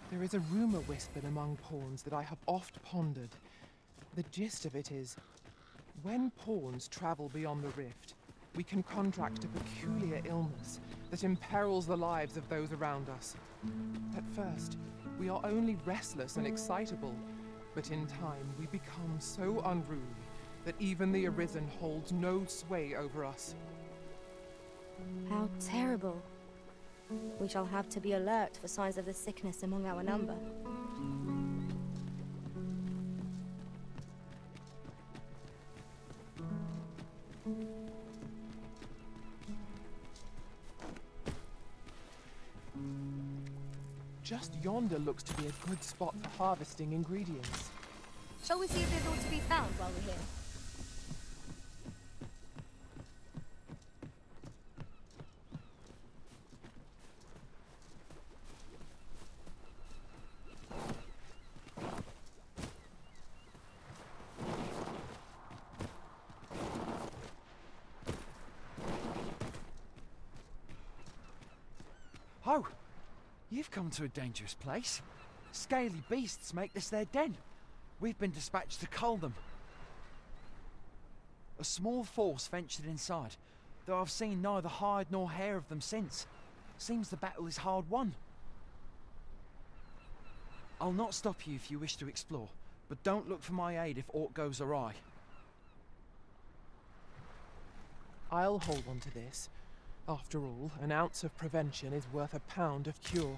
There is a rumor whispered among pawns that I have oft pondered. The gist of it is, when pawns travel beyond the rift, we can contract a peculiar illness that imperils the lives of those around us. At first, we are only restless and excitable, but in time we become so unruly that even the Arisen holds no sway over us. How terrible. We shall have to be alert for signs of the sickness among our number. Just yonder looks to be a good spot for harvesting ingredients. Shall we see if there's aught to be found while we're here? Oh, you've come to a dangerous place. Scaly beasts make this their den. We've been dispatched to cull them. A small force ventured inside, though I've seen neither hide nor hair of them since. Seems the battle is hard won. I'll not stop you if you wish to explore, but don't look for my aid if aught goes awry. I'll hold on to this. After all, an ounce of prevention is worth a pound of cure.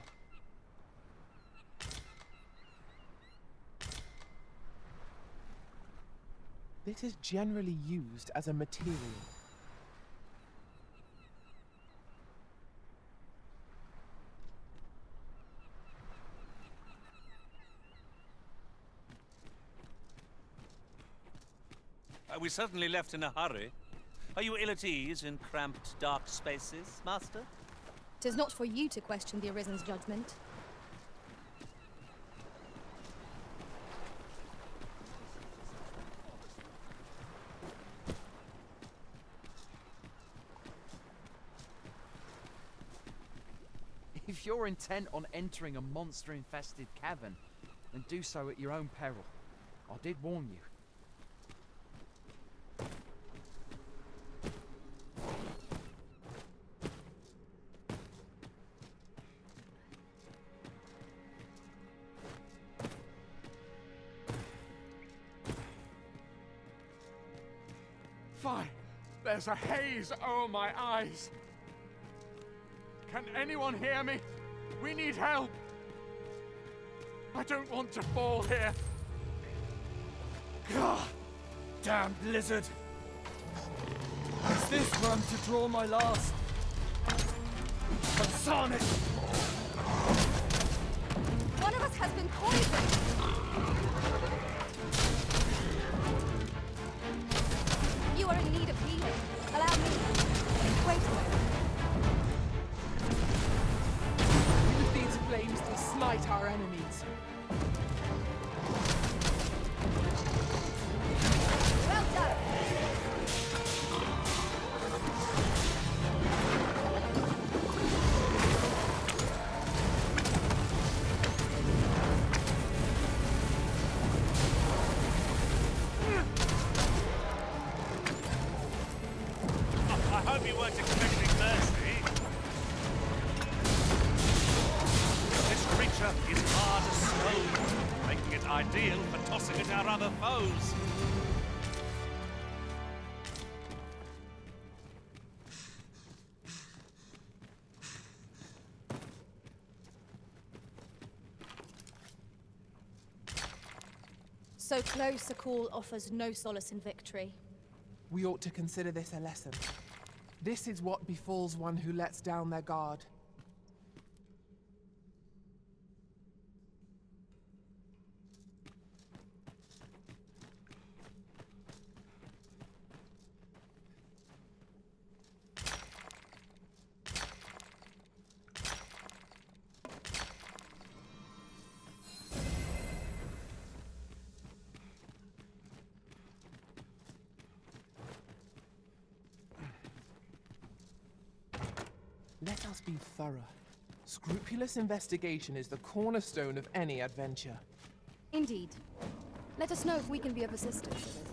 This is generally used as a material. We certainly left in a hurry. Are you ill at ease in cramped, dark spaces, Master? 'Tis not for you to question the Arisen's judgment. If you're intent on entering a monster-infested cavern, then do so at your own peril. I did warn you. Fire! There's a haze over my eyes. Can anyone hear me? We need help. I don't want to fall here. God, damn blizzard. Is this run to draw my last? Consarnit! One of us has been poisoned! You are in need of healing. Allow me. Wait a moment. Use these flames to smite our enemies. Well done. I hope you weren't expecting mercy. This creature is hard as stone, making it ideal for tossing at our other foes. So close a call offers no solace in victory. We ought to consider this a lesson. This is what befalls one who lets down their guard. us be thorough. Scrupulous investigation is the cornerstone of any adventure. Indeed. Let us know if we can be of assistance, citizen.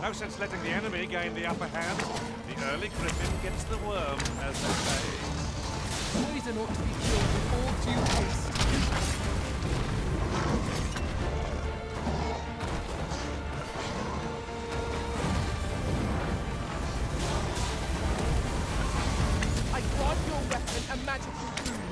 No sense letting the enemy gain the upper hand. The early griffin gets the worm, as they say. Poison ought to be killed with all due haste. I grant your weapon a magical boon.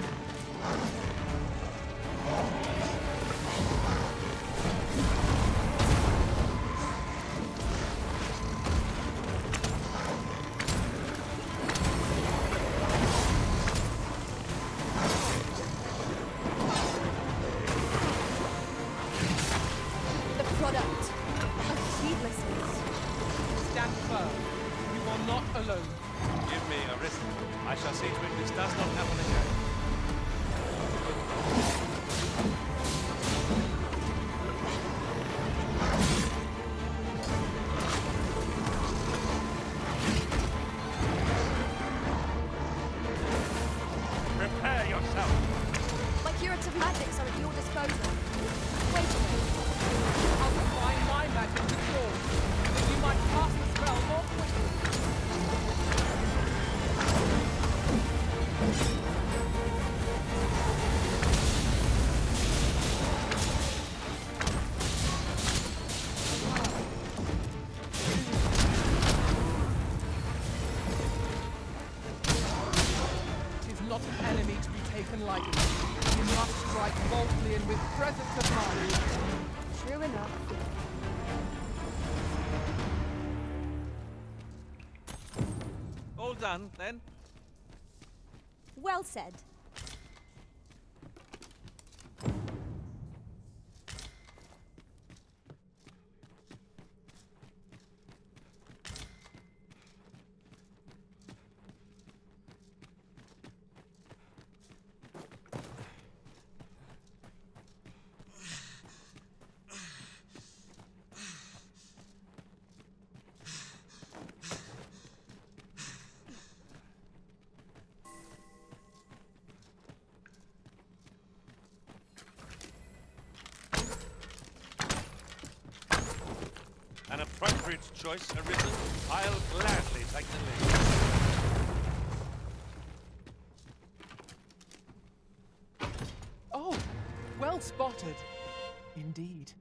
The product of heedlessness. Stand firm. You are not alone. Give me a risk. I shall see to it this does not happen again. Prepare yourself. My curative magics are at your disposal. Wait a minute. I'll combine my magic with yours, so that you might cast the spell more quickly. It is not an enemy to be taken lightly. You must strike boldly and with presence of mind. True enough. All done, then? Well said. An appropriate choice arisen. I'll gladly take the lead. Oh, well spotted. Indeed.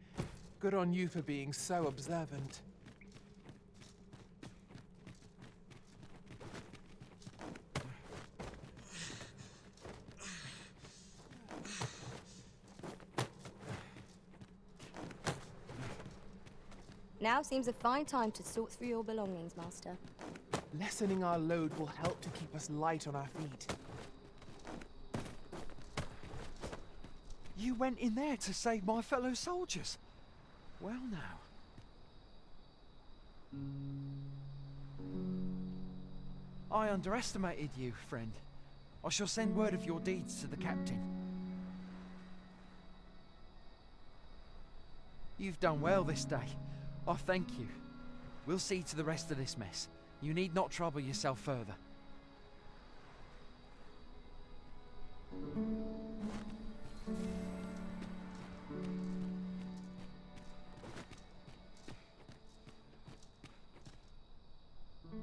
Good on you for being so observant. Now seems a fine time to sort through your belongings, Master. Lessening our load will help to keep us light on our feet. You went in there to save my fellow soldiers. Well now. I underestimated you, friend. I shall send word of your deeds to the captain. You've done well this day. I thank you. We'll see to the rest of this mess. You need not trouble yourself further.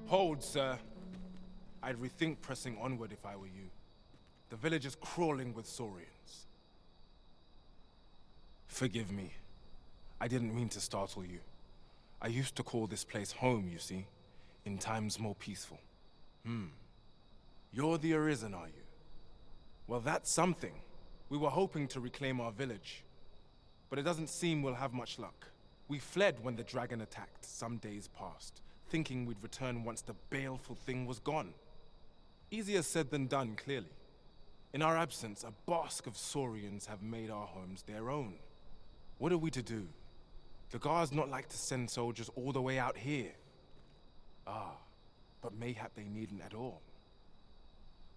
Hold, sir. I'd rethink pressing onward if I were you. The village is crawling with saurians. Forgive me. I didn't mean to startle you. I used to call this place home, you see, in times more peaceful. You're the Arisen, are you? Well, that's something. We were hoping to reclaim our village, but it doesn't seem we'll have much luck. We fled when the dragon attacked some days past, thinking we'd return once the baleful thing was gone. Easier said than done, clearly. In our absence, a bask of saurians have made our homes their own. What are we to do? The guards not like to send soldiers all the way out here. Ah, but mayhap they needn't at all.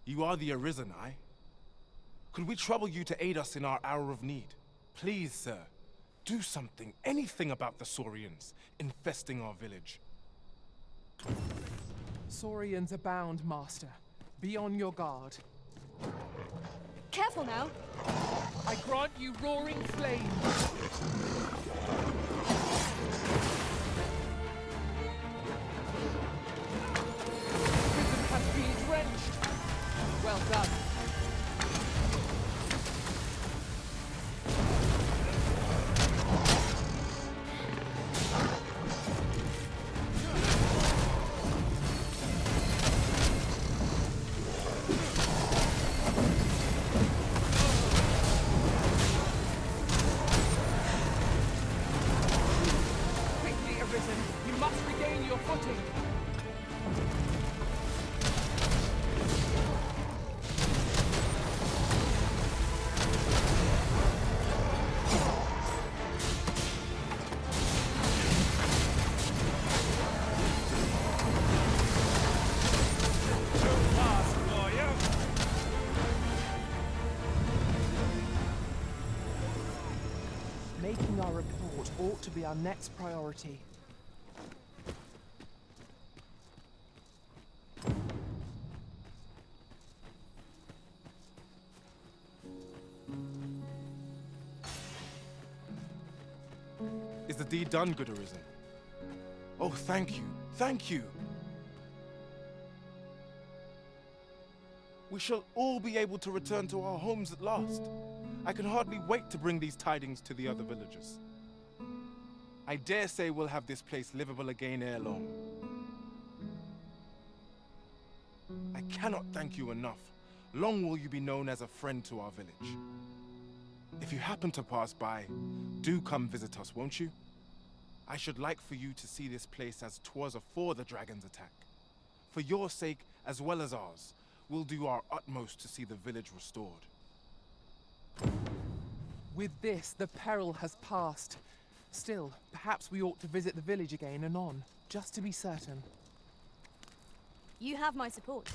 You are the Arisen, aye? Could we trouble you to aid us in our hour of need? Please, sir, do something, anything about the Saurians infesting our village. Saurians abound, Master. Be on your guard. Careful now! I grant you roaring flame. Prison has been drenched. Well done. Quickly, Arisen. You must regain your footing. Fast, warrior! Making our report ought to be our next priority. Is the deed done, good Arisen? Oh, thank you, thank you. We shall all be able to return to our homes at last. I can hardly wait to bring these tidings to the other villagers. I dare say we'll have this place livable again ere long. I cannot thank you enough. Long will you be known as a friend to our village. If you happen to pass by, do come visit us, won't you? I should like for you to see this place as 'twas afore the dragon's attack. For your sake, as well as ours, we'll do our utmost to see the village restored. With this, the peril has passed. Still, perhaps we ought to visit the village again anon, just to be certain. You have my support.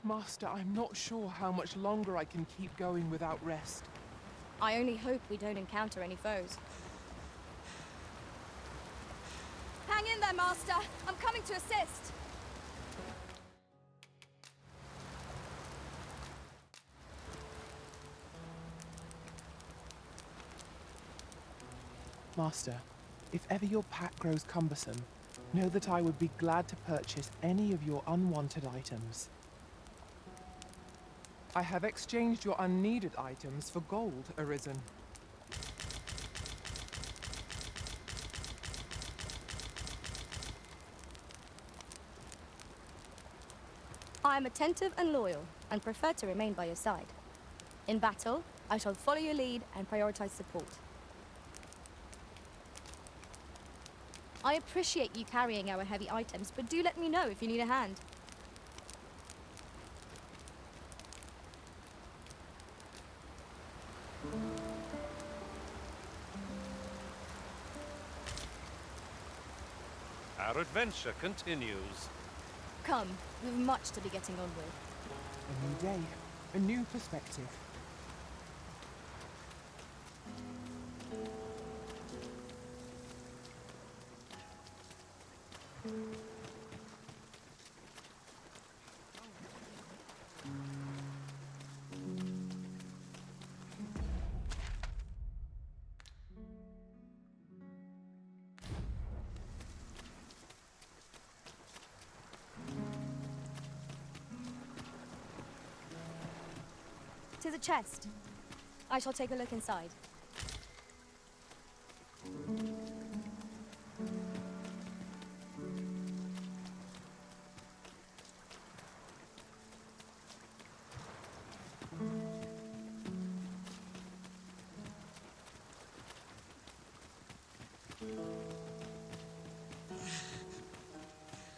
Master, I'm not sure how much longer I can keep going without rest. I only hope we don't encounter any foes. Hang in there, Master! I'm coming to assist! Master, if ever your pack grows cumbersome, know that I would be glad to purchase any of your unwanted items. I have exchanged your unneeded items for gold, Arisen. I am attentive and loyal, and prefer to remain by your side. In battle, I shall follow your lead and prioritize support. I appreciate you carrying our heavy items, but do let me know if you need a hand. Our adventure continues. Come, we've much to be getting on with. A new day, a new perspective. is a chest. I shall take a look inside.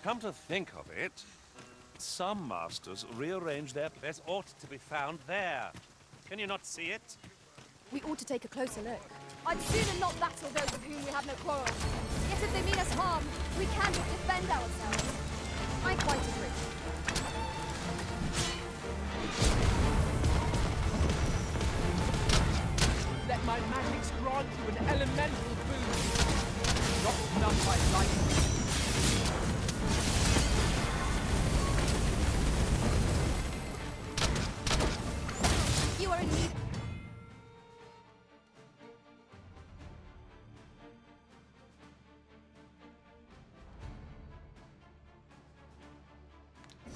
Come to think of it, some masters rearrange their best ought to be found there. Can you not see it? We ought to take a closer look. I'd sooner not battle those with whom we have no quarrel. Yet if they mean us harm, we can just defend ourselves. I quite agree. Let my magics grant you an elemental boon. Not none by lightning. You are in need.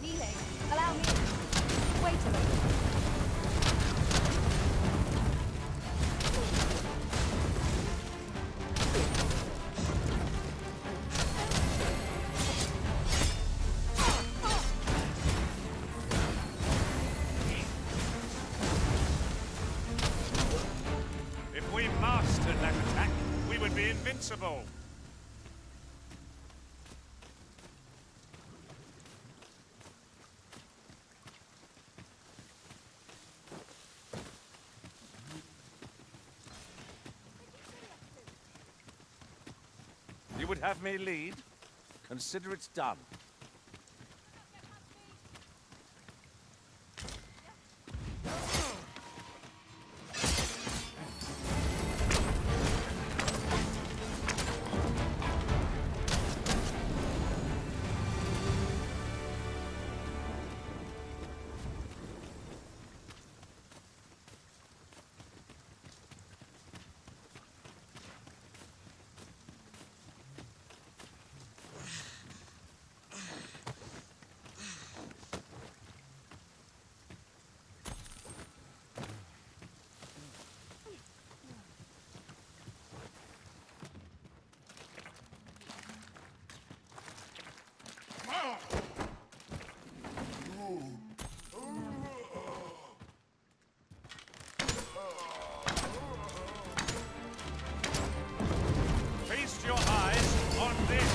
Healing. Allow me. Wait a moment. If we mastered that attack, we would be invincible. You would have me lead? Consider it done. Feast your eyes on this.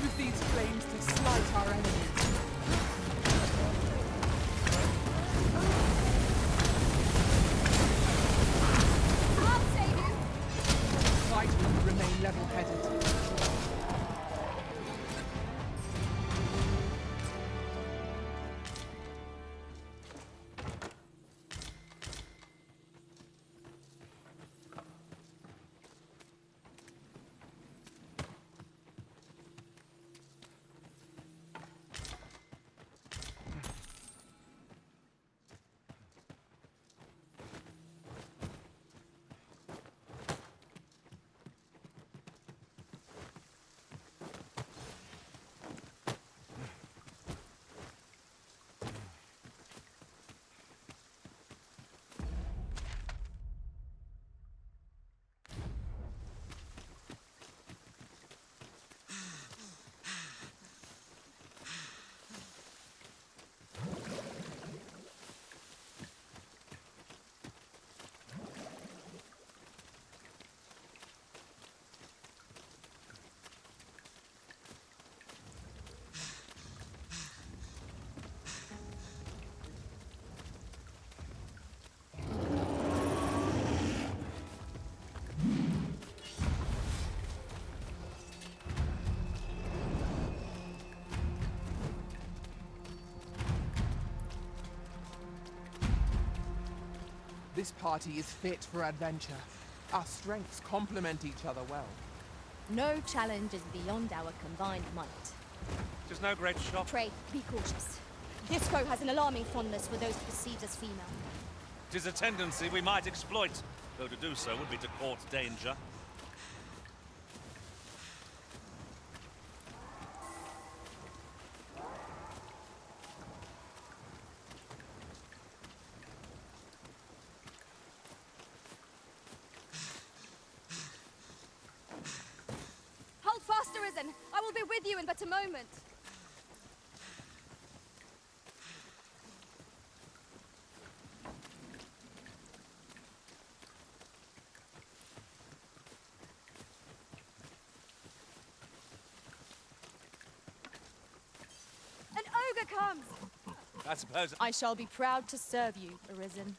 Use these flames to slight our enemies. I'll save you. Fight when you remain level-headed. This party is fit for adventure. Our strengths complement each other well. No challenge is beyond our combined might. Tis no great shock. Pray, be cautious. This foe has an alarming fondness for those perceived as female. Tis a tendency we might exploit, though to do so would be to court danger. Hold fast, Arisen! I will be with you in but a moment. An ogre comes! I suppose. I shall be proud to serve you, Arisen.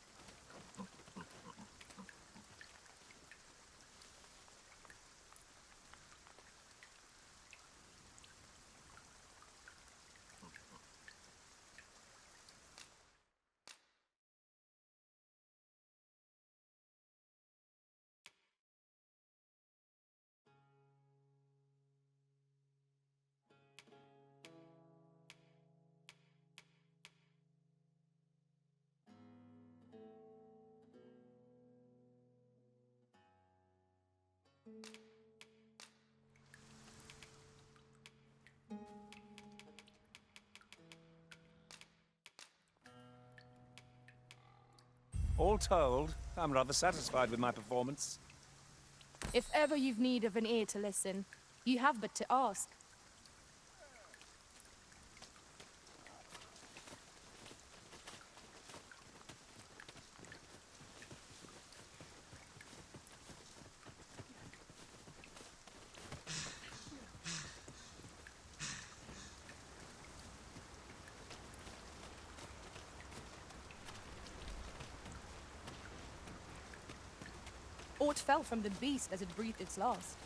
All told, I'm rather satisfied with my performance. If ever you've need of an ear to listen, you have but to ask. Aught fell from the beast as it breathed its last.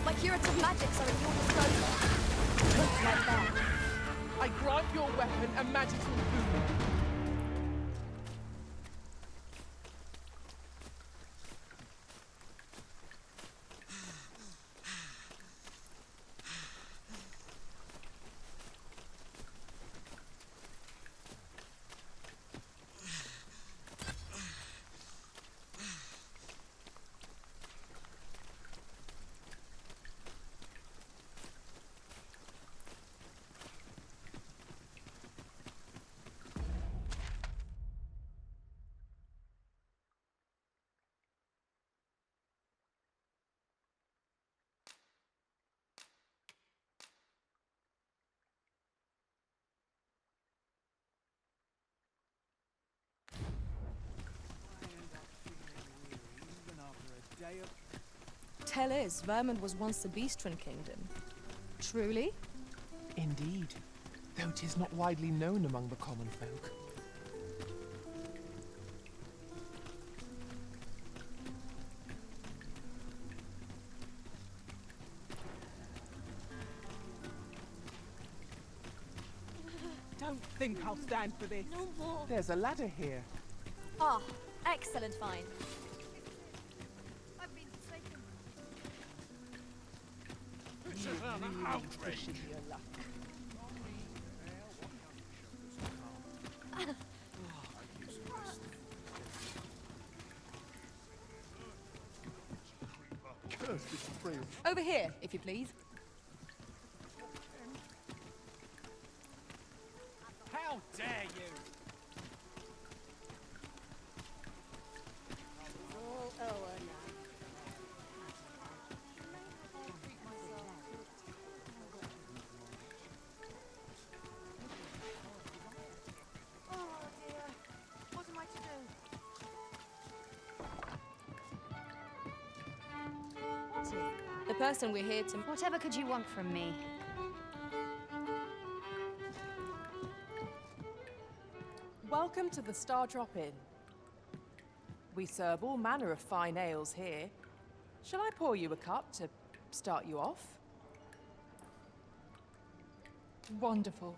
My curative magics are at your disposal. Look like that. I grant your weapon a magical boon. Tell is, Vermund was once the Beastren Kingdom. Truly? Indeed, though 'tis not widely known among the common folk. Don't think I'll stand for this. No more. There's a ladder here. Ah, excellent find. I've been taken. This is an outrage. Pushing your luck. Over here, if you please. How dare you! The person we're here to... Whatever could you want from me? Welcome to the Star Drop Inn. We serve all manner of fine ales here. Shall I pour you a cup to start you off? Wonderful.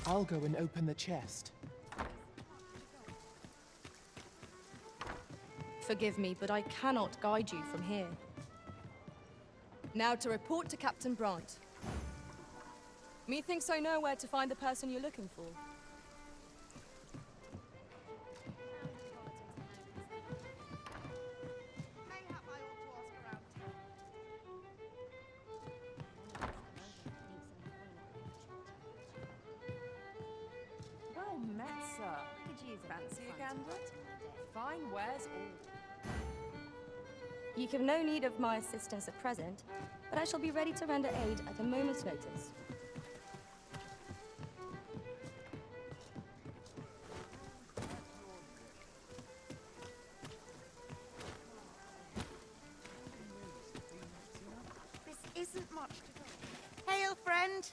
I'll go and open the chest. Forgive me, but I cannot guide you from here. Now to report to Captain Brandt. Methinks I know where to find the person you're looking for. Well met, sir. Fancy a gander? Fine wares all. You have no need of my assistance at present, but I shall be ready to render aid at a moment's notice. This isn't much to go. Hail, friend.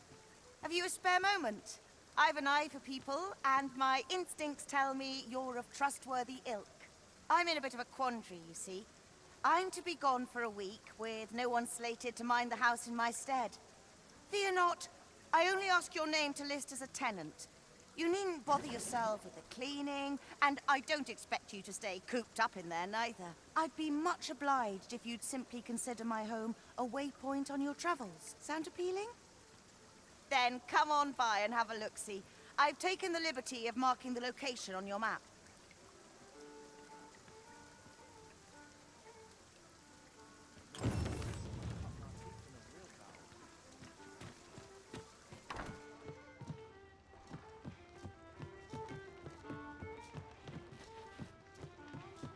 Have you a spare moment? I've an eye for people, and my instincts tell me you're of trustworthy ilk. I'm in a bit of a quandary, you see. I'm to be gone for a week, with no one slated to mind the house in my stead. Fear not, I only ask your name to list as a tenant. You needn't bother yourself with the cleaning, and I don't expect you to stay cooped up in there neither. I'd be much obliged if you'd simply consider my home a waypoint on your travels. Sound appealing? Then come on by and have a look-see. I've taken the liberty of marking the location on your map.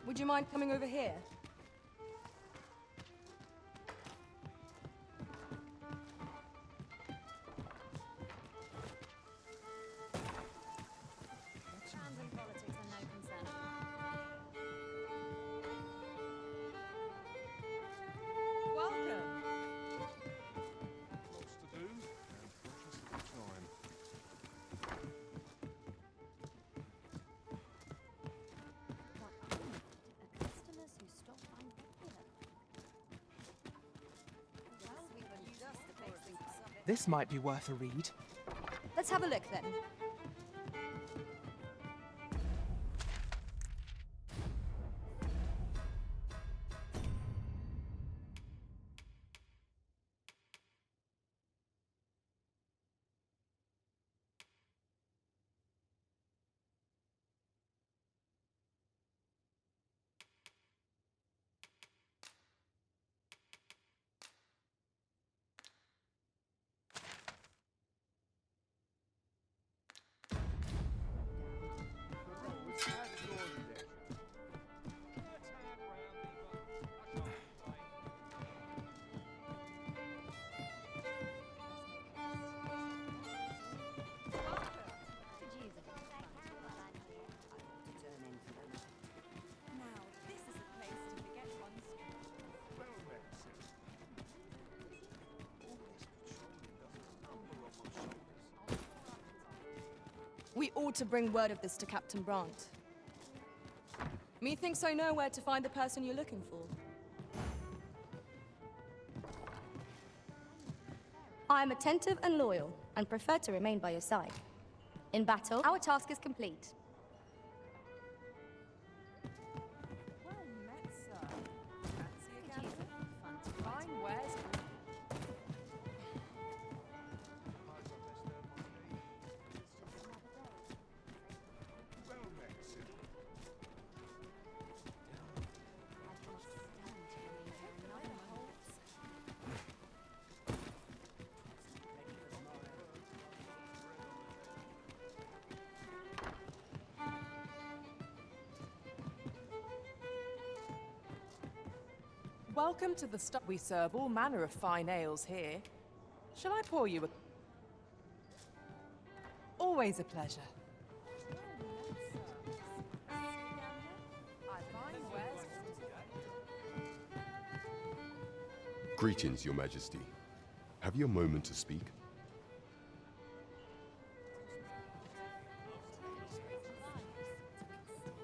Would you mind coming over here? This might be worth a read. Let's have a look then. We ought to bring word of this to Captain Brandt. Methinks I know where to find the person you're looking for. I am attentive and loyal, and prefer to remain by your side. In battle, our task is complete. Well met, sir. Fancy a gamble? Fine wares. Welcome to the stop. We serve all manner of fine ales here. Shall I pour you a... Always a pleasure. Greetings, Your Majesty. Have you a moment to speak?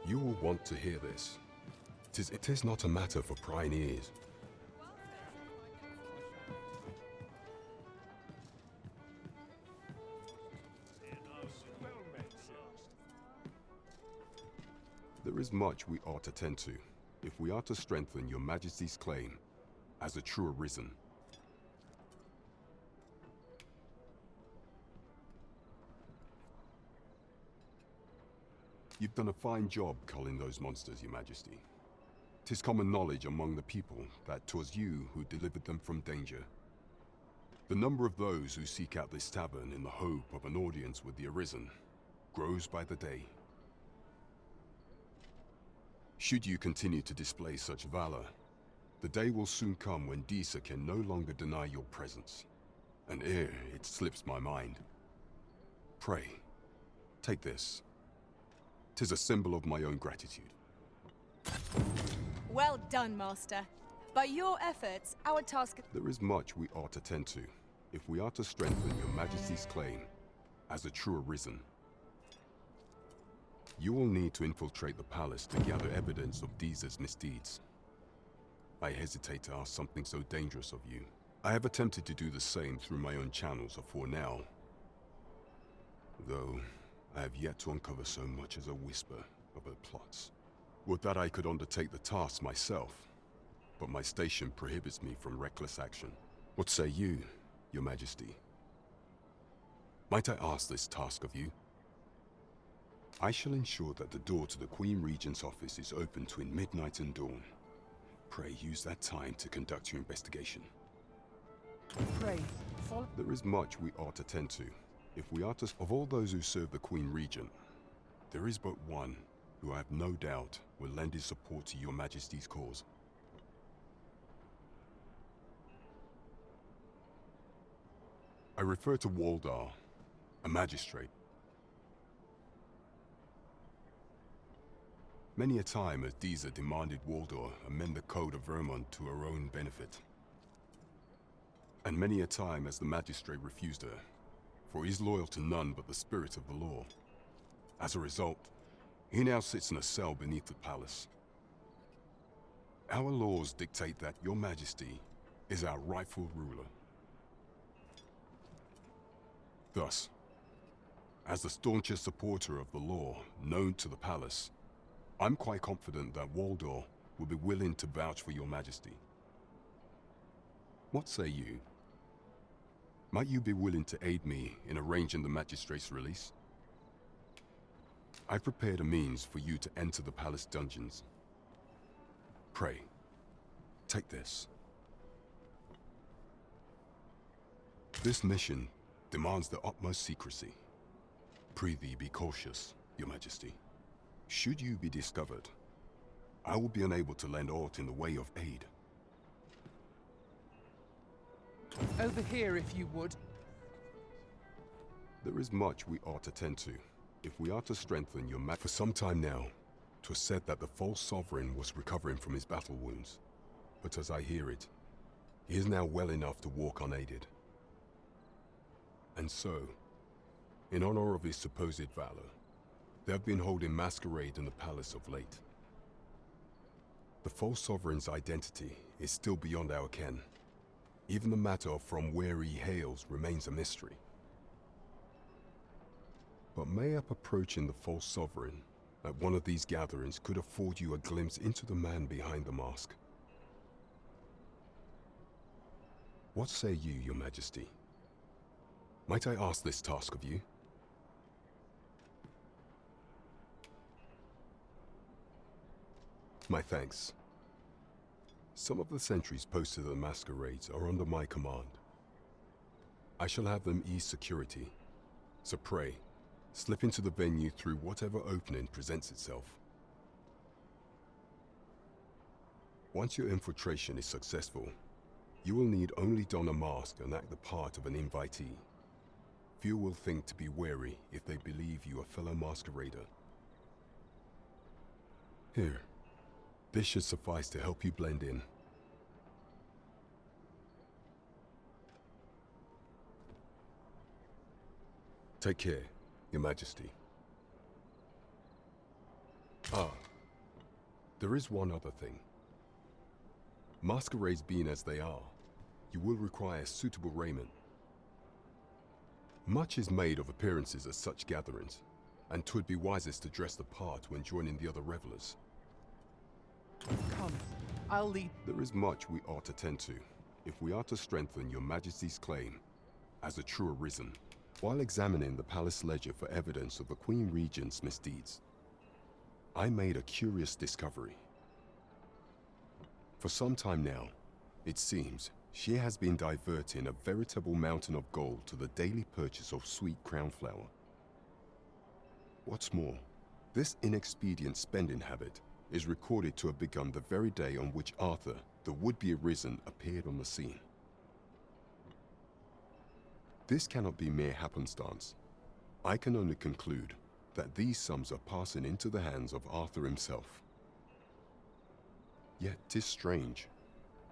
You will want to hear this. It is not a matter for prying ears. There is much we ought to tend to, if we are to strengthen Your Majesty's claim as a true arisen. You've done a fine job culling those monsters, Your Majesty. 'Tis common knowledge among the people that 'twas you who delivered them from danger. The number of those who seek out this tavern in the hope of an audience with the Arisen grows by the day. Should you continue to display such valor, the day will soon come when Disa can no longer deny your presence. And ere it slips my mind, pray, take this. 'Tis a symbol of my own gratitude. Well done, Master. By your efforts, our task... There is much we ought to tend to, if we are to strengthen Your Majesty's claim as a true Arisen. You will need to infiltrate the palace to gather evidence of Disa's misdeeds. I hesitate to ask something so dangerous of you. I have attempted to do the same through my own channels afore now, though I have yet to uncover so much as a whisper of her plots. Would that I could undertake the task myself, but my station prohibits me from reckless action. What say you, Your Majesty? Might I ask this task of you? I shall ensure that the door to the Queen Regent's office is open between midnight and dawn. Pray use that time to conduct your investigation. Pray, follow... There is much we ought to tend to, if we are to... Of all those who serve the Queen Regent, there is but one who I have no doubt will lend his support to Your Majesty's cause. I refer to Waldar, a magistrate. Many a time has Disa demanded Waldar amend the Code of Vermont to her own benefit. And many a time has the magistrate refused her, for he is loyal to none but the spirit of the law. As a result, he now sits in a cell beneath the palace. Our laws dictate that Your Majesty is our rightful ruler. Thus, as the staunchest supporter of the law known to the palace, I'm quite confident that Waldor will be willing to vouch for Your Majesty. What say you? Might you be willing to aid me in arranging the magistrate's release? I've prepared a means for you to enter the palace dungeons. Pray, take this. This mission demands the utmost secrecy. Prithee be cautious, Your Majesty. Should you be discovered, I will be unable to lend aught in the way of aid. Over here, if you would. There is much we ought to tend to, if we are to strengthen Your Majesty. For some time now, 'twas said that the false sovereign was recovering from his battle wounds. But as I hear it, he is now well enough to walk unaided. And so, In honor of his supposed valor, they have been holding masquerade in the palace of late. The false sovereign's identity is still beyond our ken. Even the matter of from where he hails remains a mystery. But mayhap approaching the false sovereign at one of these gatherings could afford you a glimpse into the man behind the mask. What say you, Your Majesty? Might I ask this task of you? My thanks. Some of the sentries posted at the masquerades are under my command. I shall have them ease security, so pray, slip into the venue through whatever opening presents itself. Once your infiltration is successful, you will need only don a mask and act the part of an invitee. Few will think to be wary if they believe you a fellow masquerader. Here. This should suffice to help you blend in. Take care, Your Majesty. Ah, there is one other thing. Masquerades being as they are, you will require suitable raiment. Much is made of appearances at such gatherings, and 'twould be wisest to dress the part when joining the other revelers. Come, I'll lead. There is much we ought to tend to, if we are to strengthen Your Majesty's claim as a true arisen, while examining the palace ledger for evidence of the Queen Regent's misdeeds. I made a curious discovery. For some time now, it seems, she has been diverting a veritable mountain of gold to the daily purchase of sweet crown flower. What's more, this inexpedient spending habit is recorded to have begun the very day on which Arthur, the would-be arisen, appeared on the scene. This cannot be mere happenstance. I can only conclude that these sums are passing into the hands of Arthur himself. Yet 'tis strange,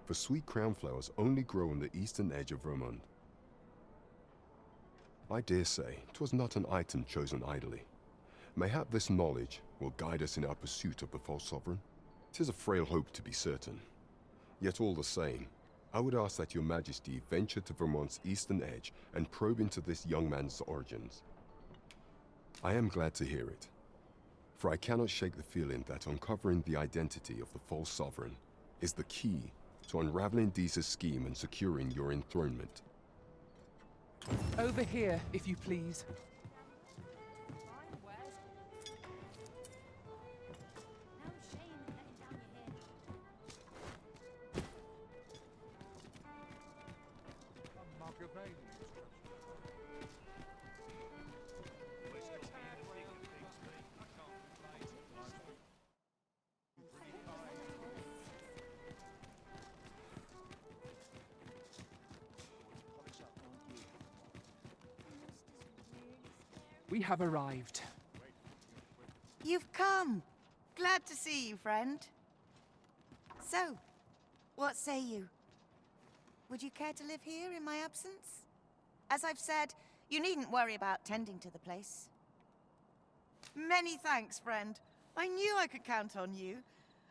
for sweet crown flowers only grow on the eastern edge of Vermont. I dare say 'twas not an item chosen idly. Mayhap this knowledge will guide us in our pursuit of the false sovereign. 'Tis a frail hope to be certain. Yet all the same, I would ask that Your Majesty venture to Vermont's eastern edge and probe into this young man's origins. I am glad to hear it, for I cannot shake the feeling that uncovering the identity of the false sovereign is the key to unraveling Deeza's scheme and securing your enthronement. Over here, if you please. We have arrived. You've come. Glad to see you, friend. So, what say you? Would you care to live here in my absence? As I've said, you needn't worry about tending to the place. Many thanks, friend. I knew I could count on you.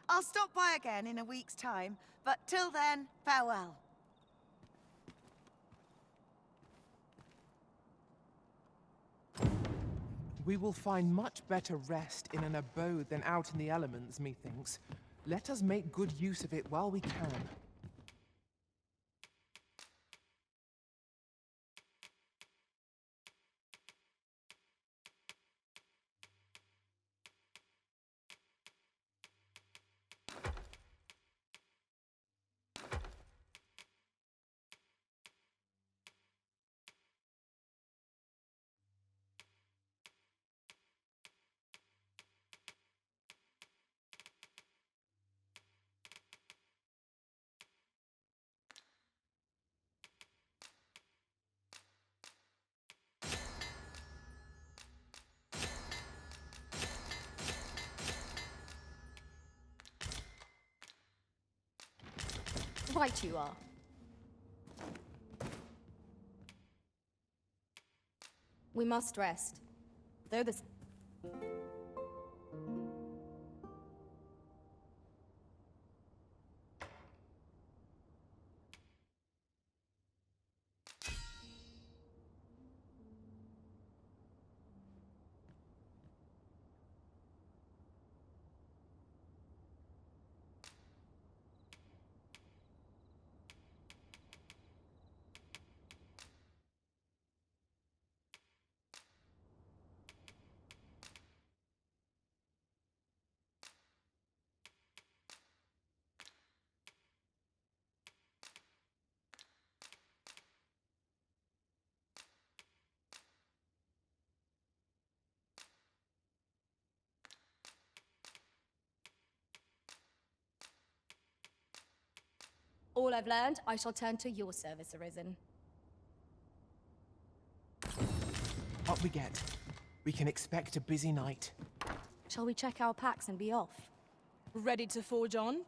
I'll stop by again in a week's time, but till then, farewell. We will find much better rest in an abode than out in the elements, methinks. Let us make good use of it while we can. Right you are. We must rest. Though this... All I've learned, I shall turn to your service, Arisen. Up we get. We can expect a busy night. Shall we check our packs and be off? Ready to forge on?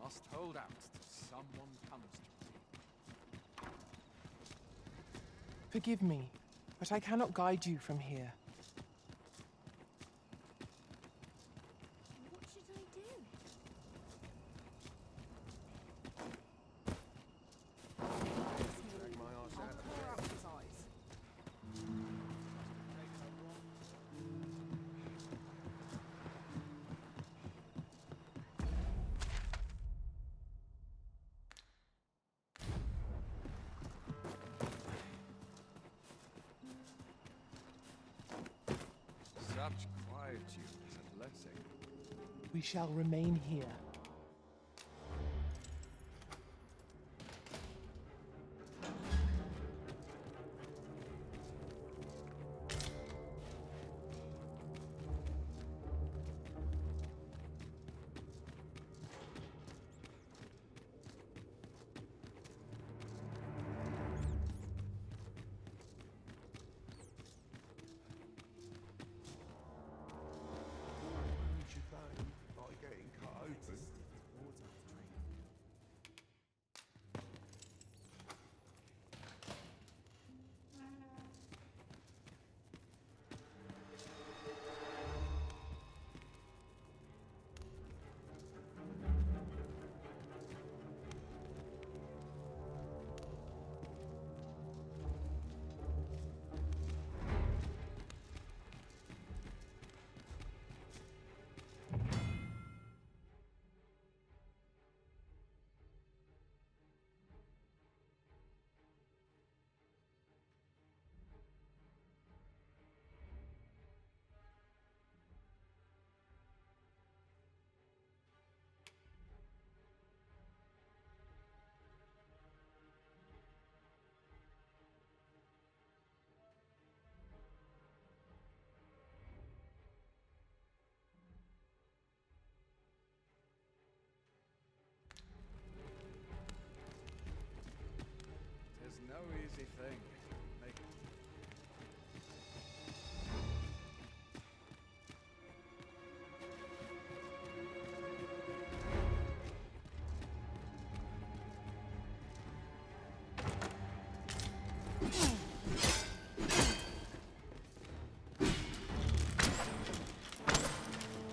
Must hold out till someone comes to me. Forgive me, but I cannot guide you from here. What should I do? I'll clear up his eyes. Such quietude is a blessing. We shall remain here. Tis no easy thing. Make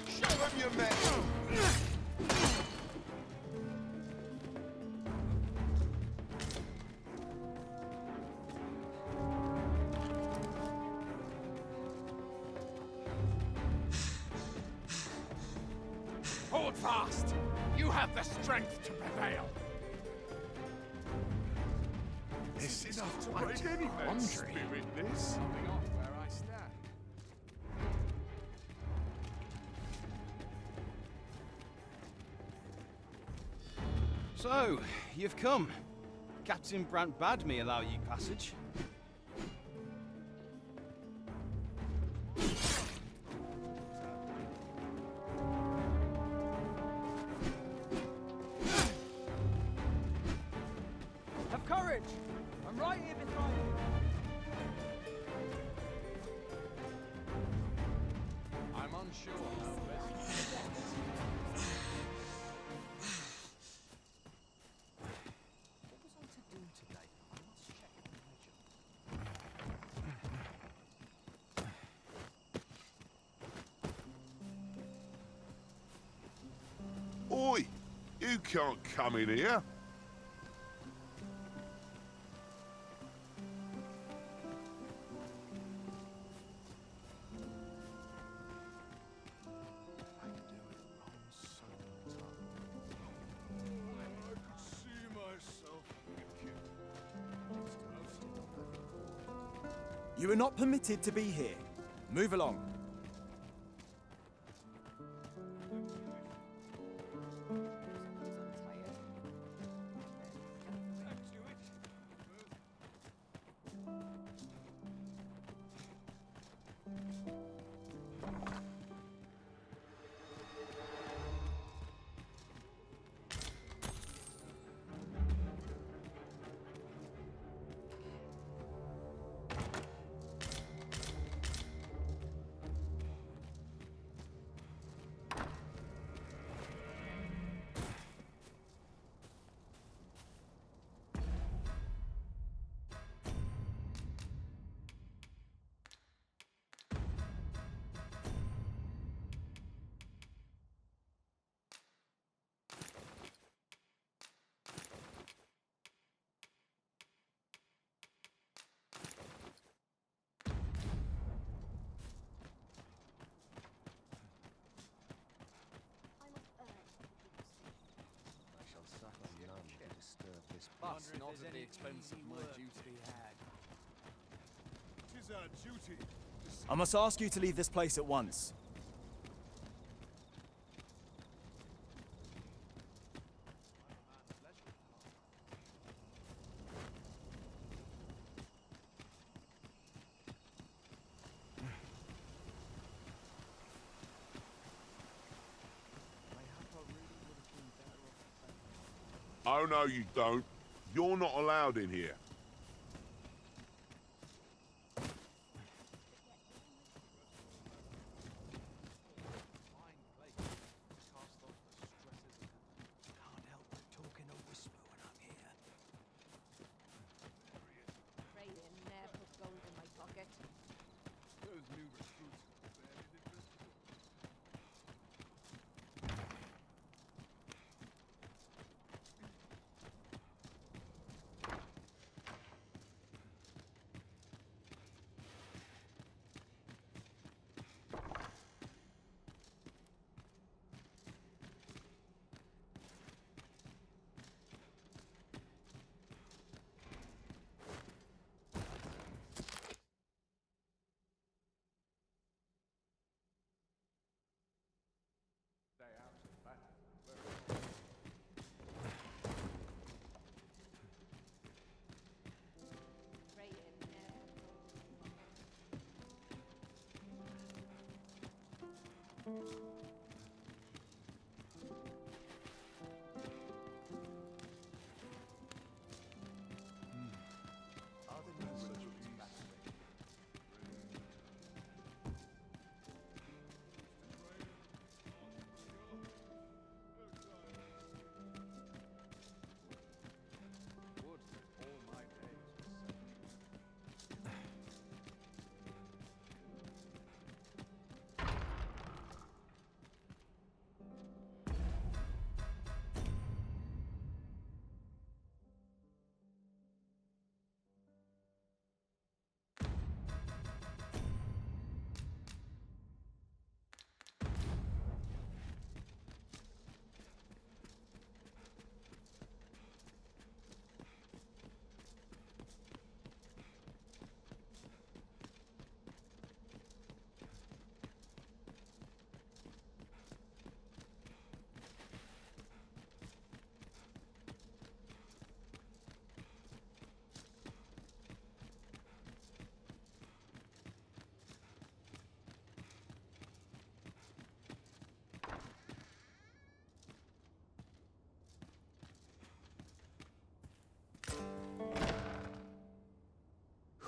Show him your man! Hold fast! You have the strength to prevail! It's enough to break any man's spirit, this. Coming off where I stand. So, you've come. Captain Brant bade me allow you passage. Have courage! I'm right here beside you. I'm unsure how best. What was I to do today? I must check the ledger. Oi! You can't come in here. You are not permitted to be here. Move along. But not at the expense of my duty. Tis our duty. I must ask you to leave this place at once. Oh, no, you don't. You're not allowed in here. Can't help but talk in a whisper when I'm here. Pray they never put gold in my pocket. Those new recruits are barely invisible. Pray they never.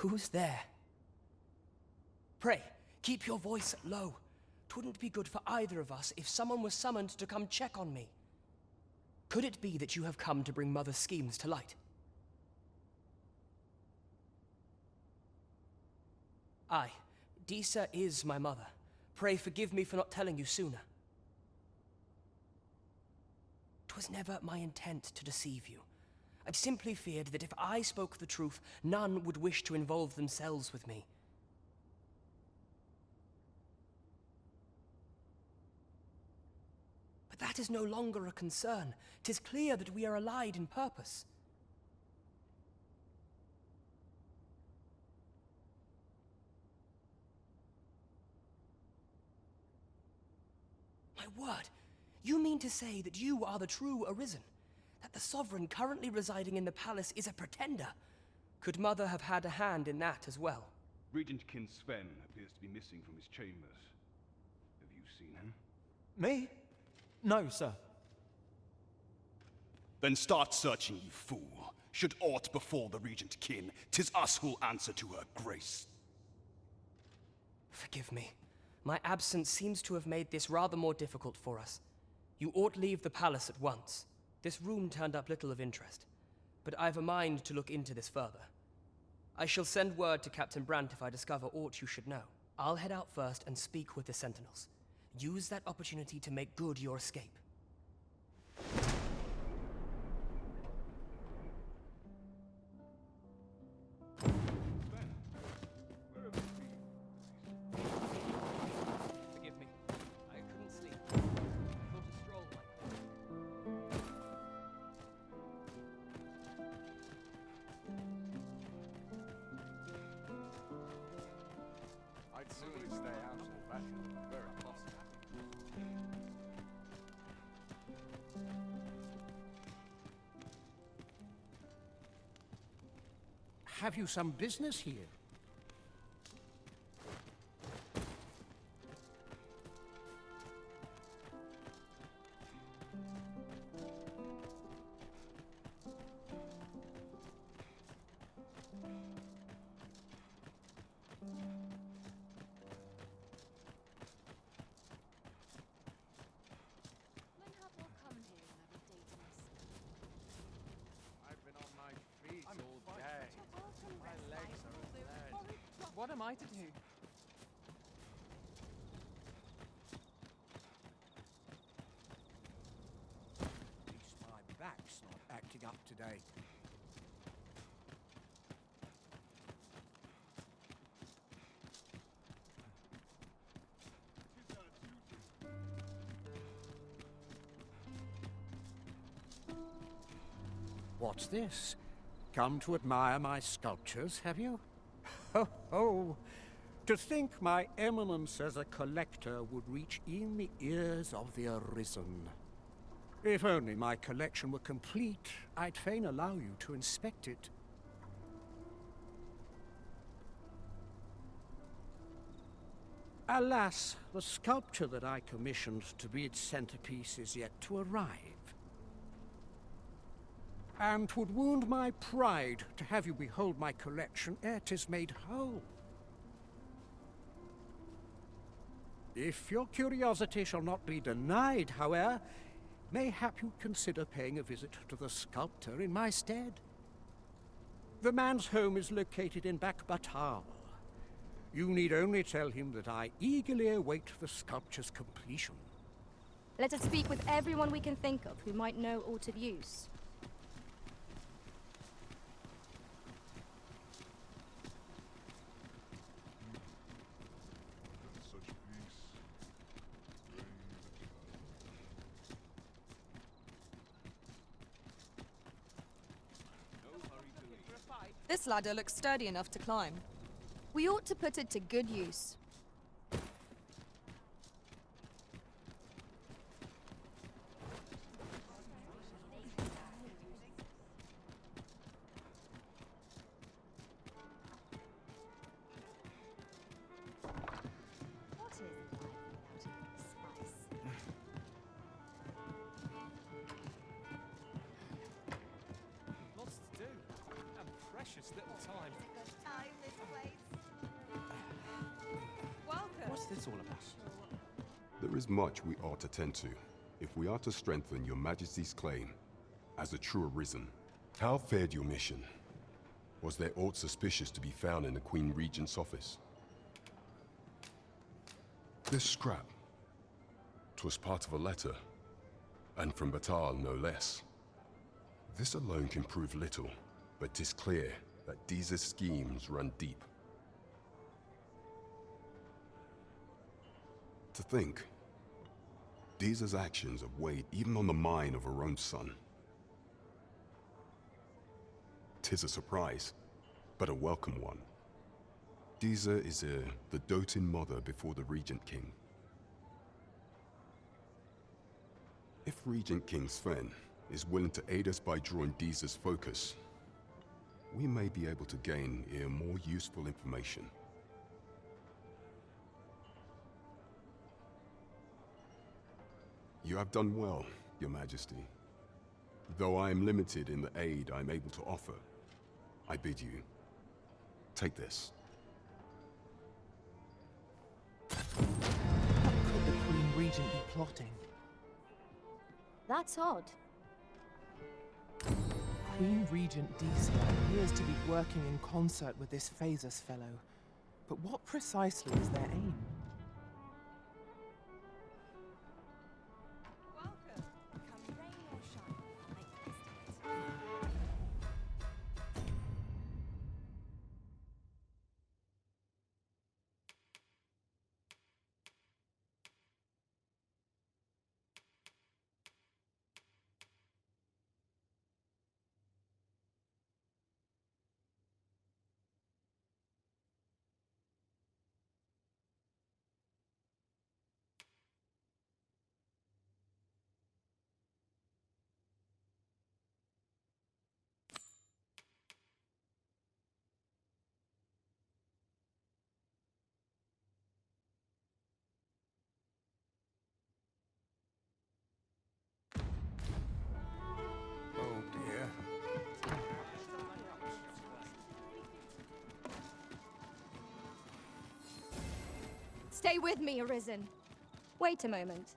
Who's there? Pray, keep your voice low. 'Twouldn't be good for either of us if someone was summoned to come check on me. Could it be that you have come to bring Mother's schemes to light? Aye, Disa is my mother. Pray forgive me for not telling you sooner. 'Twas never my intent to deceive you. I simply feared that if I spoke the truth, none would wish to involve themselves with me. But that is no longer a concern. 'Tis clear that we are allied in purpose. My word, you mean to say that you are the true Arisen? That the Sovereign currently residing in the palace is a pretender? Could Mother have had a hand in that as well? Regent Kin Sven appears to be missing from his chambers. Have you seen him? Me? No, sir. Then start searching, you fool. Should aught befall the Regent Kin, 'tis us who'll answer to her grace. Forgive me. My absence seems to have made this rather more difficult for us. You ought leave the palace at once. This room turned up little of interest, but I've a mind to look into this further. I shall send word to Captain Brandt if I discover aught you should know. I'll head out first and speak with the Sentinels. Use that opportunity to make good your escape. Forgive me. I couldn't sleep. Thought a stroll might... I'd sooner stay out of battle. Very possible. Have you some business here? I've been on my feet all day. My legs are as lead. What am I to do? At least my back's not acting up today. What's this? Come to admire my sculptures, have you? Ho, ho! To think my eminence as a collector would reach in the ears of the Arisen. If only my collection were complete, I'd fain allow you to inspect it. Alas, the sculpture that I commissioned to be its centerpiece is yet to arrive. And 'twould wound my pride to have you behold my collection ere 'tis made whole. If your curiosity shall not be denied, however, mayhap you'd consider paying a visit to the sculptor in my stead. The man's home is located in Batal. You need only tell him that I eagerly await the sculpture's completion. Let us speak with everyone we can think of who might know aught of use. This ladder looks sturdy enough to climb. We ought to put it to good use. Lots to do, and precious little time. Time this this all about? There is much we ought to tend to, if we are to strengthen your Majesty's claim as a true Arisen. How fared your mission? Was there aught suspicious to be found in the Queen Regent's office? This scrap. 'Twas part of a letter, and from Batal no less. This alone can prove little, but 'tis clear that Deeza's schemes run deep. To think, Deeza's actions have weighed even on the mind of her own son. 'Tis a surprise, but a welcome one. Deeza is the doting mother before the Regent King. If Regent King Sven is willing to aid us by drawing Deeza's focus, we may be able to gain more useful information. You have done well, Your Majesty. Though I am limited in the aid I'm able to offer, I bid you, take this. What could the Queen Regent be plotting? That's odd. Queen Regent Deesa appears to be working in concert with this Phasus fellow. But what precisely is their aim? Oh dear. Stay with me, Arisen. Wait a moment.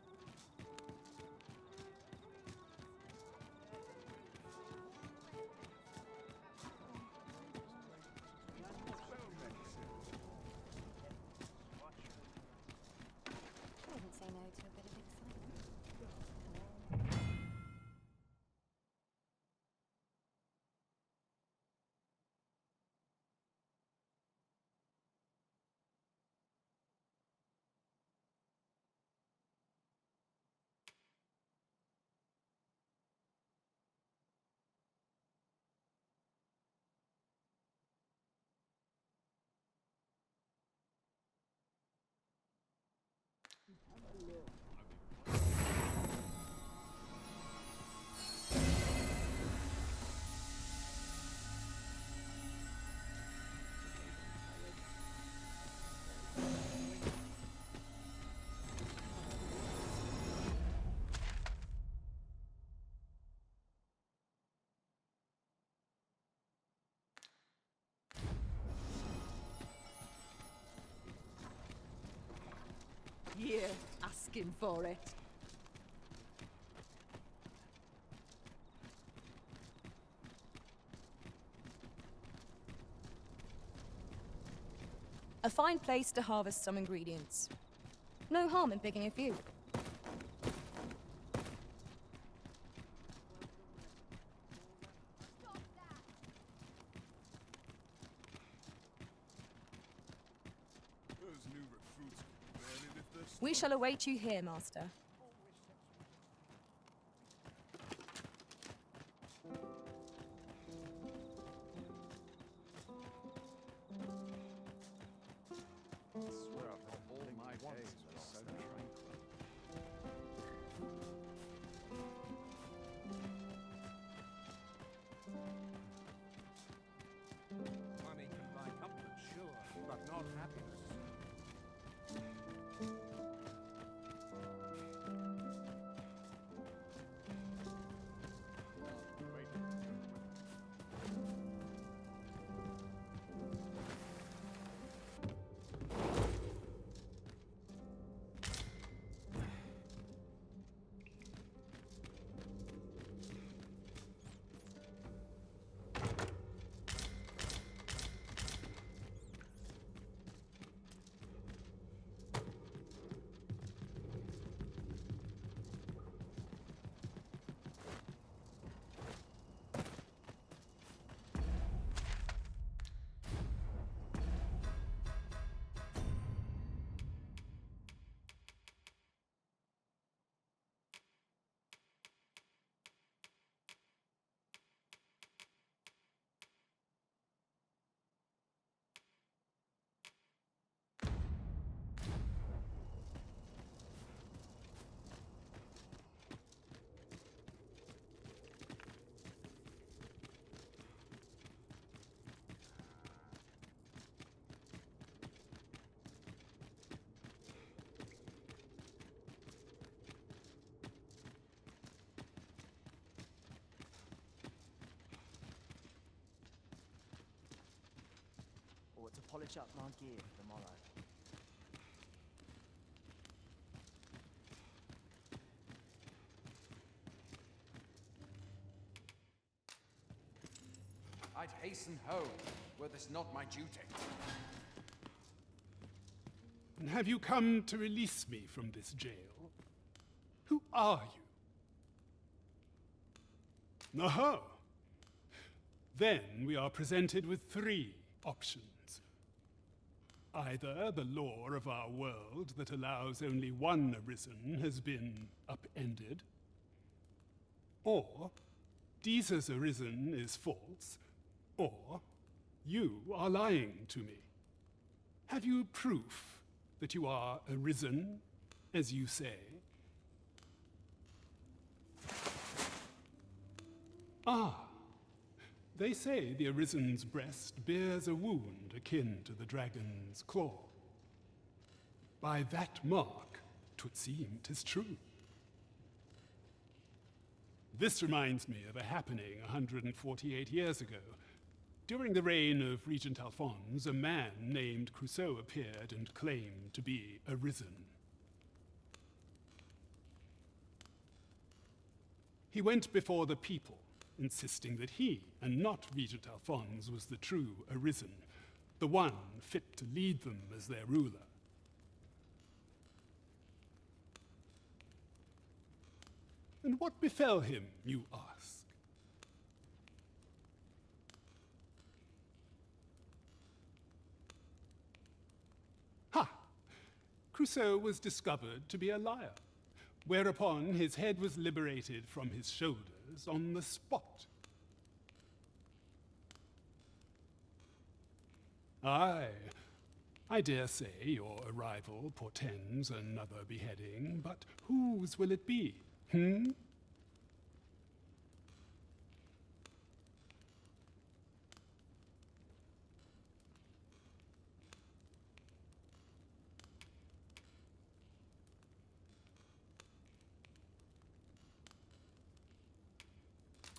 I wouldn't say no to a bit of excitement. You're asking for it. A fine place to harvest some ingredients. No harm in picking a few. We shall await you here, Master. Money can buy comfort, sure, but not happiness. polish up my gear for tomorrow. I'd hasten home, were this not my duty. And have you come to release me from this jail? Who are you? Aha! Then we are presented with three options. Either the law of our world that allows only one arisen has been upended, or Deeza's arisen is false, or you are lying to me. Have you proof that you are arisen, as you say? Ah, they say the Arisen's breast bears a wound akin to the dragon's claw. By that mark, 'twould seem 'tis true. This reminds me of a happening 148 years ago. During the reign of Regent Alphonse, a man named Crusoe appeared and claimed to be arisen. He went before the people, insisting that he, and not Regent Alphonse, was the true arisen, the one fit to lead them as their ruler. And what befell him, you ask? Ha! Crusoe was discovered to be a liar, whereupon his head was liberated from his shoulders on the spot. Aye, I dare say your arrival portends another beheading, but whose will it be?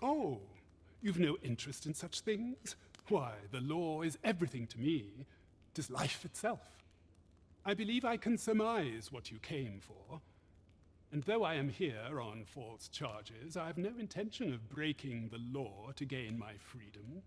Oh, you've no interest in such things? Why, the law is everything to me. 'Tis life itself. I believe I can surmise what you came for. And though I am here on false charges, I have no intention of breaking the law to gain my freedom.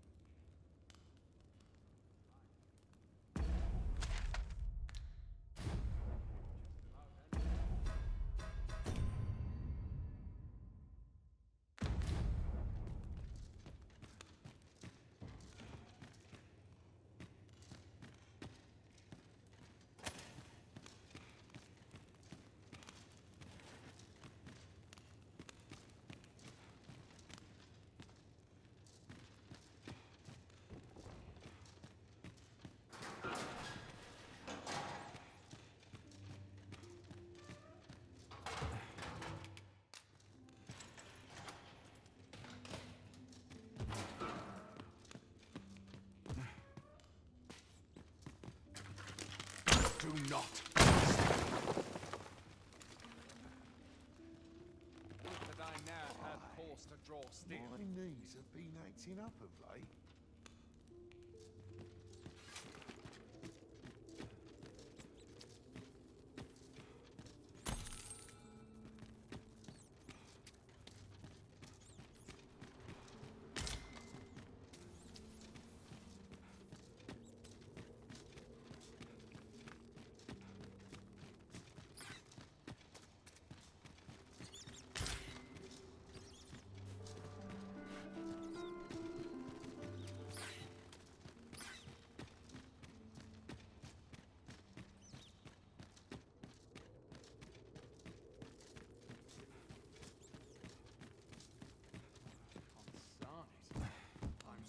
Do not. Would that I now had force to draw steel. My knees have been acting up of late.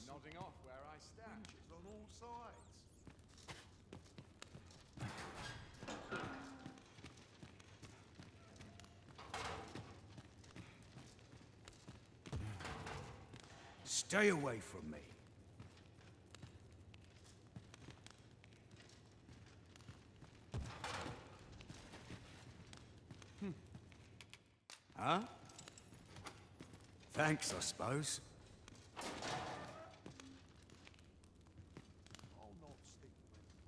Nodding off where I stand. On all sides. Stay away from me. Huh? Thanks, I suppose. I'll not stick with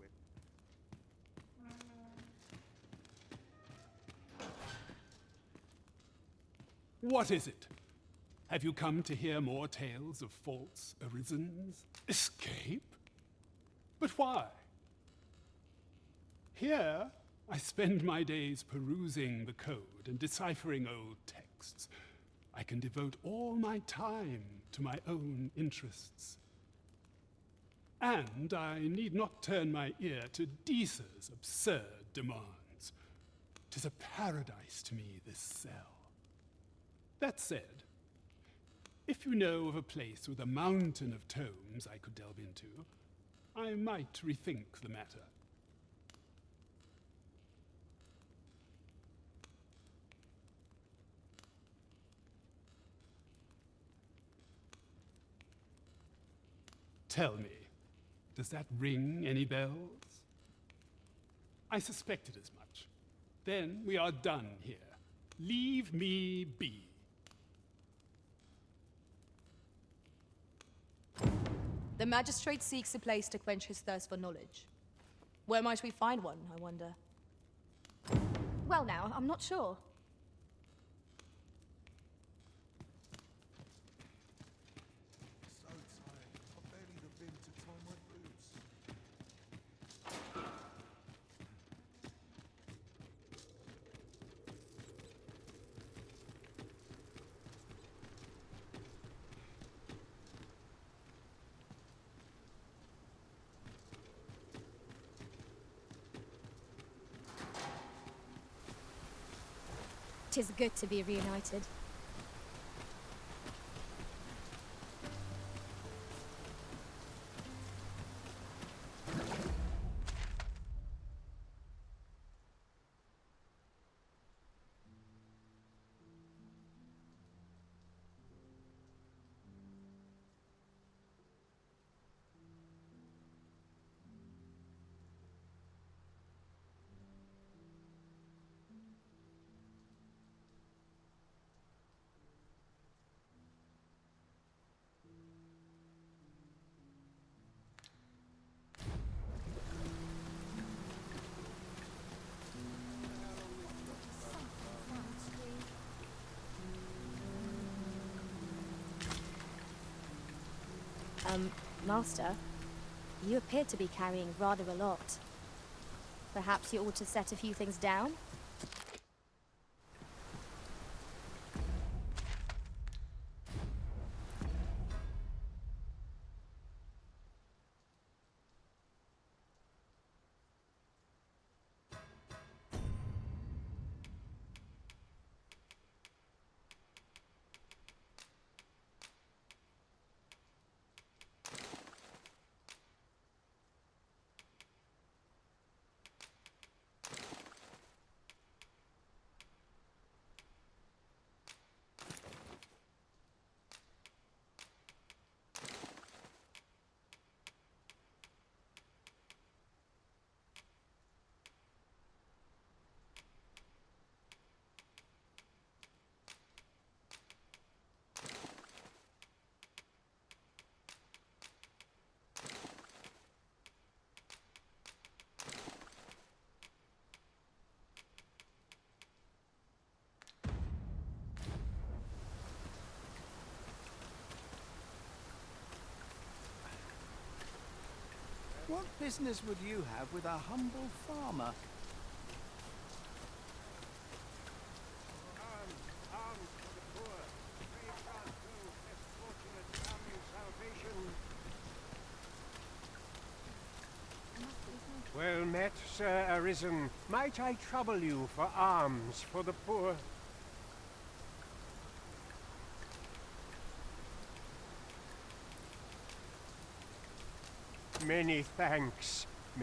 What is it? Have you come to hear more tales of false arisons? Escape? But why? Here, I spend my days perusing the code and deciphering old texts. I can devote all my time to my own interests. And I need not turn my ear to Deesa's absurd demands. 'Tis a paradise to me, this cell. That said, if you know of a place with a mountain of tomes I could delve into, I might rethink the matter. Tell me, does that ring any bells? I suspected as much. Then we are done here. Leave me be. The magistrate seeks a place to quench his thirst for knowledge. Where might we find one, I wonder? Well now, I'm not sure. Tis good to be reunited. Master, you appear to be carrying rather a lot. Perhaps you ought to set a few things down? What business would you have with a humble farmer? Well met, Sir Arisen. Might I trouble you for alms for the poor? Many thanks. I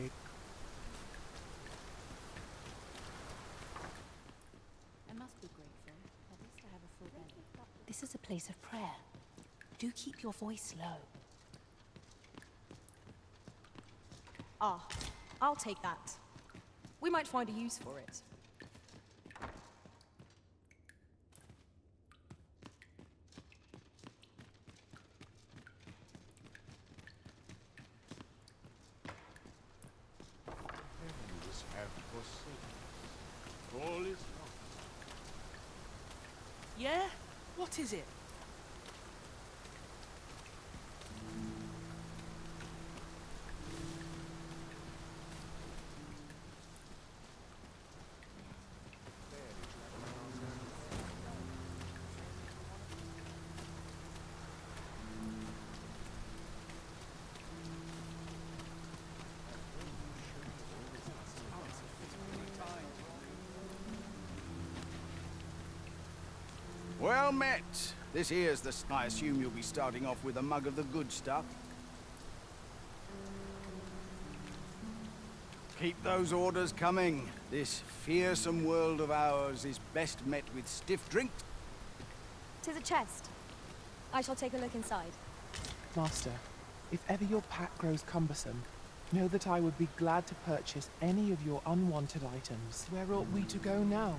must be grateful, at least I have a full belly. This is a place of prayer. Do keep your voice low. Ah, I'll take that. We might find a use for it. Heavens have forsaken. All is lost. Yeah? What is it? Well met. This here's the... I assume you'll be starting off with a mug of the good stuff. Keep those orders coming. This fearsome world of ours is best met with stiff drink. To the chest. I shall take a look inside. Master, if ever your pack grows cumbersome, know that I would be glad to purchase any of your unwanted items. Where ought we to go now?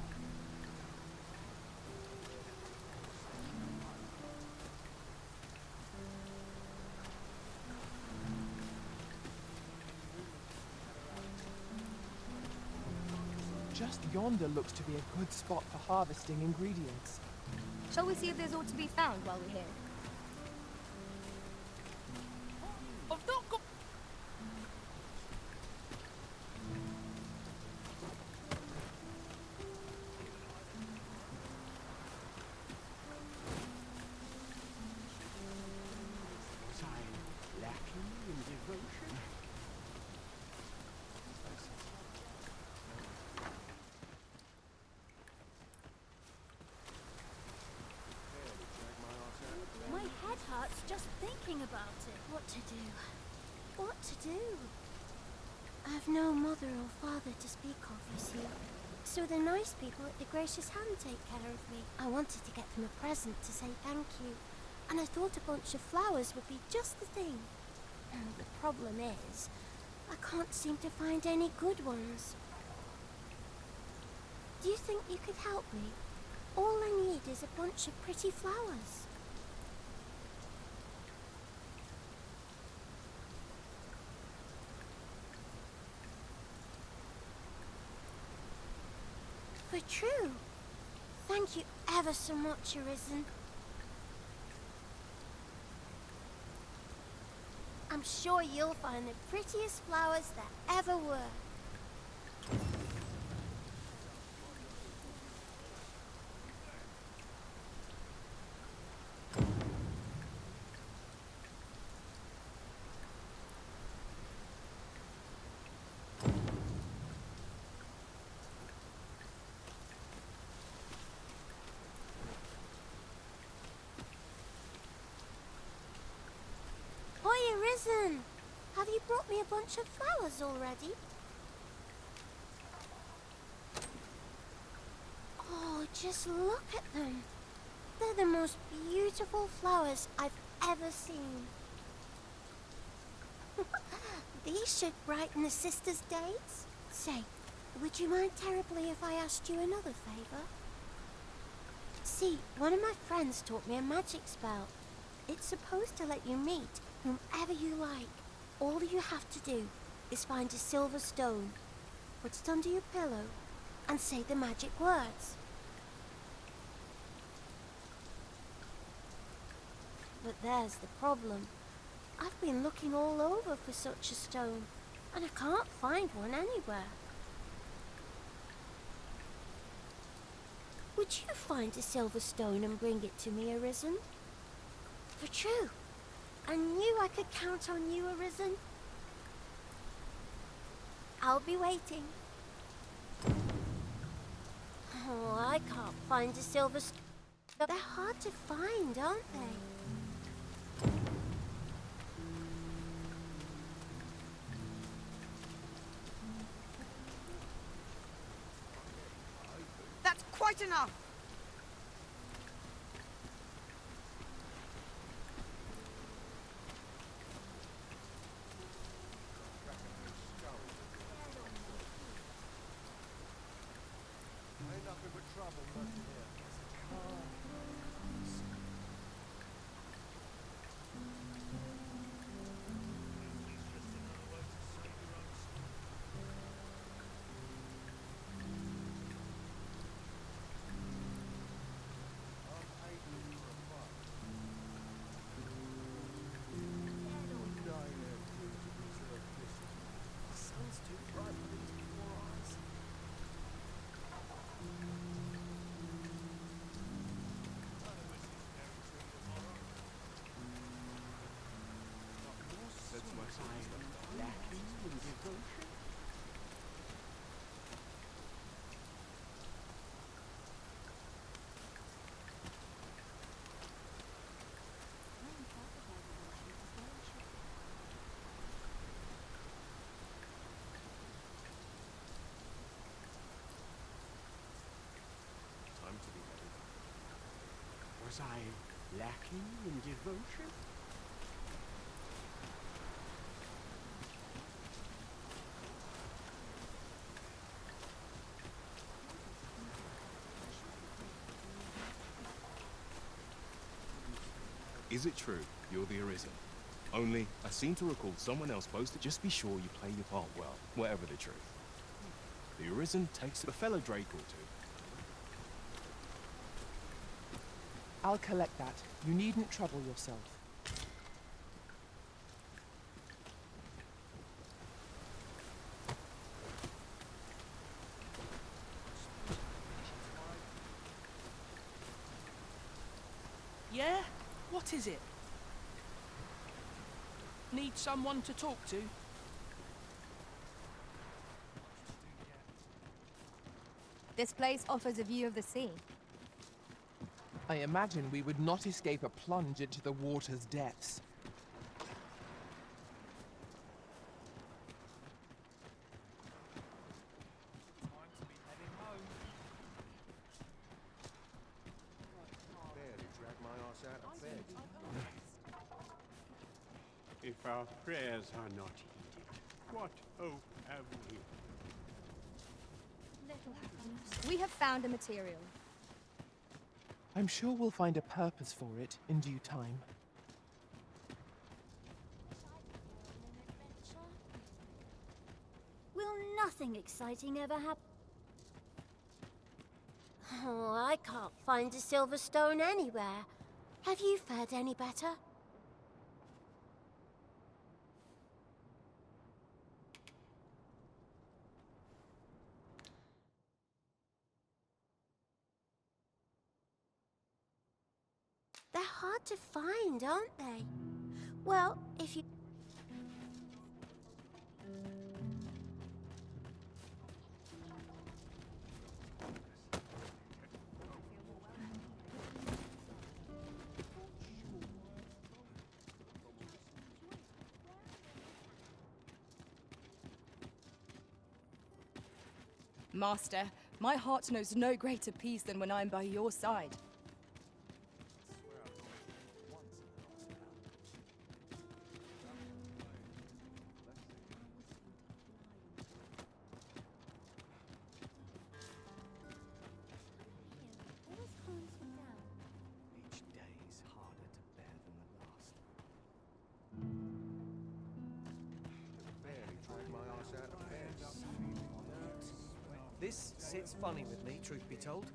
Just yonder looks to be a good spot for harvesting ingredients. Shall we see if there's aught to be found while we're here? I've not got... Was I lacking in devotion? My head hurts just thinking about it. What to do? What to do? I've no mother or father to speak of, you see. So the nice people at the Gracious Hand take care of me. I wanted to get them a present to say thank you, and I thought a bunch of flowers would be just the thing. And the problem is, I can't seem to find any good ones. Do you think you could help me? All I need is a bunch of pretty flowers. For true. Thank you ever so much, Arisen. I'm sure you'll find the prettiest flowers that ever were. Oi, Arisen! Have you brought me a bunch of flowers already? Oh, just look at them. They're the most beautiful flowers I've ever seen. These should brighten the sisters' days. Say, would you mind terribly if I asked you another favor? See, one of my friends taught me a magic spell. It's supposed to let you meet whomever you like. All you have to do is find a silver stone, put it under your pillow, and say the magic words. But there's the problem. I've been looking all over for such a stone, and I can't find one anywhere. Would you find a silver stone and bring it to me, Arisen? For true. I knew I could count on you, Arisen. I'll be waiting. Oh, I can't find a silver stone. They're hard to find, aren't they? That's quite enough. I lacking in devotion? Time to be heading. Was I lacking in devotion? Is it true you're the Arisen? Only, I seem to recall someone else posted, just be sure you play your part well, whatever the truth. The Arisen takes a fellow Drake or two. I'll collect that. You needn't trouble yourself. Yeah? What is it? Need someone to talk to? This place offers a view of the sea. I imagine we would not escape a plunge into the water's depths. Barely dragged my ass out of bed. If our prayers are not heeded, what hope have we? We have found a material. I'm sure we'll find a purpose for it in due time. Will nothing exciting ever happen? Oh, I can't find a silver stone anywhere. Have you fared any better? They're hard to find, aren't they? Well, if you... Master, my heart knows no greater peace than when I'm by your side. Each day is harder to bear than the last. Barely dragged my ass out of bed. This sits funny with me, truth be told.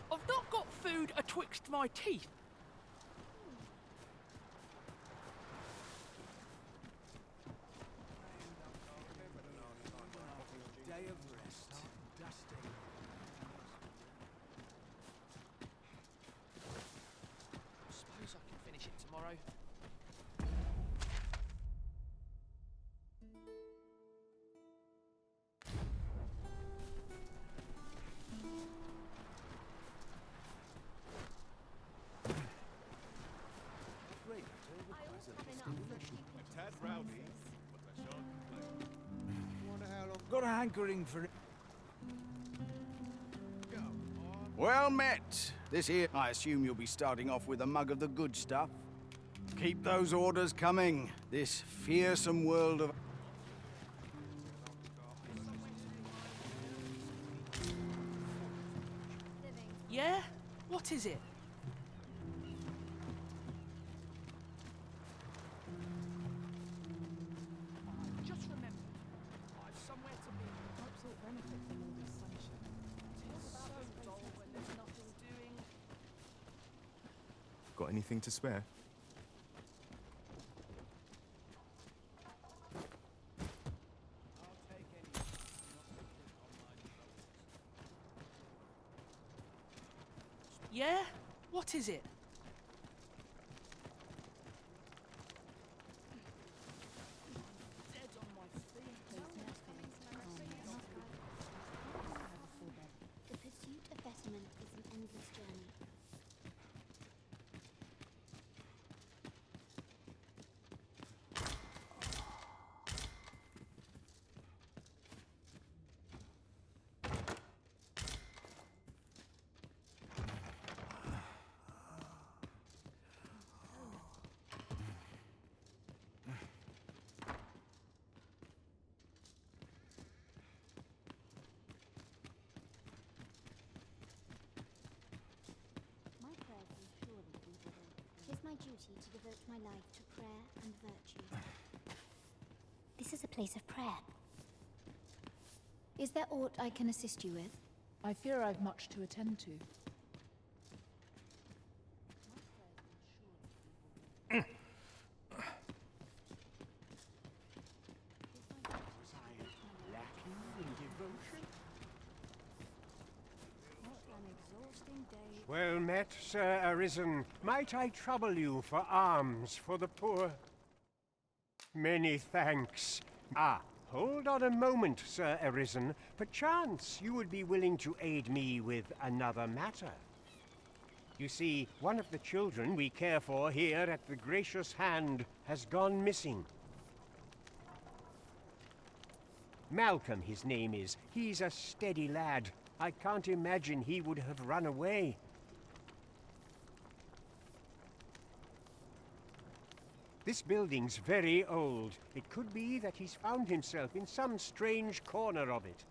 I've not got food atwixt my teeth. Day of rest. Dusting. Suppose I can finish it tomorrow. A tad rowdy, but I shan't complain. Wonder how long. Got a hankering for it. Well met. This here, I assume you'll be starting off with a mug of the good stuff. Keep those orders coming. This fearsome world of... Yeah? What is it? Got anything to spare? Yeah? What is it? The pursuit of betterment is an endless journey. My prayers will surely be fulfilled. 'Tis my duty to devote my life to prayer and virtue. This is a place of prayer. Is there aught I can assist you with? I fear I've much to attend to. Lacking in devotion? What an exhausting day. Well met, Sir Arisen. Might I trouble you for alms for the poor? Many thanks. Ah, hold on a moment, Sir Arisen. Perchance you would be willing to aid me with another matter. You see, one of the children we care for here at the Gracious Hand has gone missing. Malcolm, his name is. He's a steady lad. I can't imagine he would have run away. This building's very old. It could be that he's found himself in some strange corner of it.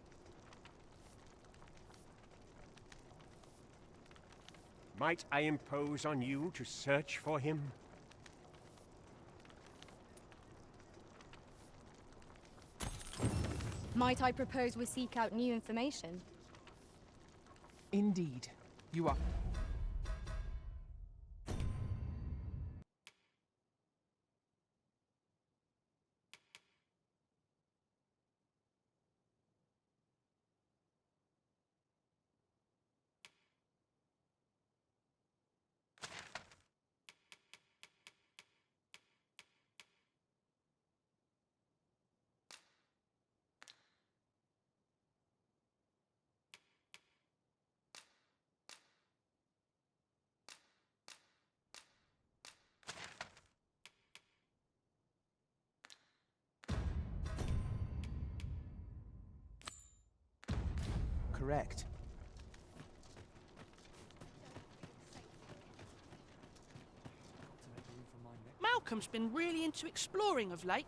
Might I impose on you to search for him? Might I propose we seek out new information? Indeed, you are. Correct. Malcolm's been really into exploring of late.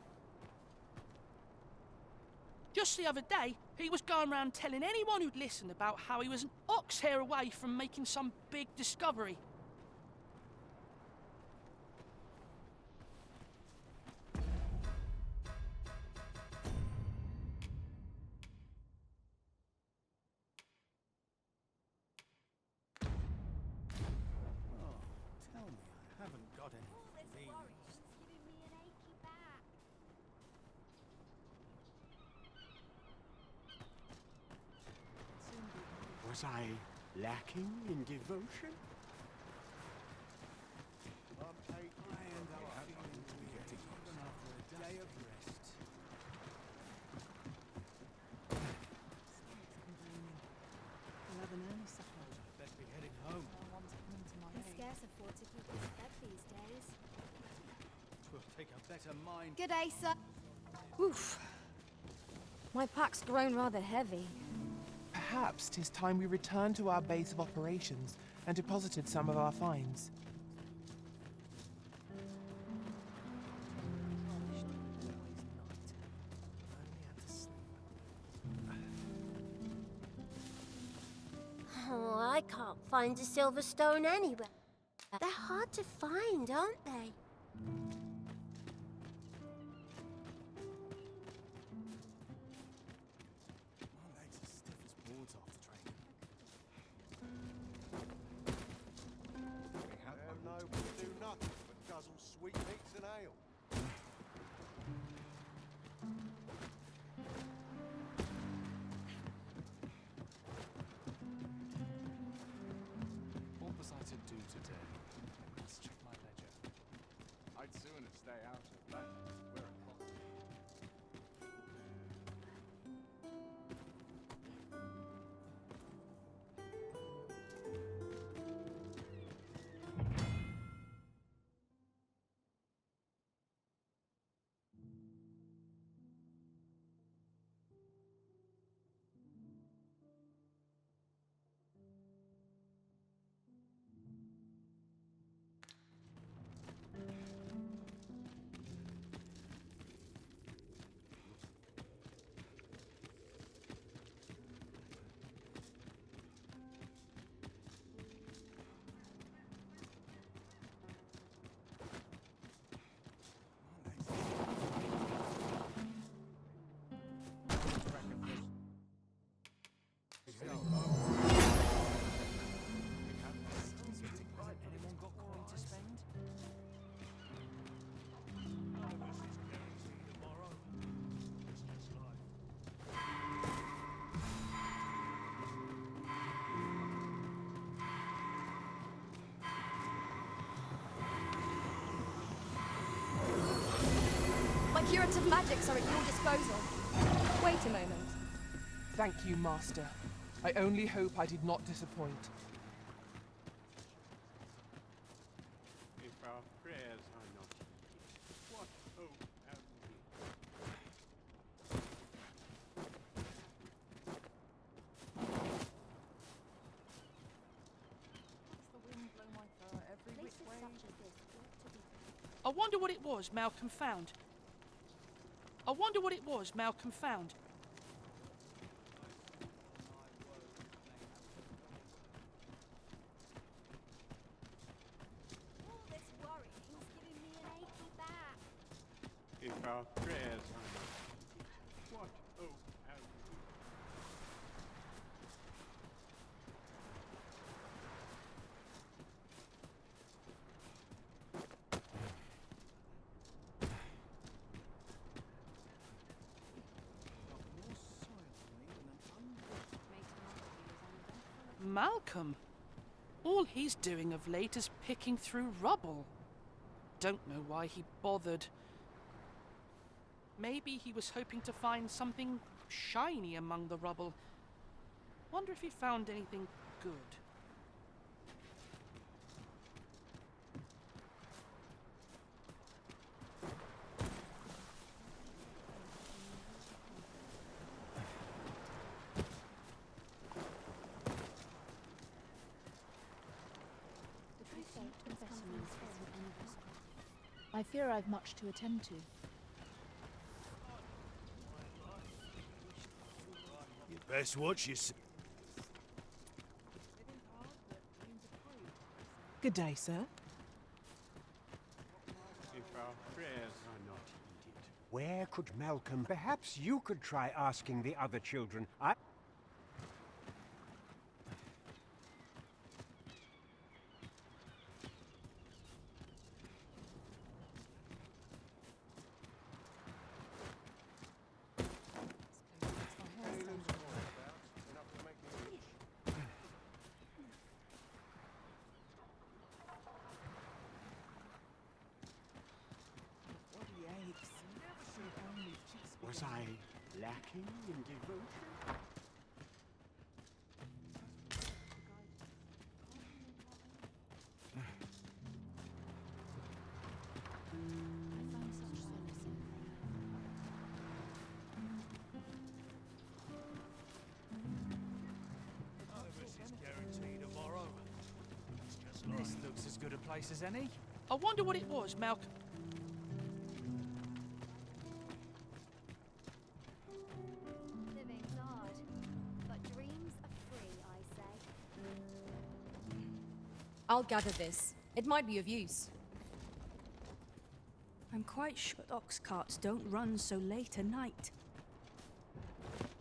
Just the other day, he was going around telling anyone who'd listen about how he was an ox hair away from making some big discovery. Tell me I haven't got any of these. Giving me an achy back. Was I lacking in devotion? Best be heading home. Can scarce afford to keep us fed these days. Twill take a better mind. Good day, sir. Oof. My pack's grown rather heavy. Perhaps 'tis time we returned to our base of operations and deposited some of our finds. Oh, I can't find a silver stone anywhere. They're hard to find, aren't they? My legs are stiff as boards after training. We have no stay out of that. We're a clock. Anyone got coin to spend? My curative magics are at your disposal. Wait a moment. Thank you, Master. I only hope I did not disappoint. If our prayers are not heeded, what hope have we? I wonder what it was Malcolm found. I wonder what it was Malcolm found. All this worrying's giving me an achy back. If our prayers are not heeded, what hope have we? Malcolm? All he's doing of late is picking through rubble. Don't know why he bothered. Maybe he was hoping to find something shiny among the rubble. Wonder if he found anything good. I fear I've much to attend to. You best watch yourself. Good day, sir. If our prayers are not heeded, where could Malcolm? Perhaps you could try asking the other children. Was I lacking in devotion? This looks as good a place as any. I wonder what it was Malcolm... Living's hard, but dreams are free, I say. I'll gather this. It might be of use. I'm quite sure ox carts don't run so late at night.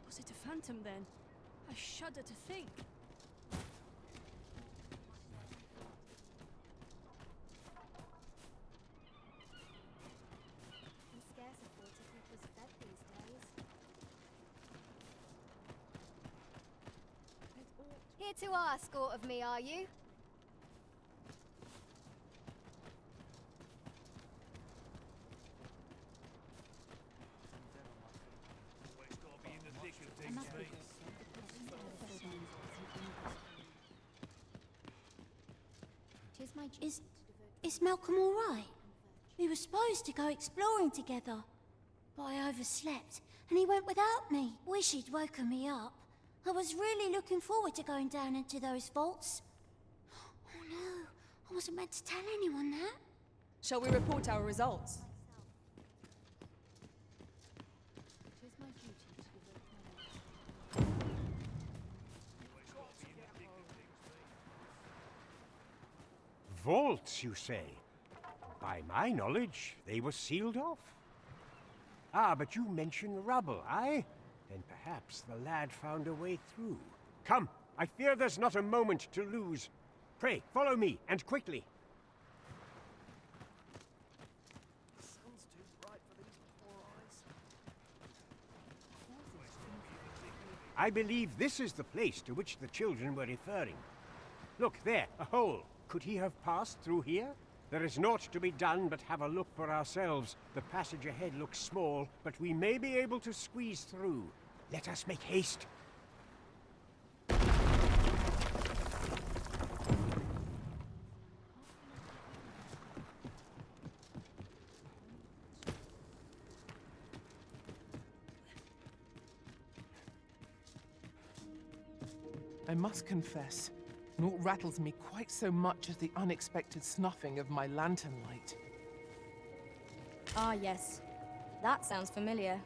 Was it a phantom then? I shudder to think. Can scarce afford to keep us fed these days. Here to ask aught of me, are you? Is Malcolm all right? We were supposed to go exploring together, but I overslept, and he went without me. Wish he'd woken me up. I was really looking forward to going down into those vaults. Oh no, I wasn't meant to tell anyone that. Shall we report our results? Vaults, you say? By my knowledge, they were sealed off. Ah, but you mention rubble, aye? Then perhaps the lad found a way through. Come, I fear there's not a moment to lose. Pray, follow me, and quickly. I believe this is the place to which the children were referring. Look, there, a hole. Could he have passed through here? There is naught to be done but have a look for ourselves. The passage ahead looks small, but we may be able to squeeze through. Let us make haste. I must confess, naught rattles me quite so much as the unexpected snuffing of my lantern light. Ah, yes. That sounds familiar.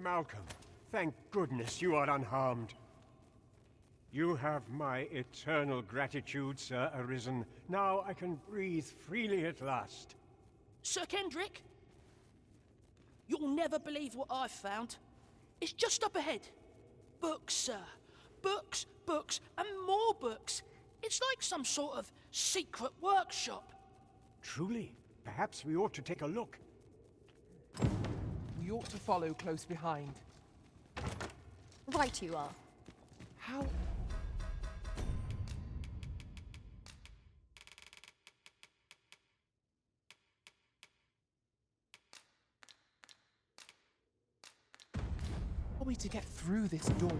Malcolm, thank goodness you are unharmed. You have my eternal gratitude, Sir Arisen. Now I can breathe freely at last. Sir Kendrick? You'll never believe what I've found. It's just up ahead. Books, sir. Books, books, and more books. It's like some sort of secret workshop. Truly? Perhaps we ought to take a look. We ought to follow close behind. Right you are. How... are we to get through this door?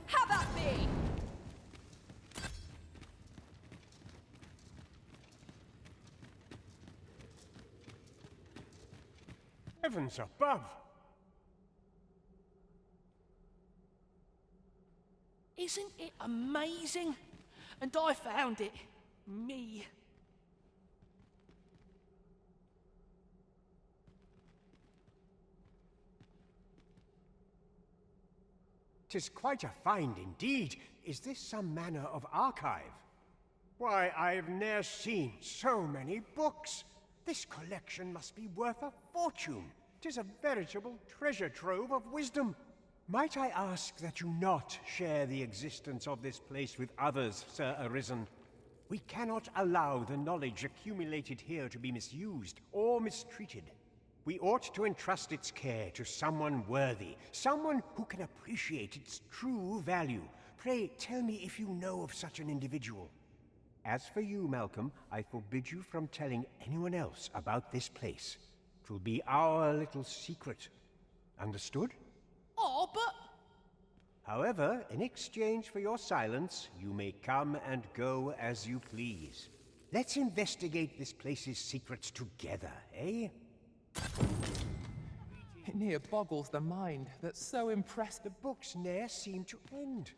Have at me! Heavens above! Isn't it amazing? And I found it. Me. 'Tis quite a find indeed. Is this some manner of archive? Why, I've ne'er seen so many books. This collection must be worth a fortune. 'Tis a veritable treasure trove of wisdom. Might I ask that you not share the existence of this place with others, Sir Arisen? We cannot allow the knowledge accumulated here to be misused or mistreated. We ought to entrust its care to someone worthy, someone who can appreciate its true value. Pray tell me if you know of such an individual. As for you, Malcolm, I forbid you from telling anyone else about this place. 'Twill be our little secret. Understood? Oh, but... However, in exchange for your silence, you may come and go as you please. Let's investigate this place's secrets together, eh? It near boggles the mind that so impressed. The books ne'er seem to end.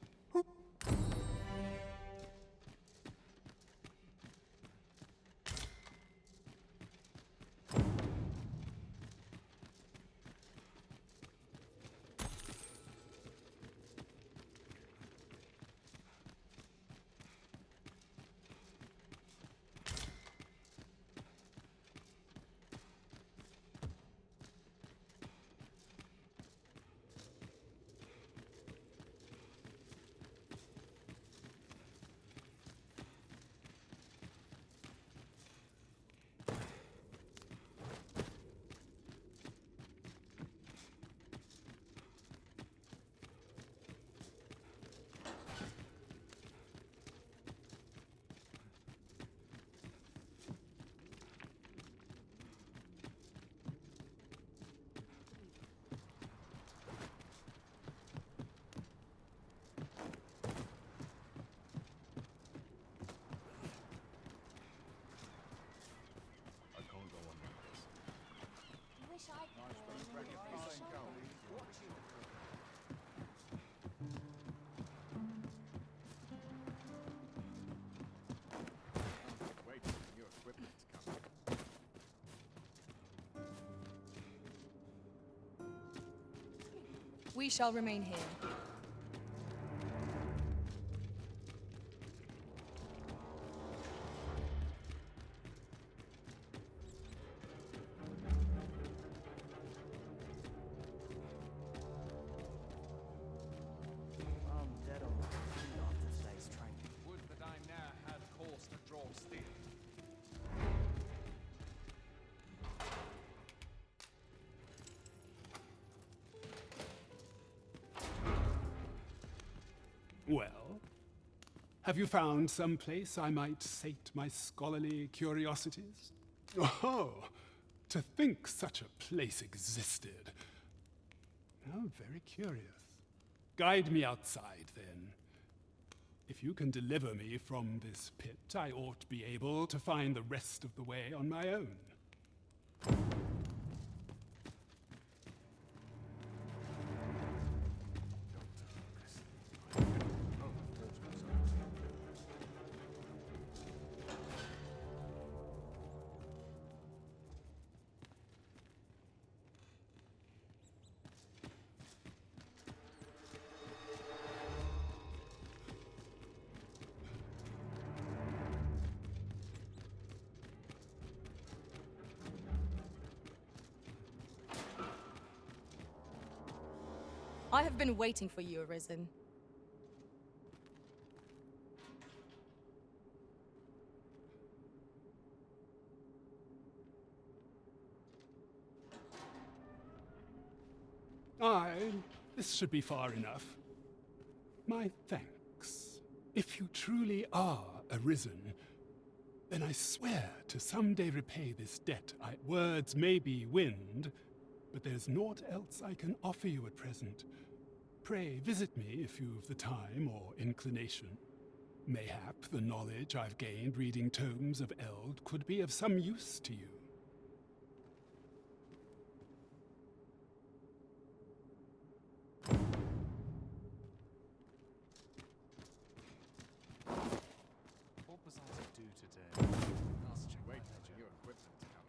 We shall remain here. I'm dead on my feet after today's training. Would that I ne'er had cause to draw steel. Well, have you found some place I might sate my scholarly curiosities? Oh, to think such a place existed. How very curious. Guide me outside, then. If you can deliver me from this pit, I ought be able to find the rest of the way on my own. I have been waiting for you, Arisen. This should be far enough. My thanks. If you truly are Arisen, then I swear to someday repay this debt. Words may be wind, but there's naught else I can offer you at present. Pray visit me if you've the time or inclination. Mayhap the knowledge I've gained reading tomes of Eld could be of some use to you. What was I to do today? Last check. Wait for your equipment to come.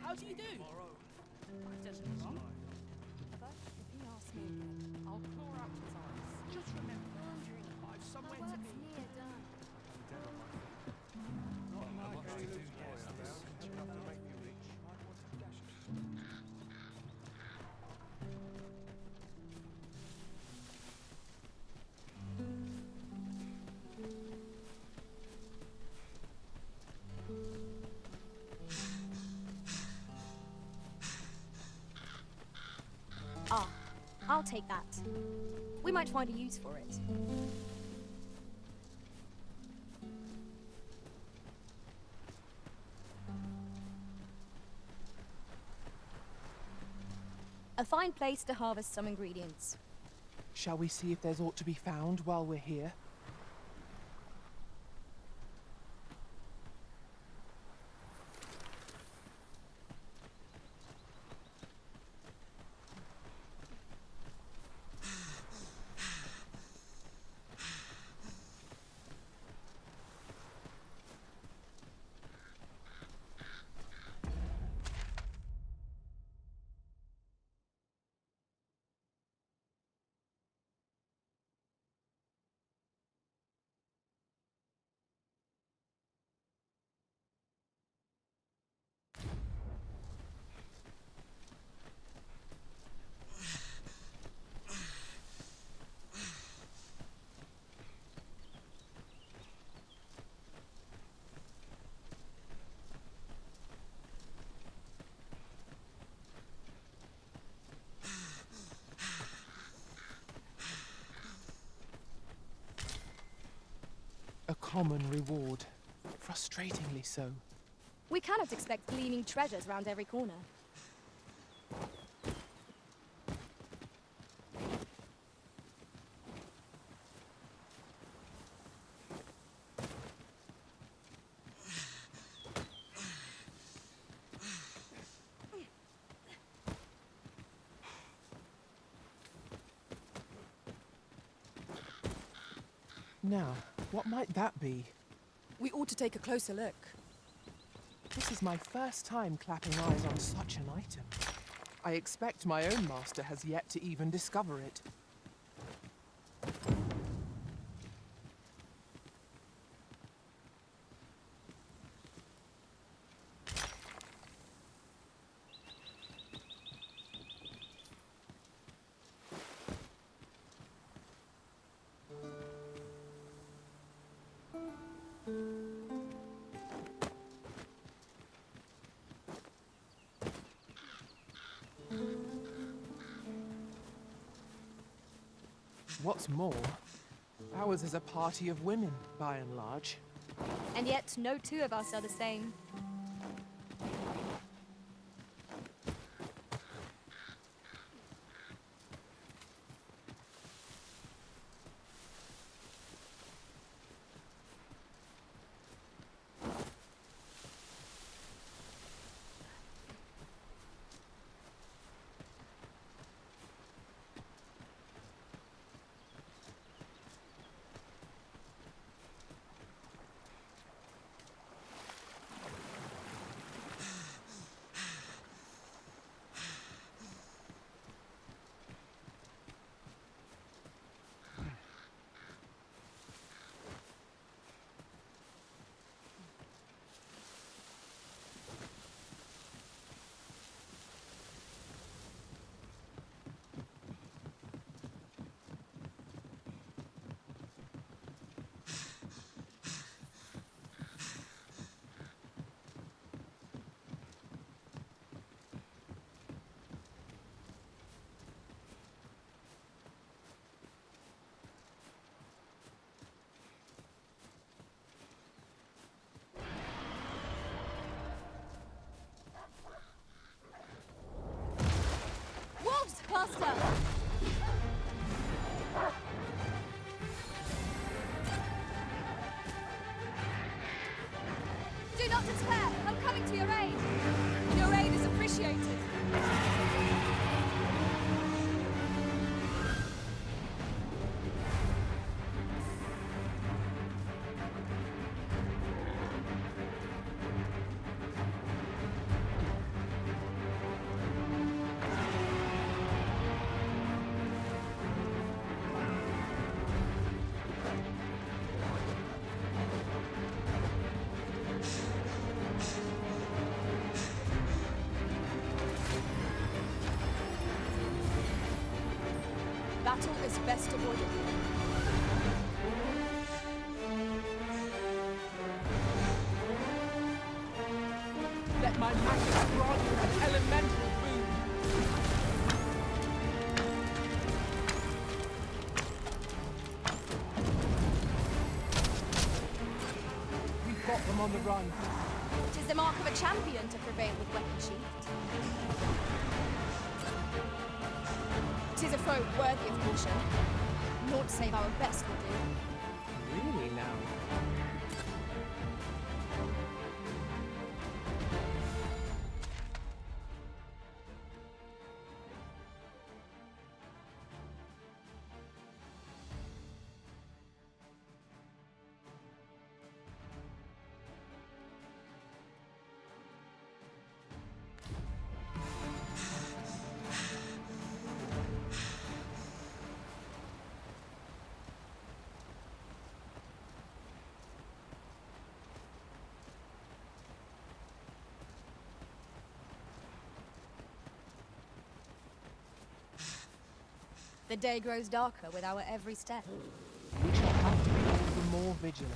How do you do? If he asks me again, I'll claw out his eyes. Just remember, I've somewhere to be. Near done. Ah, I'll take that. We might find a use for it. A fine place to harvest some ingredients. Shall we see if there's aught to be found while we're here? A common reward. Frustratingly so. We cannot expect gleaming treasures round every corner. Now, what might that be? We ought to take a closer look. This is my first time clapping eyes on such an item. I expect my own master has yet to even discover it. What's more, ours is a party of women, by and large. And yet, no two of us are the same. Faster! Do not despair! I'm coming to your aid! Your aid is appreciated! battle is best avoided. Let my magic grant you an elemental boon. We've got them on the run. 'Tis the mark of a champion to prevail with weapon sheathed. 'Tis a foe worthy of caution. Naught save our best will do. Really now? The day grows darker with our every step. We shall have to be all the more vigilant.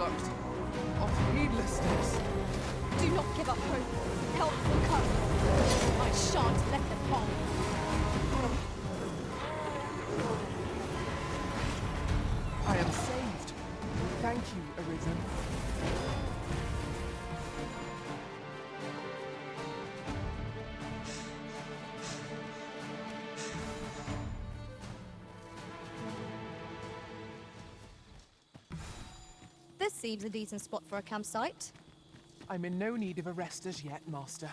Of heedlessness. Do not give up hope. Help will come. I shan't let them harm you. I am saved. Thank you, Arisen. This seems a decent spot for a campsite. I'm in no need of a rest as yet, Master.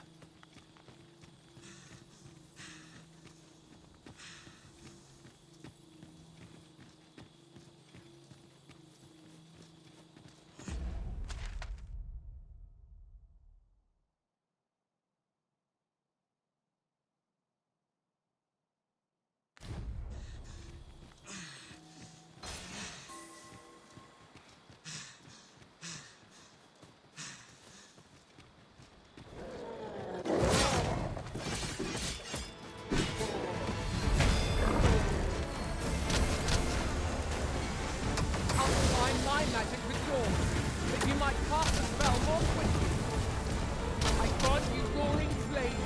My magic with yours, that you might cast a spell more quickly. I grant you roaring flame.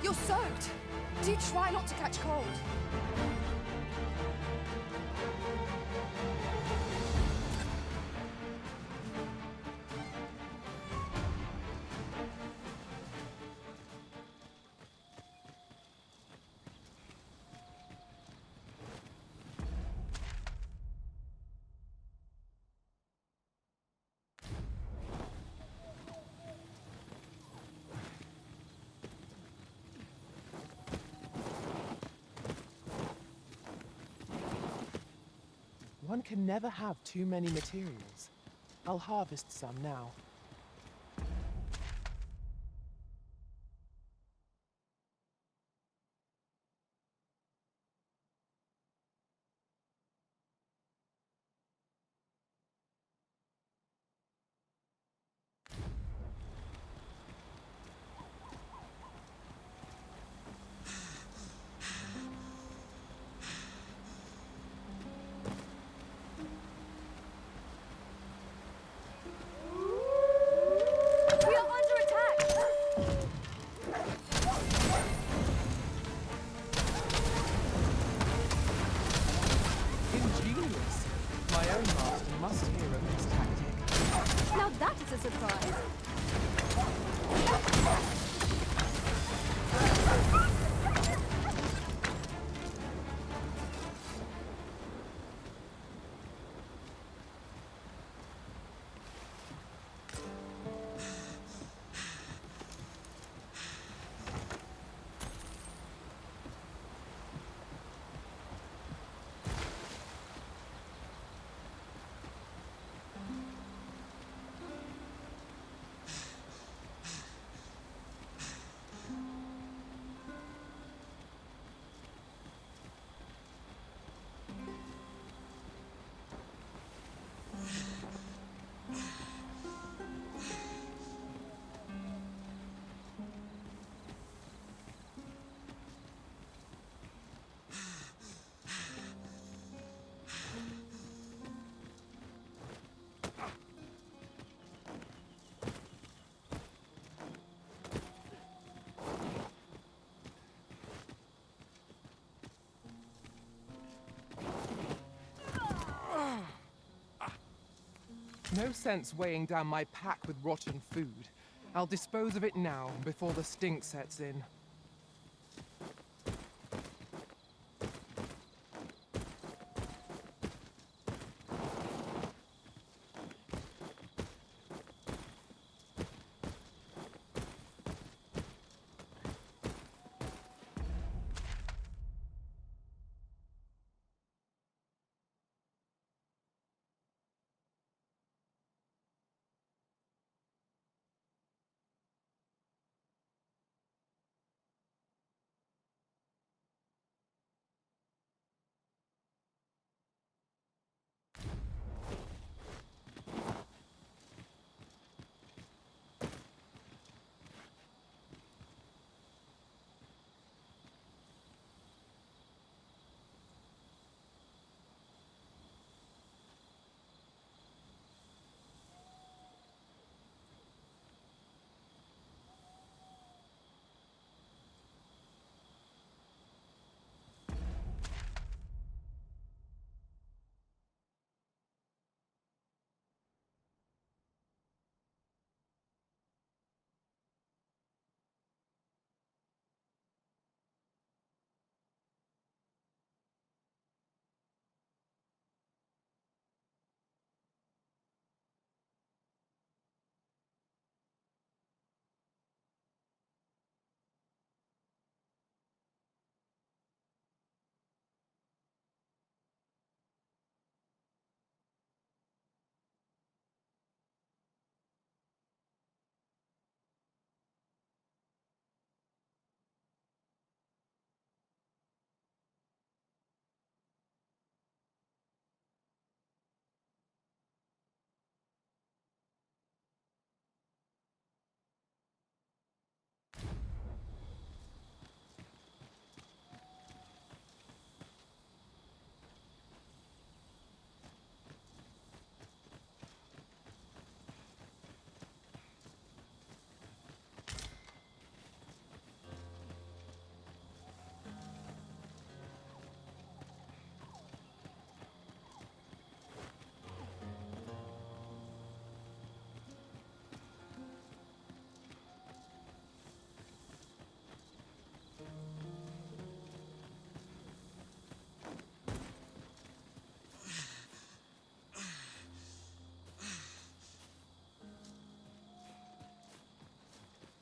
You're soaked. Do try not to catch cold. One can never have too many materials. I'll harvest some now. No sense weighing down my pack with rotten food. I'll dispose of it now, before the stink sets in.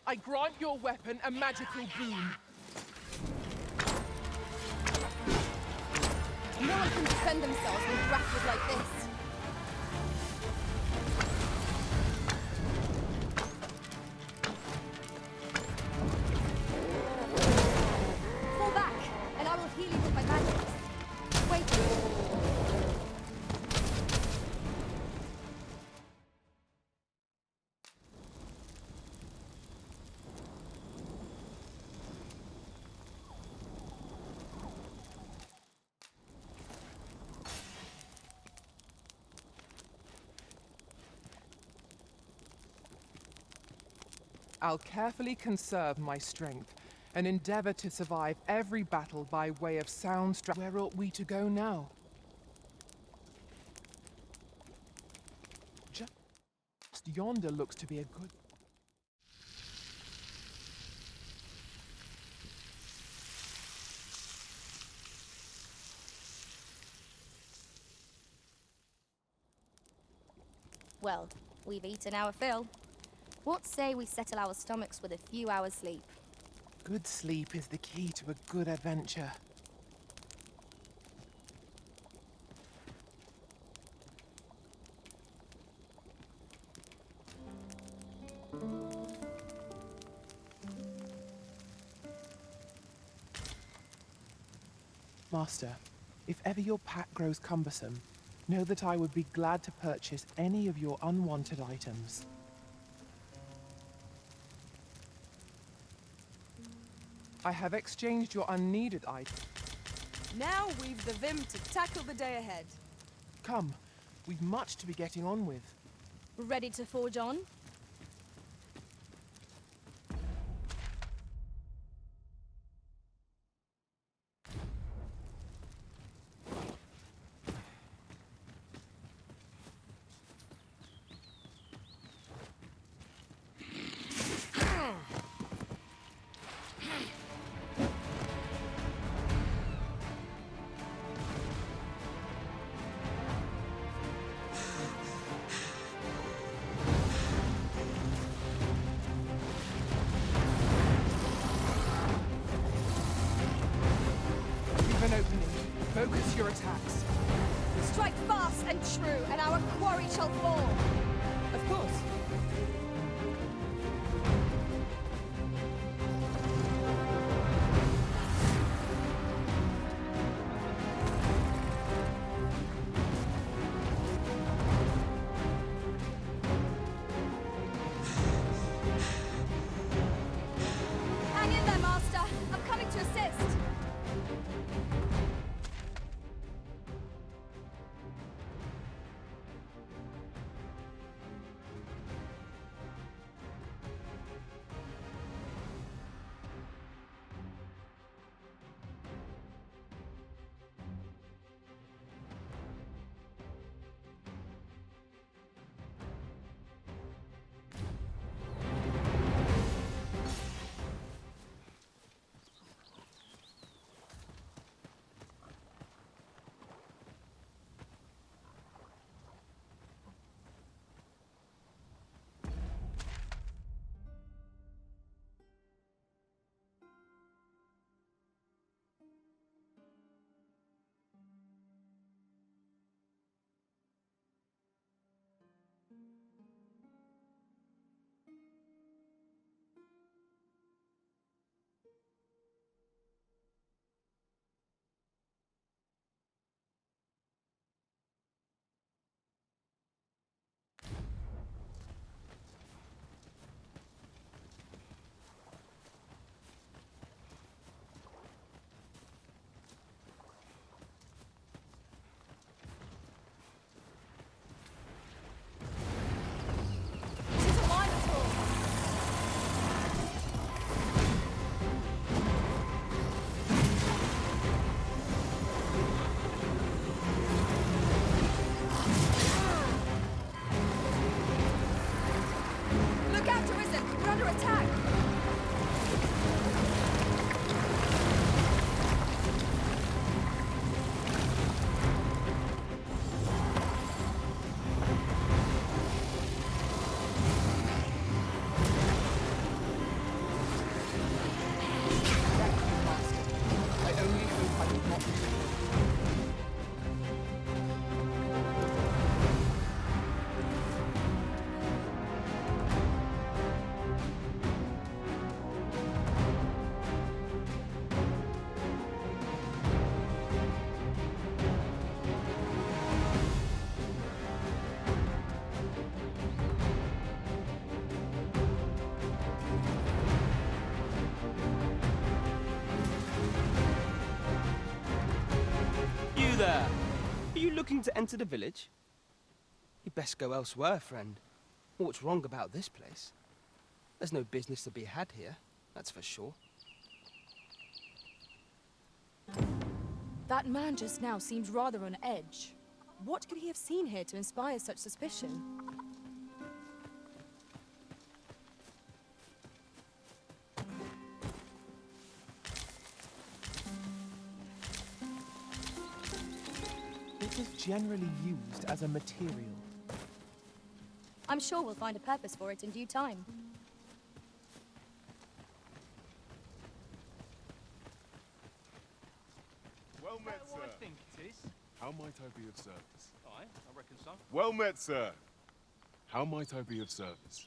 I grant your weapon a magical boon. No one can defend themselves when grappled like this. Fall back, and I will heal you with my magic. Wait. I'll carefully conserve my strength and endeavor to survive every battle by way of sound Where ought we to go now? Just yonder looks to be a good... Well, we've eaten our fill. What say we settle our stomachs with a few hours' sleep? Good sleep is the key to a good adventure. Master, if ever your pack grows cumbersome, know that I would be glad to purchase any of your unwanted items. I have exchanged your unneeded items. Now we've the vim to tackle the day ahead. Come, we've much to be getting on with. Ready to forge on? Focus your attacks. Strike fast and true, and our quarry shall fall. Of course. Hang in there, Master. I'm coming to assist. Look out, Arisen! We're under attack! I only hope I did not. You there! Are you looking to enter the village? You'd best go elsewhere, friend. What's wrong about this place? There's no business to be had here, that's for sure. That man just now seemed rather on edge. What could he have seen here to inspire such suspicion? It is generally used as a material. I'm sure we'll find a purpose for it in due time. Well met, sir. I think it is. How might I be of service? Aye, I reckon so. Well met, sir. How might I be of service?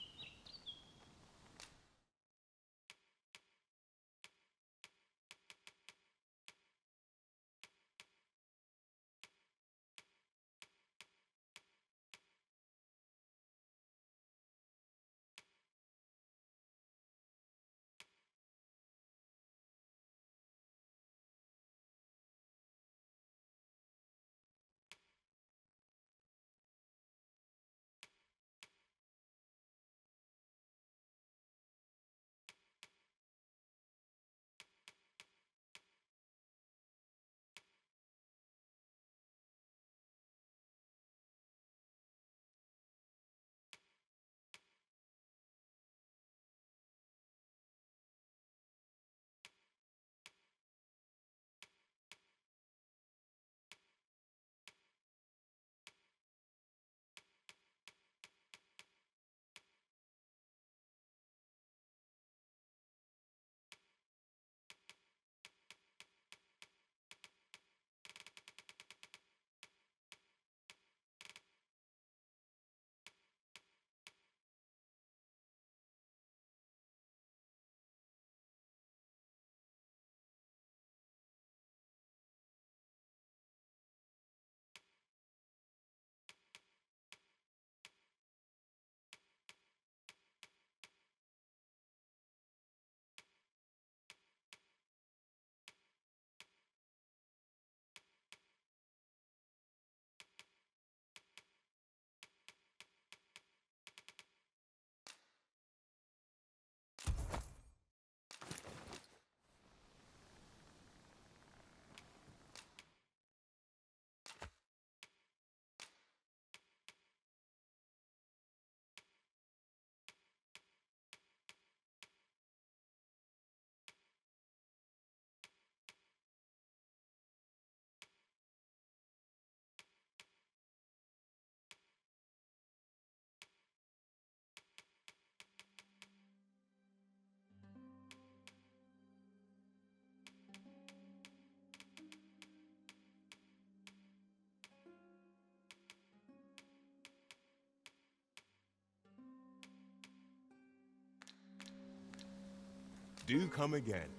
Do come again.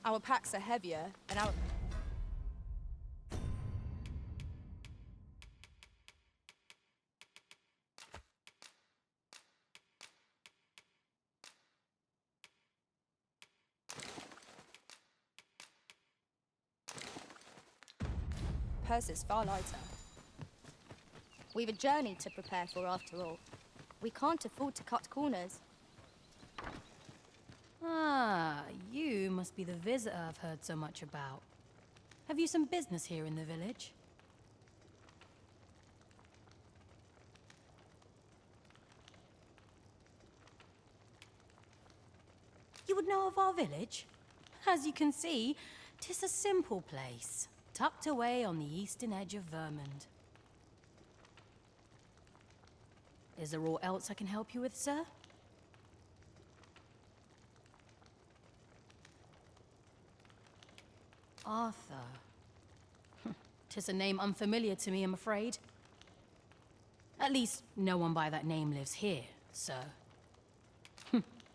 Our packs are heavier, and our... Purse is far lighter. We've a journey to prepare for after all. We can't afford to cut corners. Ah, you must be the visitor I've heard so much about. Have you some business here in the village? You would know of our village? As you can see, 'tis a simple place, tucked away on the eastern edge of Vermund. Is there aught else I can help you with, sir? Arthur. 'Tis a name unfamiliar to me, I'm afraid. At least, no one by that name lives here, sir.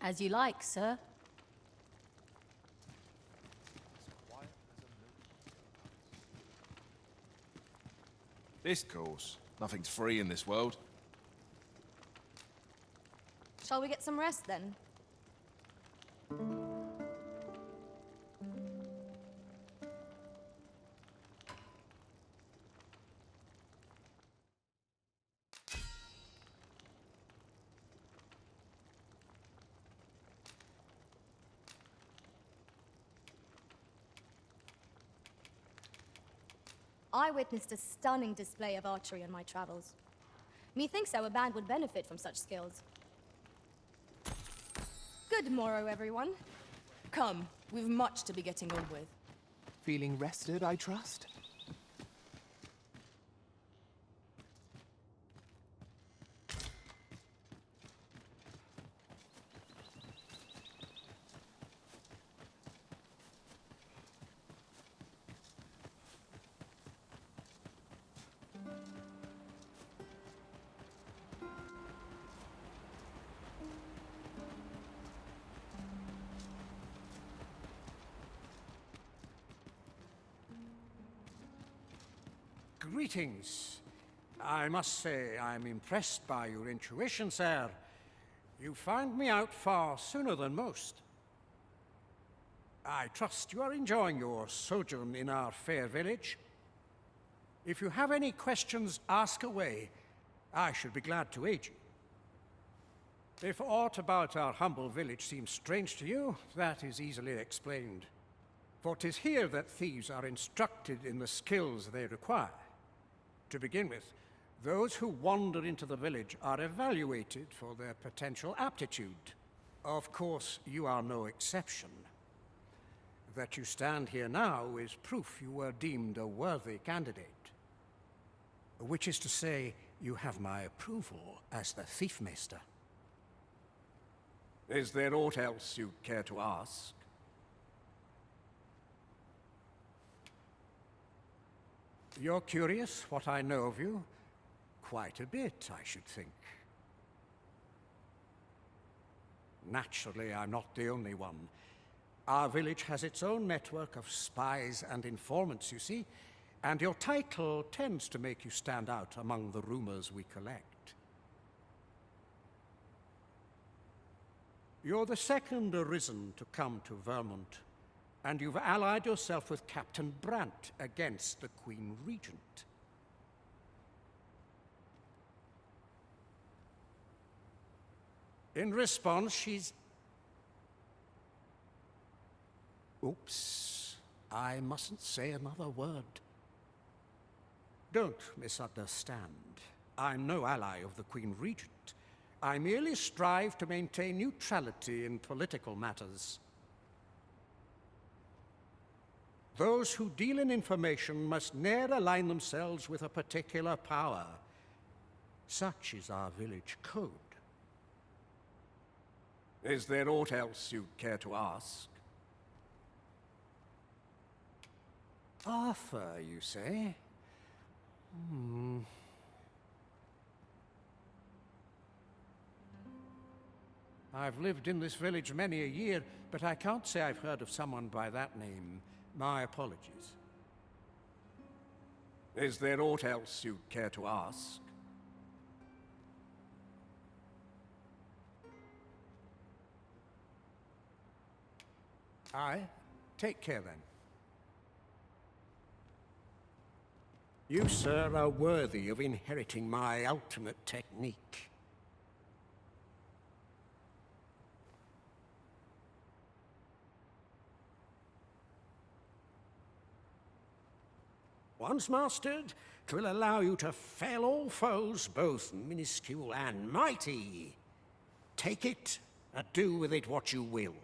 As you like, sir. This course. Nothing's free in this world. Shall we get some rest then? I witnessed a stunning display of archery on my travels. Methinks our band would benefit from such skills. Good morrow, everyone. Come, we've much to be getting on with. Feeling rested, I trust? Greetings. I must say I'm impressed by your intuition, sir. You found me out far sooner than most. I trust you are enjoying your sojourn in our fair village. If you have any questions, ask away. I should be glad to aid you. If aught about our humble village seems strange to you, that is easily explained. For 'tis here that thieves are instructed in the skills they require. To begin with, those who wander into the village are evaluated for their potential aptitude. Of course, you are no exception. That you stand here now is proof you were deemed a worthy candidate. Which is to say, you have my approval as the Thiefmeister. Is there aught else you'd care to ask? You're curious what I know of you? Quite a bit, I should think. Naturally, I'm not the only one. Our village has its own network of spies and informants, you see, and your title tends to make you stand out among the rumors we collect. You're the second Arisen to come to Vermont, and you've allied yourself with Captain Brant against the Queen Regent. In response, she's... Oops. I mustn't say another word. Don't misunderstand. I'm no ally of the Queen Regent. I merely strive to maintain neutrality in political matters. Those who deal in information must ne'er align themselves with a particular power. Such is our village code. Is there aught else you'd care to ask? Arthur, you say? I've lived in this village many a year, but I can't say I've heard of someone by that name. My apologies. Is there aught else you'd care to ask? Aye. Take care, then. You, sir, are worthy of inheriting my ultimate technique. Once mastered, 'twill allow you to fell all foes, both minuscule and mighty. Take it, and do with it what you will.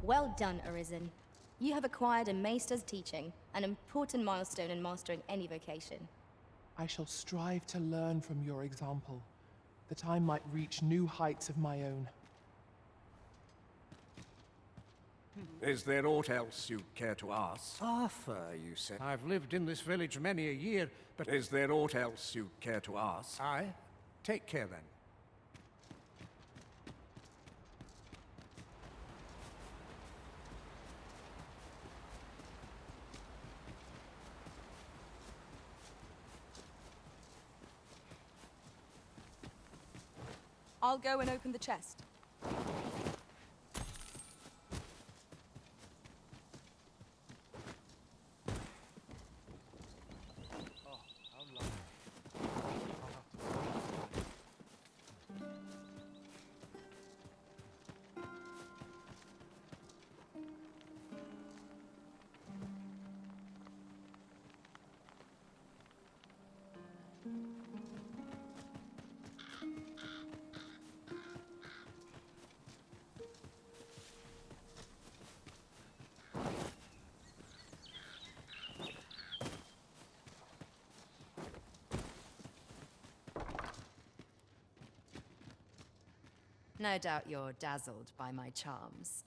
Well done, Arisen. You have acquired a maester's teaching, an important milestone in mastering any vocation. I shall strive to learn from your example, that I might reach new heights of my own. Is there aught else you'd care to ask? Arthur, you said. I've lived in this village many a year, but is there aught else you'd care to ask? Aye. Take care, then. I'll go and open the chest. No doubt you're dazzled by my charms.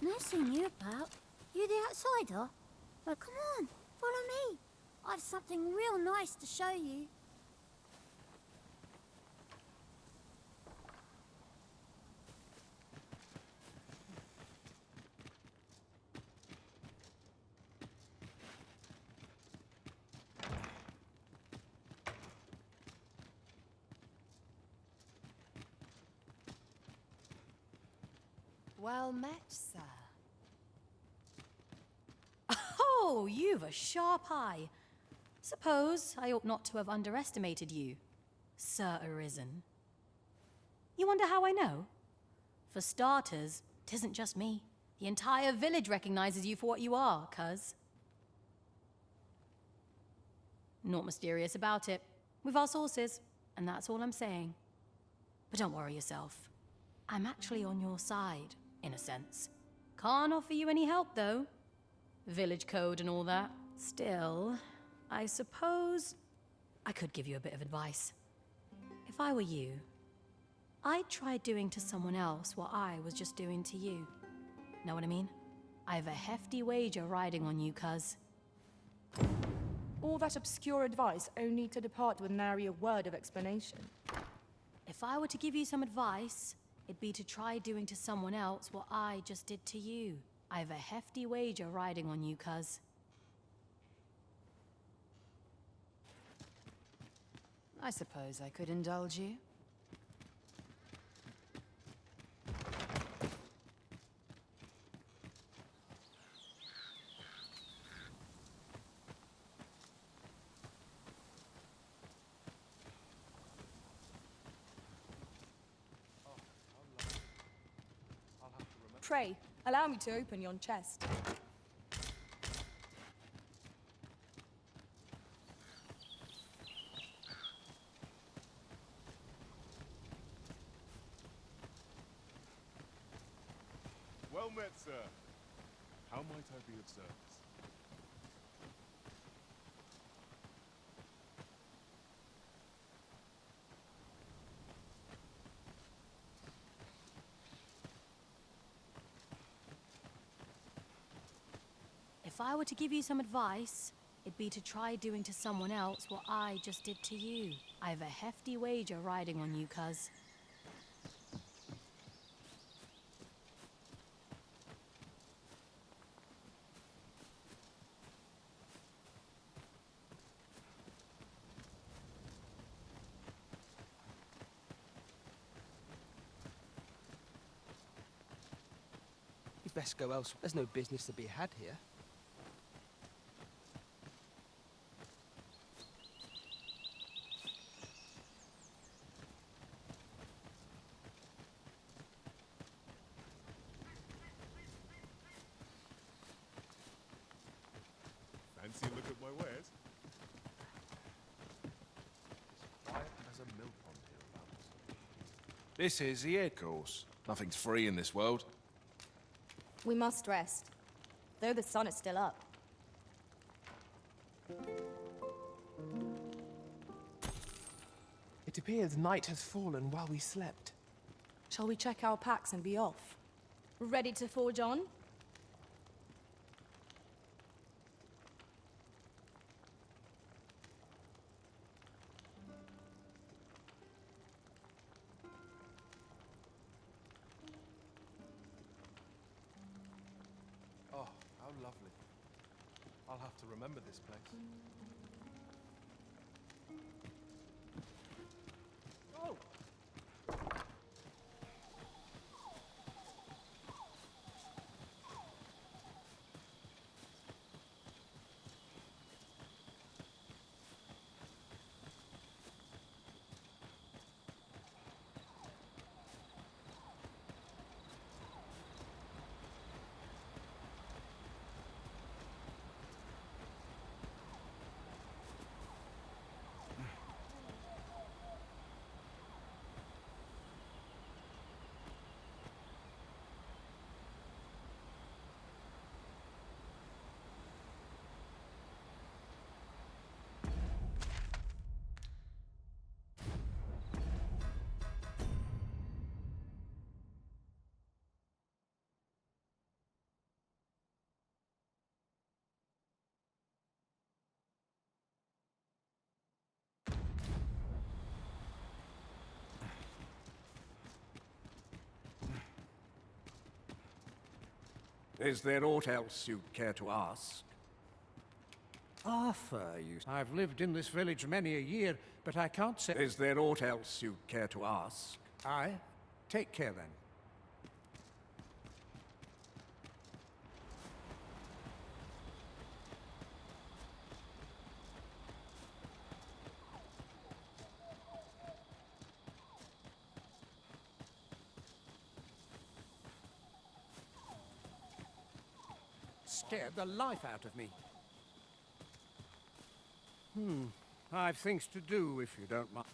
Never seen you about. You the outsider? Well, come on, follow me. I've something real nice to show you. Well met, sir. Oh, you've a sharp eye. Suppose I ought not to have underestimated you, Sir Arisen. You wonder how I know? For starters, 'tisn't just me. The entire village recognizes you for what you are, cuz. Naught mysterious about it. We've our sources, and that's all I'm saying. But don't worry yourself. I'm actually on your side, in a sense. Can't offer you any help, though. Village code and all that. Still, I suppose I could give you a bit of advice. If I were you, I'd try doing to someone else what I was just doing to you. Know what I mean? I've a hefty wager riding on you, cuz. All that obscure advice only to depart with nary a word of explanation. If I were to give you some advice, it'd be to try doing to someone else what I just did to you. I've a hefty wager riding on you, cuz. I suppose I could indulge you. Pray, allow me to open yon chest. Well met, sir. How might I be of service? If I were to give you some advice, it'd be to try doing to someone else what I just did to you. I've a hefty wager riding on you, cuz. You'd best go elsewhere. There's no business to be had here. Fancy a look at my wares? Quiet as a mill pond hereabouts. This is the air course. Nothing's free in this world. We must rest, though the sun is still up. It appears night has fallen while we slept. Shall we check our packs and be off? Ready to forge on? Oh, how lovely. I'll have to remember this place. Oh! Is there aught else you'd care to ask? Arthur, I've lived in this village many a year, but I can't say... Is there aught else you'd care to ask? Aye. Take care, then. scared the life out of me. I've things to do, if you don't mind.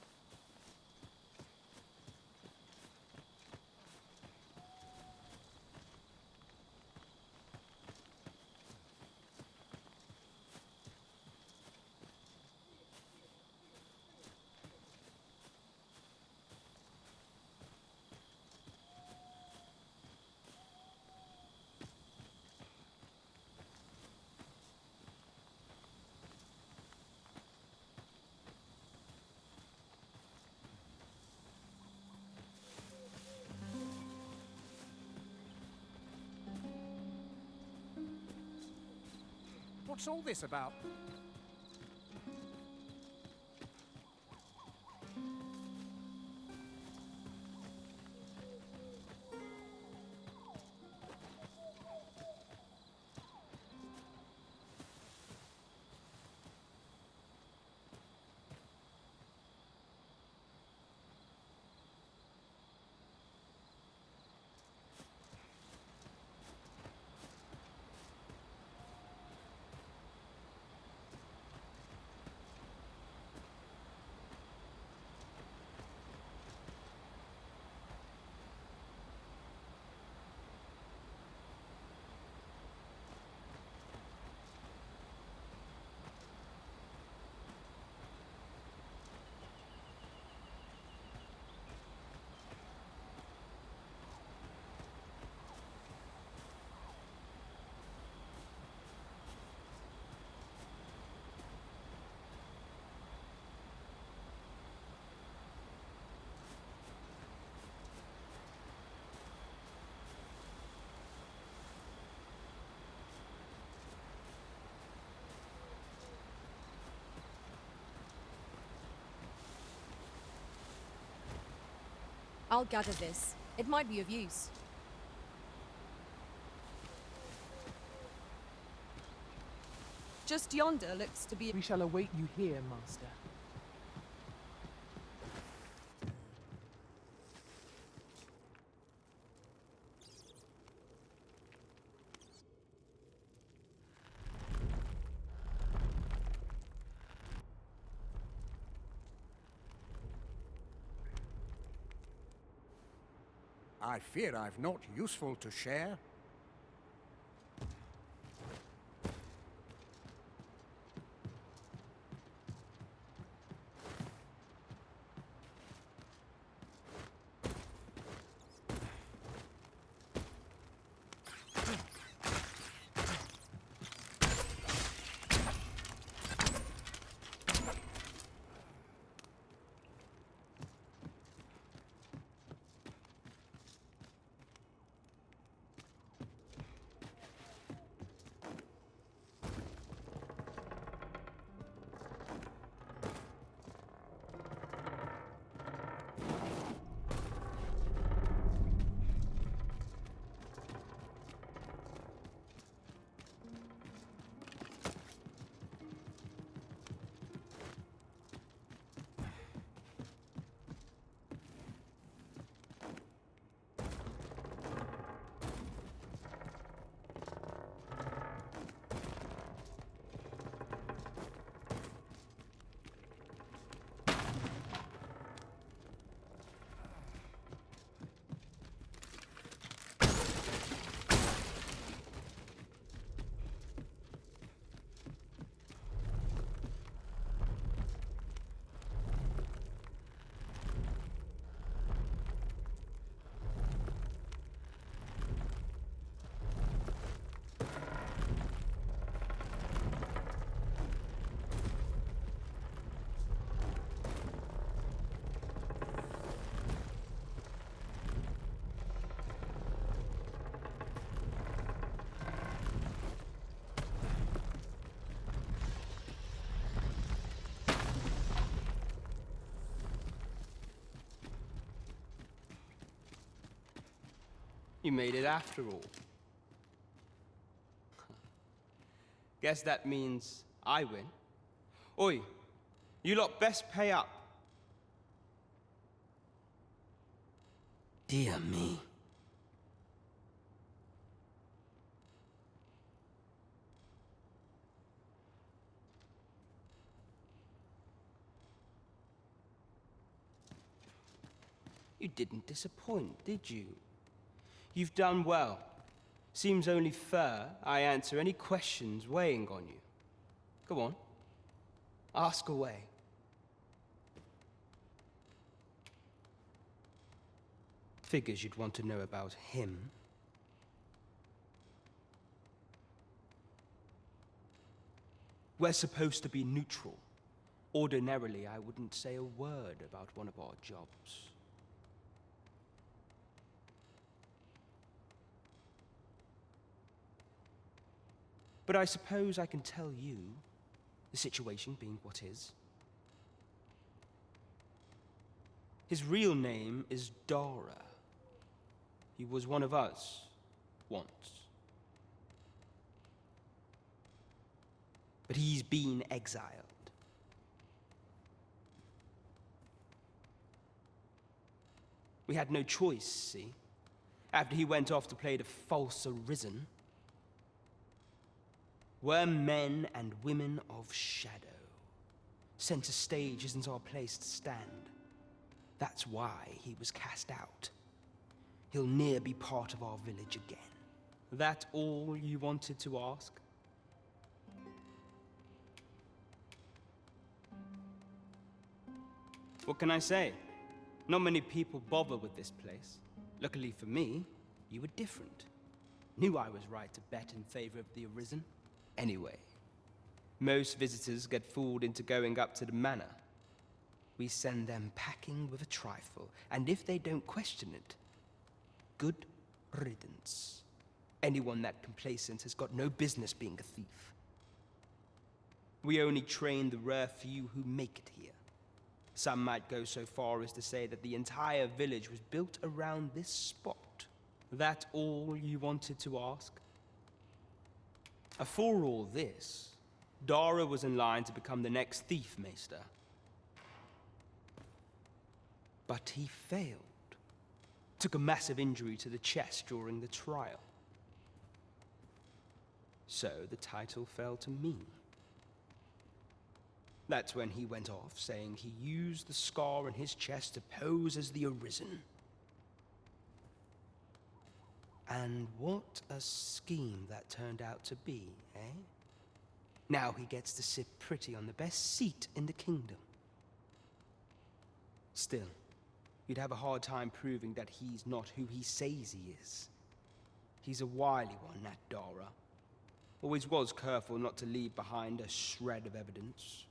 What's all this about? I'll gather this. It might be of use. Just yonder looks to be... We shall await you here, Master. I fear I've naught useful to share. You made it after all. Guess that means I win. Oi, you lot best pay up. Dear me. You didn't disappoint, did you? You've done well. Seems only fair I answer any questions weighing on you. Go on. Ask away. Figures you'd want to know about him. We're supposed to be neutral. Ordinarily, I wouldn't say a word about one of our jobs. But I suppose I can tell you, the situation being what is. His real name is Dara. He was one of us, once. But he's been exiled. We had no choice, see? After he went off to play the false arisen, we're men and women of shadow. Center stage isn't our place to stand. That's why he was cast out. He'll ne'er be part of our village again. That all you wanted to ask? What can I say? Not many people bother with this place. Luckily for me, you were different. Knew I was right to bet in favor of the Arisen. Anyway, most visitors get fooled into going up to the manor. We send them packing with a trifle, and if they don't question it, good riddance. Anyone that complacent has got no business being a thief. We only train the rare few who make it here. Some might go so far as to say that the entire village was built around this spot. That all you wanted to ask? For all this, Dara was in line to become the next thief maester. But he failed. Took a massive injury to the chest during the trial. So the title fell to me. That's when he went off, saying he used the scar on his chest to pose as the Arisen. And what a scheme that turned out to be, eh? Now he gets to sit pretty on the best seat in the kingdom. Still, you'd have a hard time proving that he's not who he says he is. He's a wily one, that Dara. Always was careful not to leave behind a shred of evidence.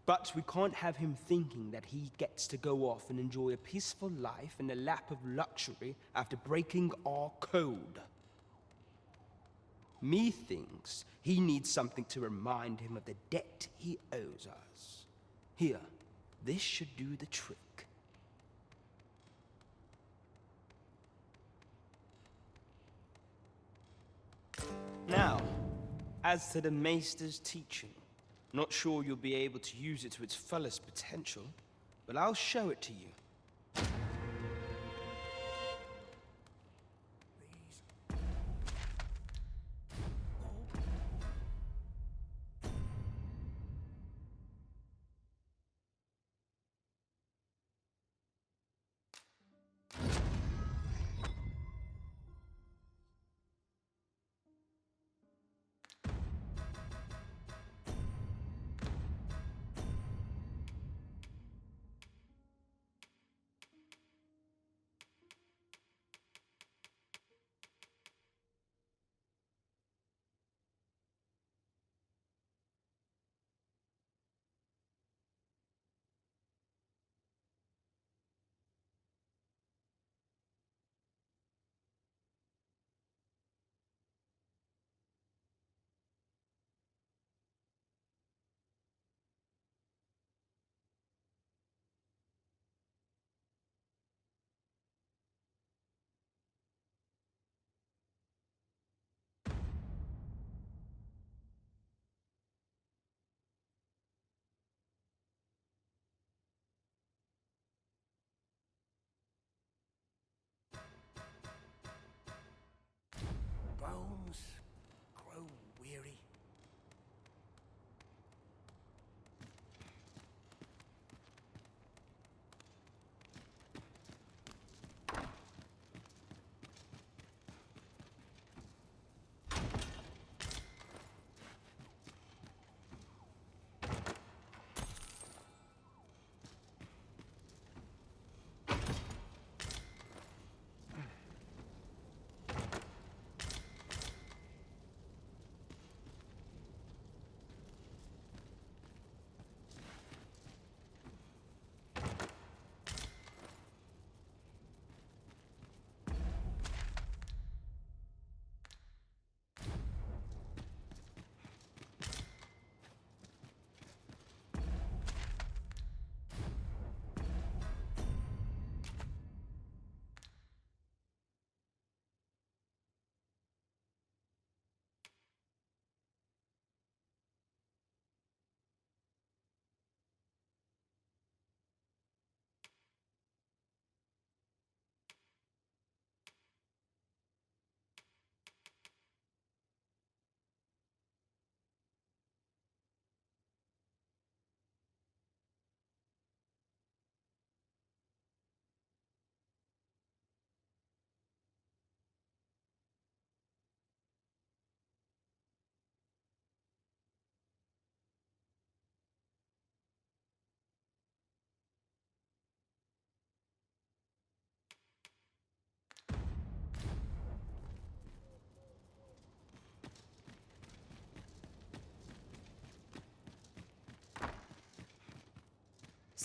But we can't have him thinking that he gets to go off and enjoy a peaceful life in the lap of luxury after breaking our code. Methinks he needs something to remind him of the debt he owes us. Here, this should do the trick. Now, as to the Maester's teaching, not sure you'll be able to use it to its fullest potential, but I'll show it to you.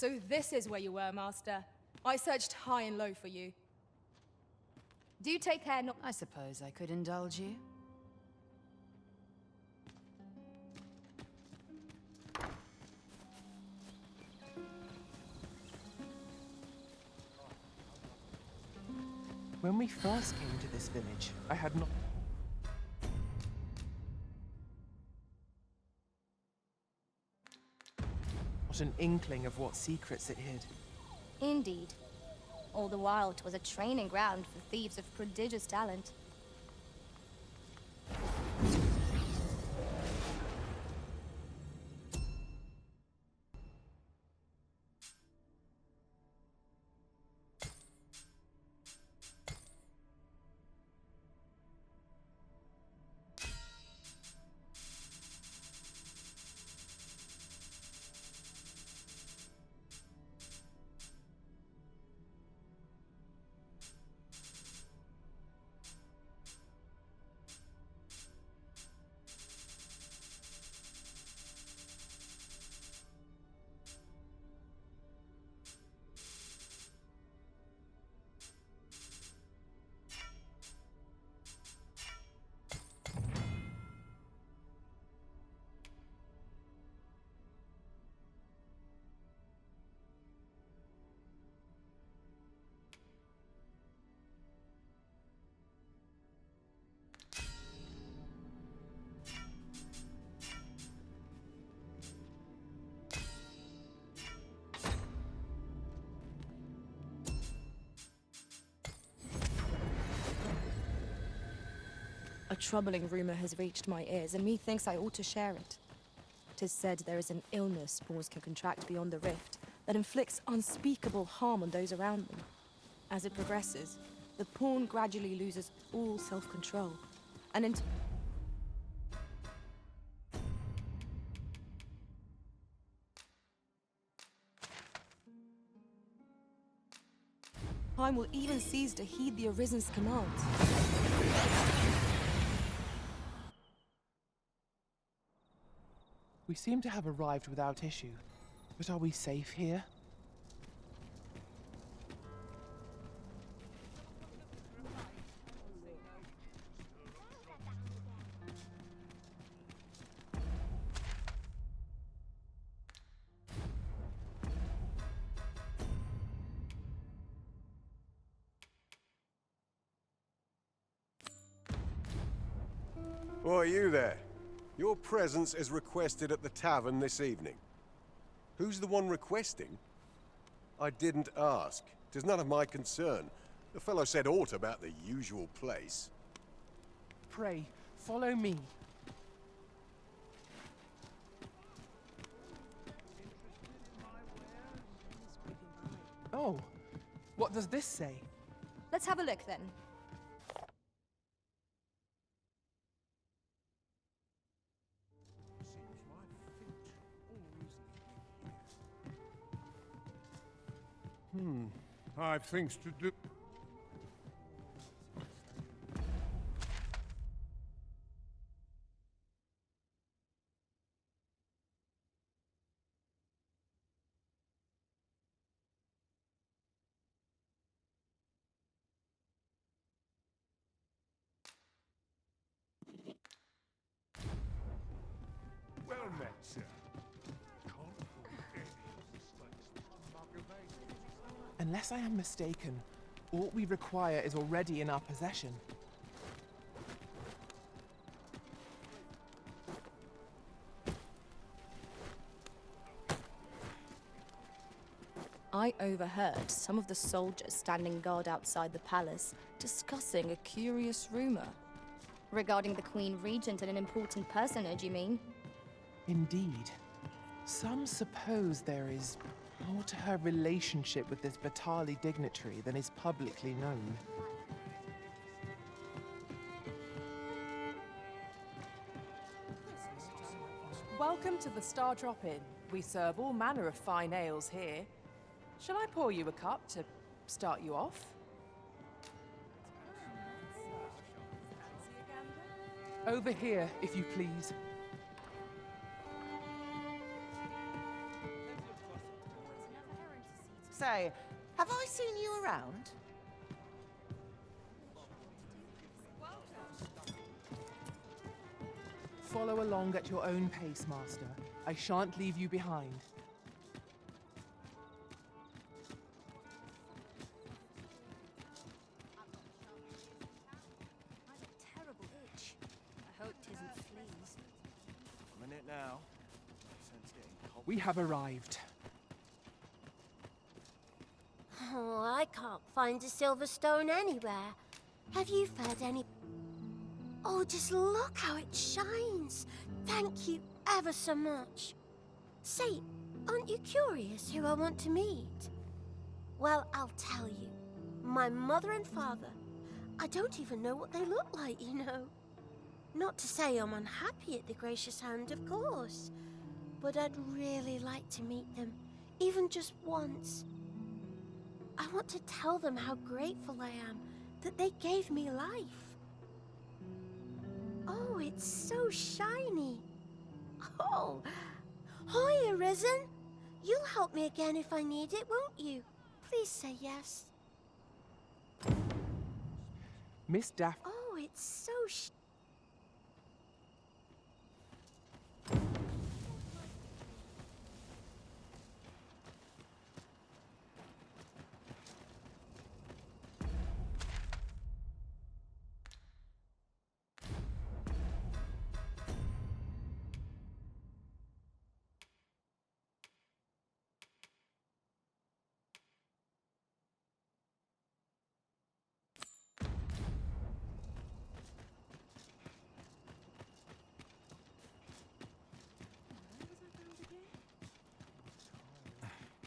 So this is where you were, Master. I searched high and low for you. Do take care not... I suppose I could indulge you. When we first came to this village, I had not... not an inkling of what secrets it hid. Indeed. All the while, it was a training ground for thieves of prodigious talent. A troubling rumor has reached my ears, and methinks I ought to share it. 'Tis said there is an illness pawns can contract beyond the rift that inflicts unspeakable harm on those around them. As it progresses, the pawn gradually loses all self-control, and in time will even cease to heed the Arisen's commands. We seem to have arrived without issue, but are we safe here? Why, you there? Your presence is requested at the tavern this evening. Who's the one requesting? I didn't ask. 'Tis none of my concern. The fellow said aught about the usual place. Pray, follow me. Oh, what does this say? Let's have a look then. I've things to do. Well met, sir. Unless I am mistaken, all we require is already in our possession. I overheard some of the soldiers standing guard outside the palace discussing a curious rumor. Regarding the Queen Regent and an important personage, you mean? Indeed. Some suppose there is more to her relationship with this Batali dignitary than is publicly known. Welcome to the Star Drop-In. We serve all manner of fine ales here. Shall I pour you a cup to start you off? Over here, if you please. say, have I seen you around? Follow along at your own pace, Master. I shan't leave you behind. I've a terrible itch. I hope 'tisn't fleas. I'm in it now. Sense getting cold. We have arrived. Oh, I can't find a silver stone anywhere. Have you found any? Oh, just look how it shines. Thank you ever so much. Say, aren't you curious who I want to meet? Well, I'll tell you. My mother and father. I don't even know what they look like, you know. Not to say I'm unhappy at the gracious hand, of course. But I'd really like to meet them, even just once. I want to tell them how grateful I am that they gave me life. Oh, it's so shiny. Oh, hi, Arisen. You'll help me again if I need it, won't you? Please say yes. Miss Daphne. Oh, it's so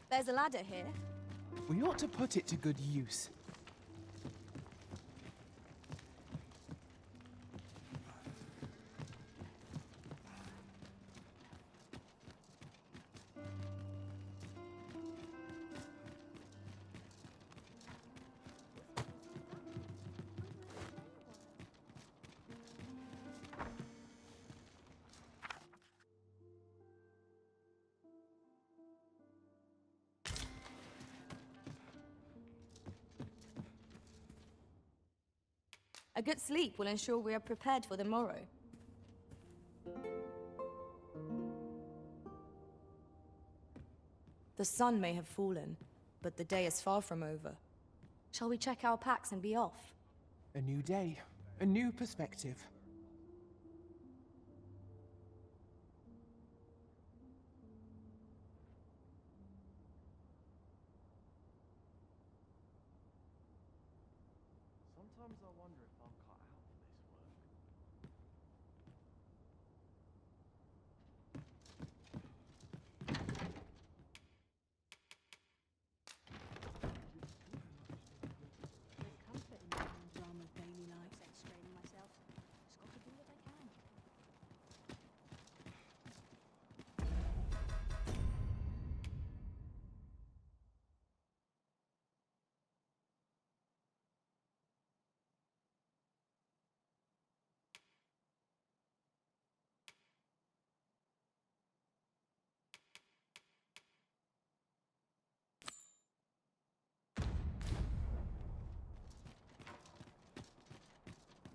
There's a ladder here. We ought to put it to good use. A good sleep will ensure we are prepared for the morrow. The sun may have fallen, but the day is far from over. Shall we check our packs and be off? A new day, a new perspective. Sometimes I wonder if I'm cut out for this work. There's comfort in the drama of daily life. Straining myself. Just got to do what I can.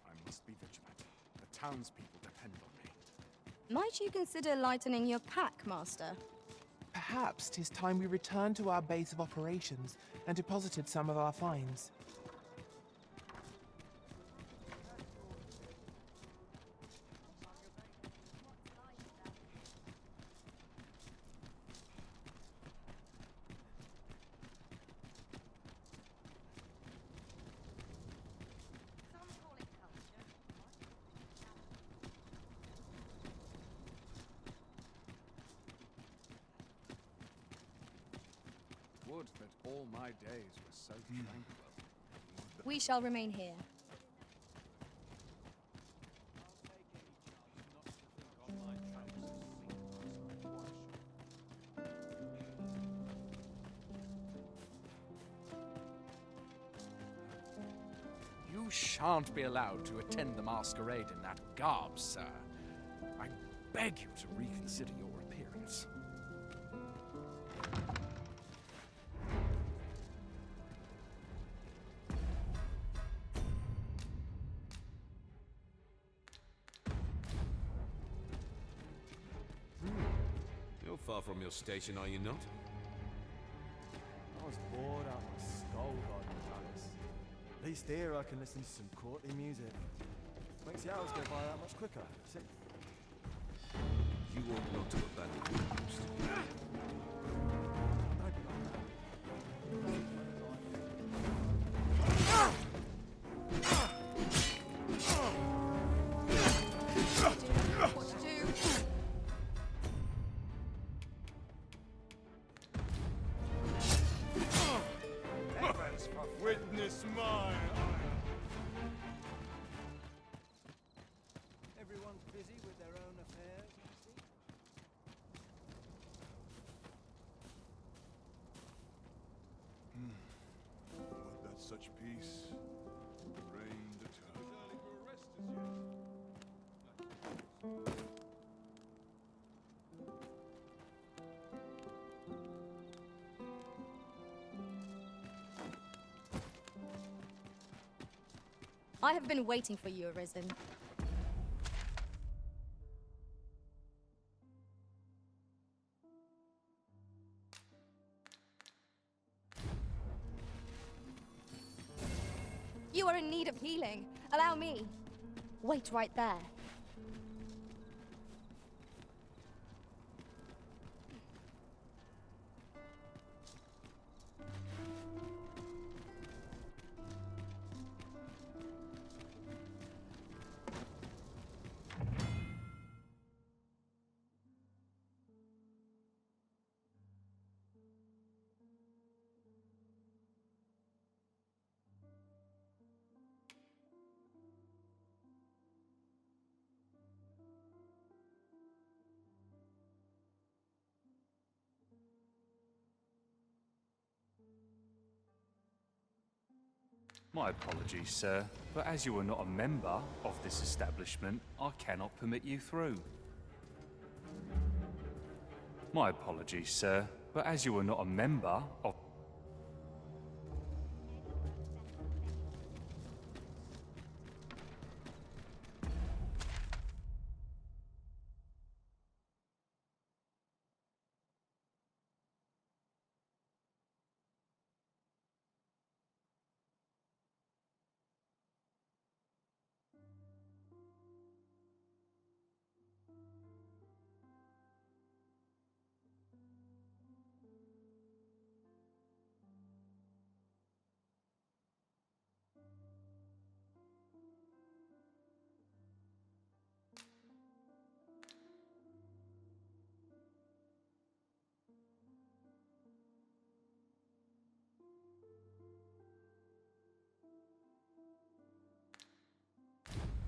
I must be vigilant. The townspeople depend on me. Might you consider lightening your pack, Master? Perhaps 'tis time we returned to our base of operations and deposited some of our finds. Would that all my days were so tranquil. We shall remain here. You shan't be allowed to attend the masquerade in that garb, sir. I beg you to reconsider your appearance. far from your station, are you not? I was bored out my skull guarding the palace. At least here I can listen to some courtly music. Makes the hours go by that much quicker. See? You ought not to abandon your post. Witness my Everyone's busy with their own affairs, I see. Would that such peace reigned eternal. I have been waiting for you, Arisen. You are in need of healing. Allow me. Wait right there. My apologies, sir, but as you are not a member of this establishment, I cannot permit you through. My apologies, sir, but as you are not a member of...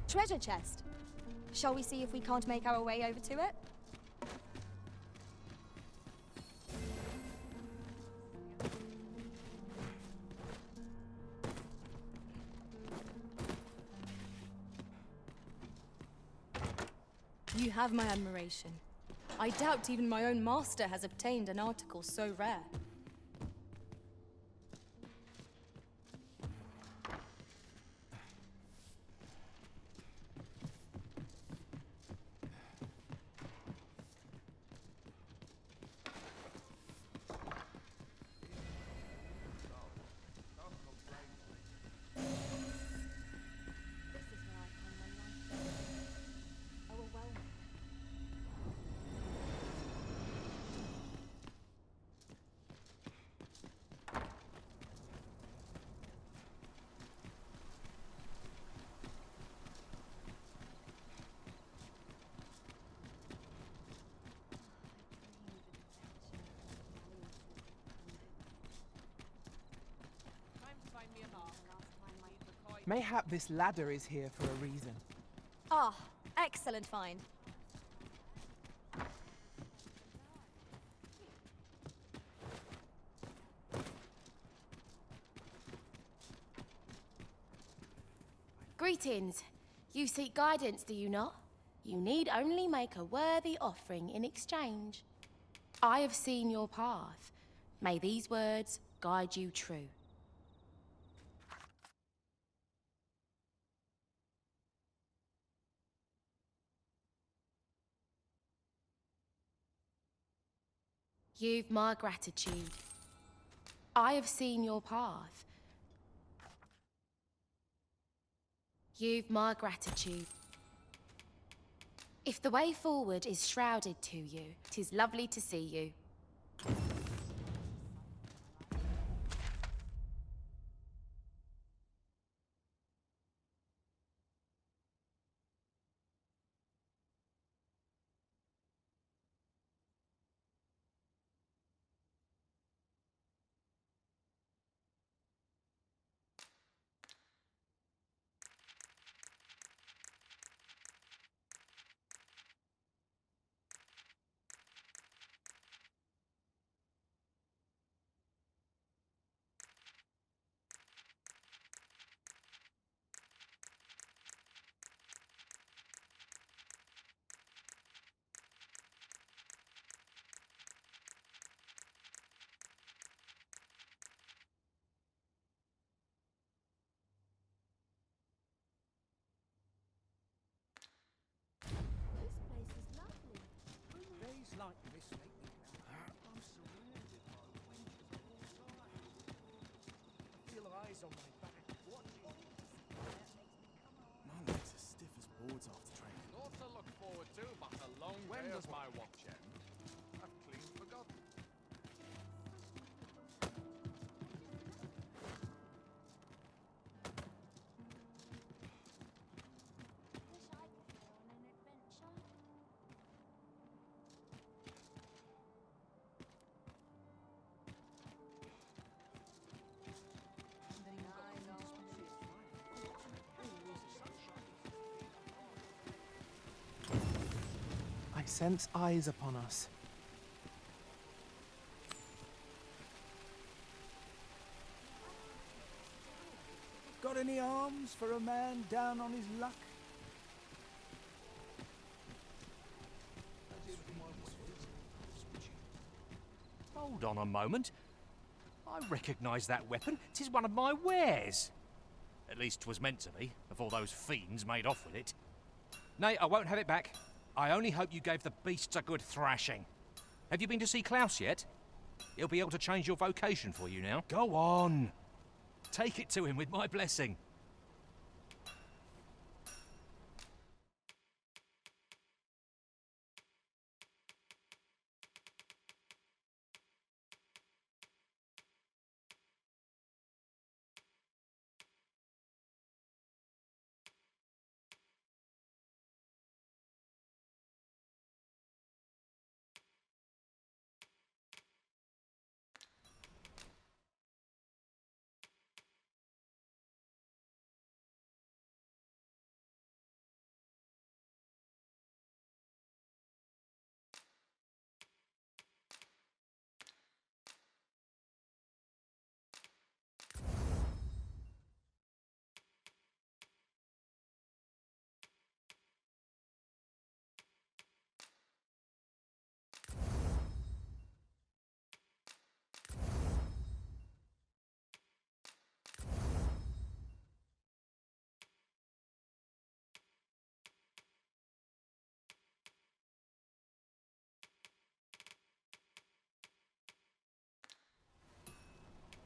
Treasure chest. Shall we see if we can't make our way over to it? You have my admiration. I doubt even my own master has obtained an article so rare. Mayhap this ladder is here for a reason. Ah, excellent find. Greetings. You seek guidance, do you not? You need only make a worthy offering in exchange. I have seen your path. May these words guide you true. You've my gratitude. I have seen your path. You've my gratitude. If the way forward is shrouded to you, 'tis lovely to see you. Days like this make me I'm surrounded by windows on all sides. I feel eyes on my back watching. My legs are stiff as boards after training. Naught to look forward to, but a long when does my watch end? I've clean forgotten. I sense eyes upon us. Got any arms for a man down on his luck? Hold on a moment. I recognise that weapon. 'Tis one of my wares. At least 'twas meant to be, before those fiends made off with it. Nay, I won't have it back. I only hope you gave the beasts a good thrashing. Have you been to see Klaus yet? He'll be able to change your vocation for you now. Go on. Take it to him with my blessing.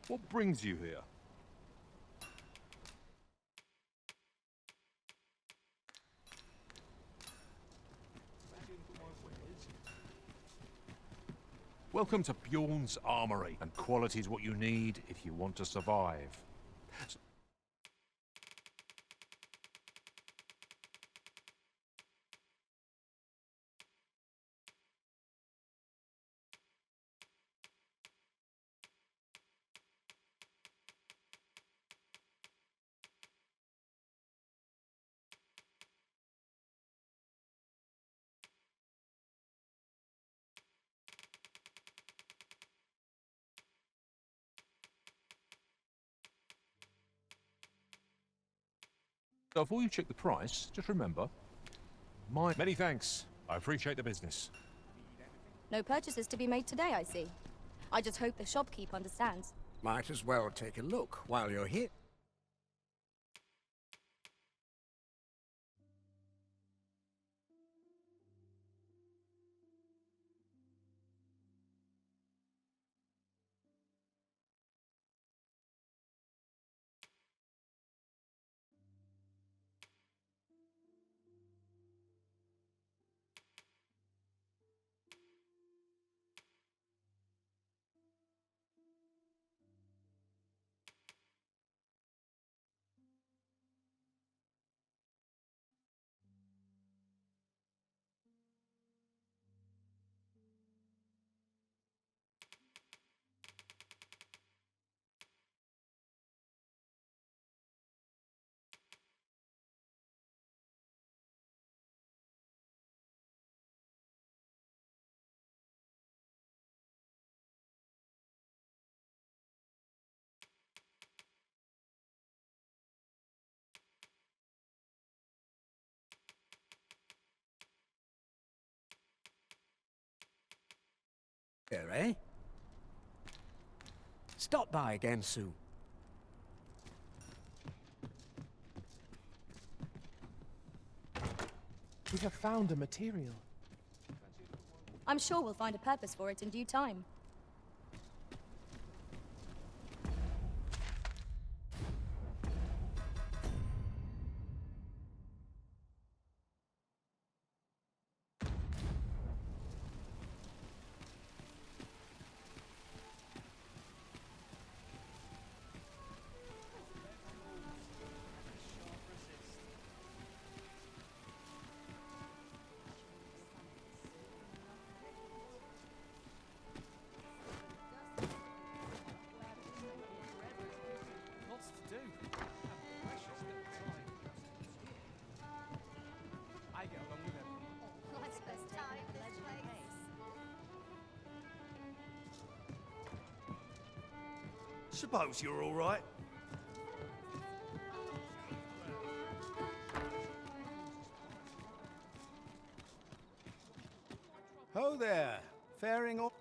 What brings you here? Welcome to Bjorn's Armory, and quality's what you need if you want to survive. So before you check the price, just remember, many thanks. I appreciate the business. No purchases to be made today, I see. I just hope the shopkeep understands. Might as well take a look while you're here. here, eh? Stop by again soon. We have found a material. I'm sure we'll find a purpose for it in due time. Lots to do. And precious little time. I get along with everyone. Life's best taken at a leisurely pace. Suppose you're all right. Ho there, faring all.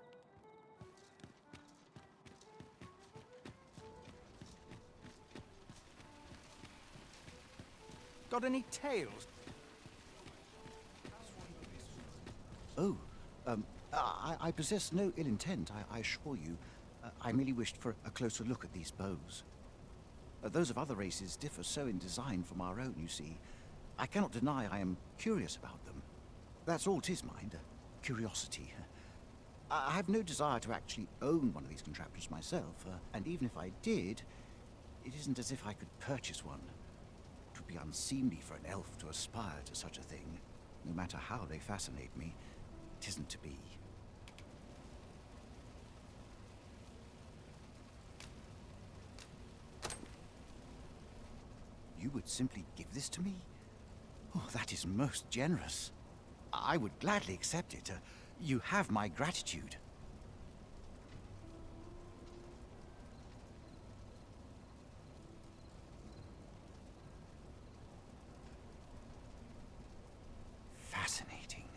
Got any tales? Oh, I possess no ill intent, I assure you. I merely wished for a closer look at these bows. Those of other races differ so in design from our own, you see. I cannot deny I am curious about them. That's all 'tis, mind, curiosity. I have no desire to actually own one of these contraptions myself, and even if I did, it isn't as if I could purchase one. It would be unseemly for an elf to aspire to such a thing. No matter how they fascinate me, it isn't to be. You would simply give this to me? Oh, that is most generous. I would gladly accept it. You have my gratitude. Fascinating.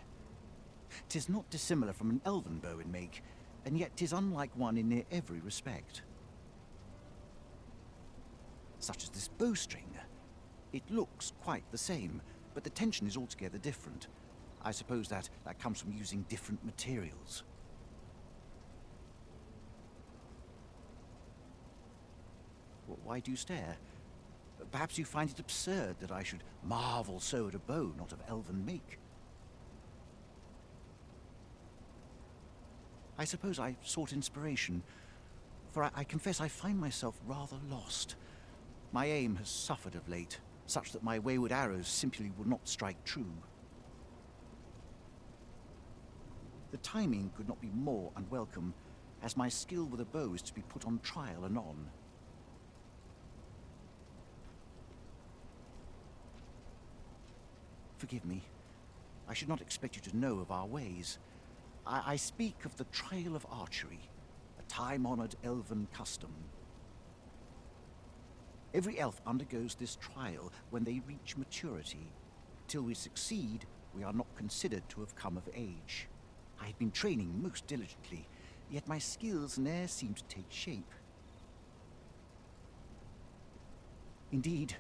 'Tis not dissimilar from an elven bow in make, and yet 'tis unlike one in near every respect. Such as this bowstring. It looks quite the same, but the tension is altogether different. I suppose that comes from using different materials. Why do you stare? Perhaps you find it absurd that I should marvel so at a bow not of elven make. I suppose I sought inspiration, for I confess I find myself rather lost. My aim has suffered of late, such that my wayward arrows simply would not strike true. The timing could not be more unwelcome, as my skill with a bow is to be put on trial anon. Forgive me. I should not expect you to know of our ways. I speak of the trial of archery, a time-honored elven custom. Every elf undergoes this trial when they reach maturity. Till we succeed, we are not considered to have come of age. I have been training most diligently, yet my skills ne'er seem to take shape. Indeed,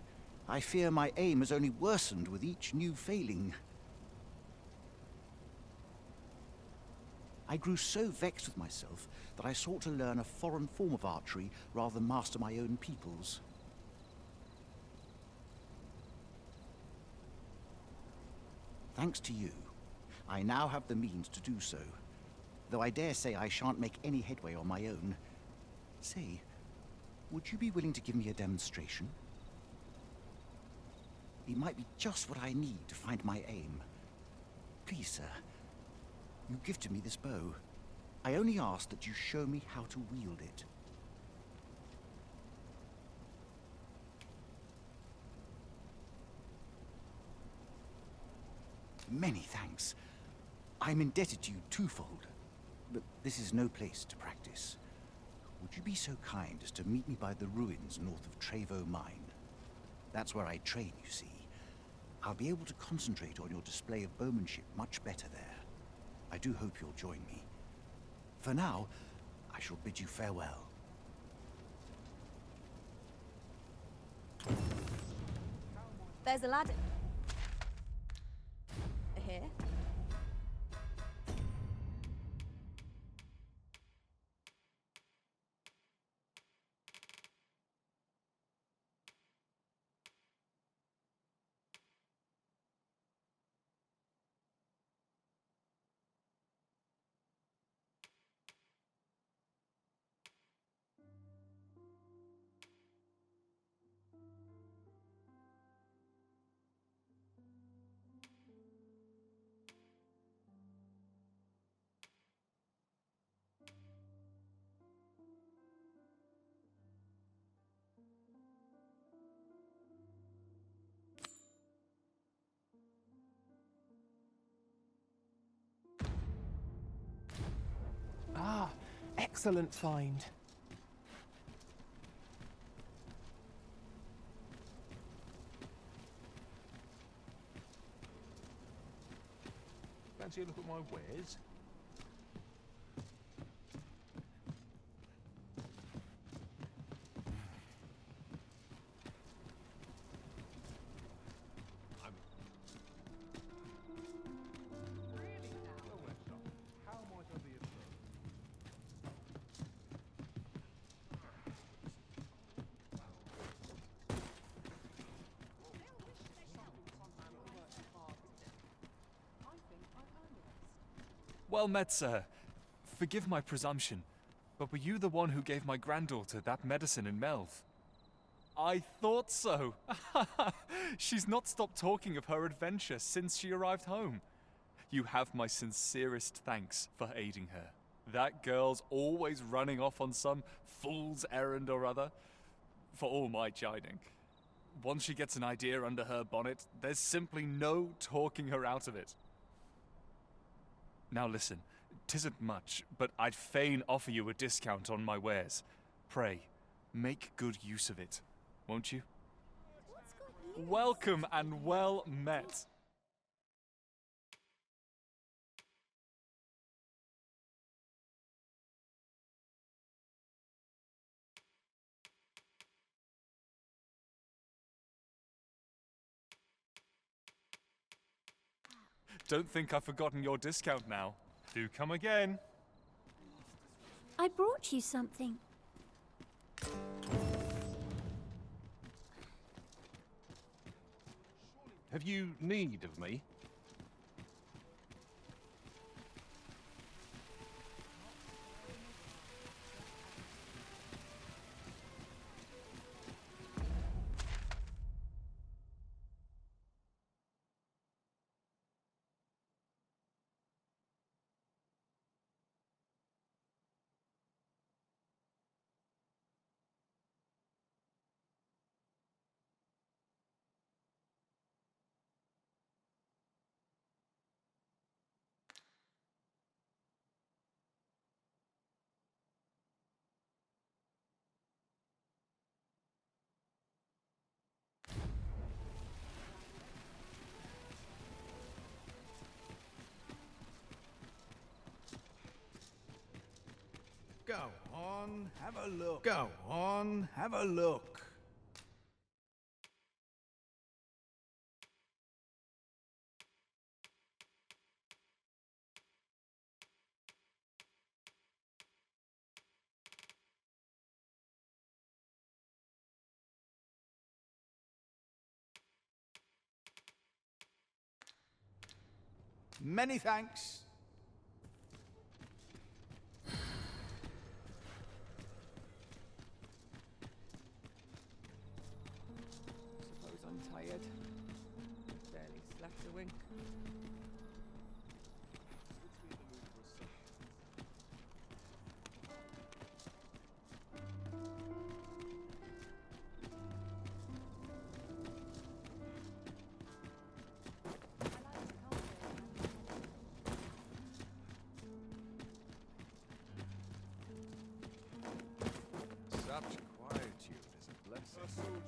I fear my aim has only worsened with each new failing. I grew so vexed with myself that I sought to learn a foreign form of archery rather than master my own people's. Thanks to you, I now have the means to do so, though I dare say I shan't make any headway on my own. Say, would you be willing to give me a demonstration? It might be just what I need to find my aim. Please, sir, you gifted me this bow. I only ask that you show me how to wield it. Many thanks. I'm indebted to you twofold, but this is no place to practice. Would you be so kind as to meet me by the ruins north of Trevo Mine? That's where I train, you see. I'll be able to concentrate on your display of bowmanship much better there. I do hope you'll join me. For now, I shall bid you farewell. There's a ladder. Here. Ah, excellent find. Fancy a look at my wares? Well met, sir. Forgive my presumption, but were you the one who gave my granddaughter that medicine in Melve? I thought so. She's not stopped talking of her adventure since she arrived home. You have my sincerest thanks for aiding her. That girl's always running off on some fool's errand or other, for all my chiding. Once she gets an idea under her bonnet, there's simply no talking her out of it. Now listen, 'tisn't much, but I'd fain offer you a discount on my wares. Pray, make good use of it, won't you? Welcome and well met. Don't think I've forgotten your discount now. Do come again. I brought you something. Have you need of me? Go on, have a look. Go on, have a look. Many thanks. Suppose I'm tired. Barely slept a wink. Such quietude is a blessing.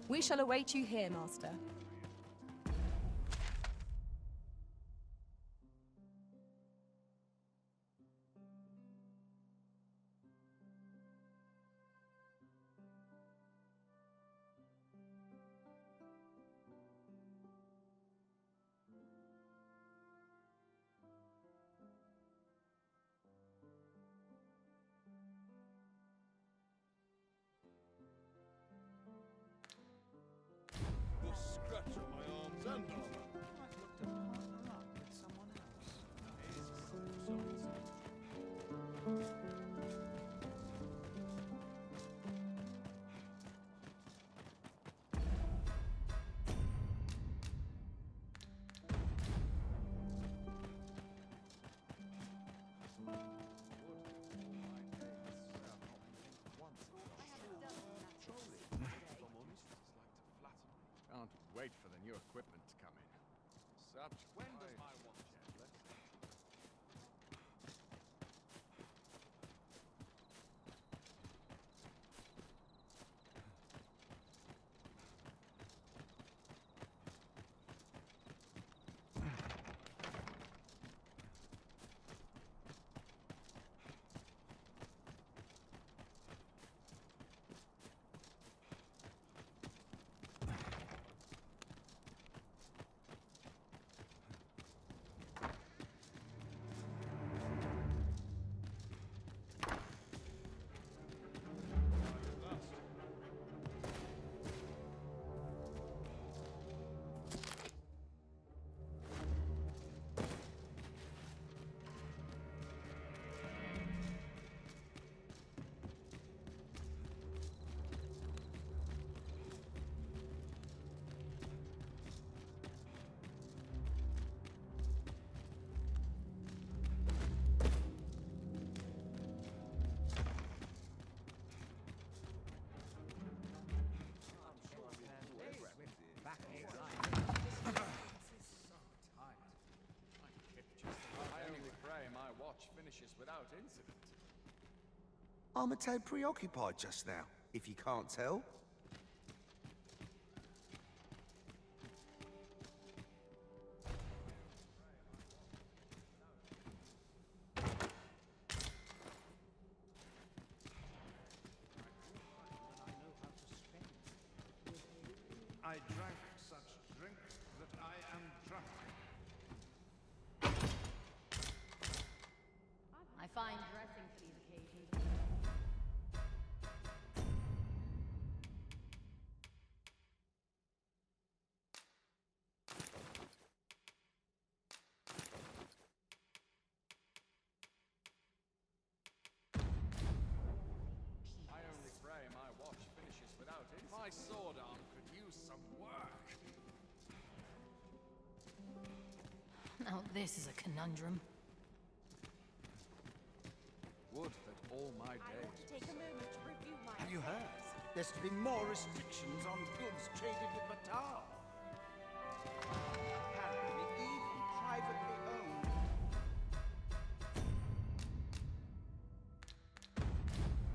We shall await you here, Master. Can't wait for the new equipment to come in. Such when does my watch end? Let's see. I only pray my watch finishes without incident. I'm a tad preoccupied just now, if you can't tell. I drank such drink that I am drunk. I find dressing for these occasions. I only pray my watch finishes without incident. My sword arm could use some work. Now this is a conundrum. Would that all my days. Take a moment to review my Have you heard? There's to be more restrictions on goods traded with Batal. Apparently even privately owned.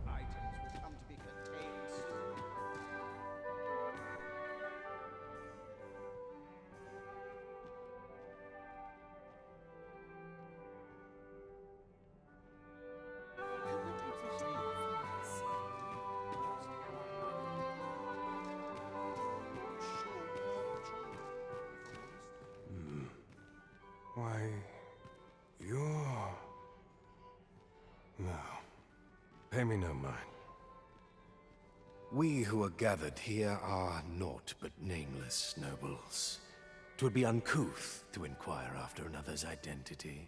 Items will come to be curtailed soon. Why, you're... No. Pay me no mind. We who are gathered here are naught but nameless nobles. 'Twould be uncouth to inquire after another's identity.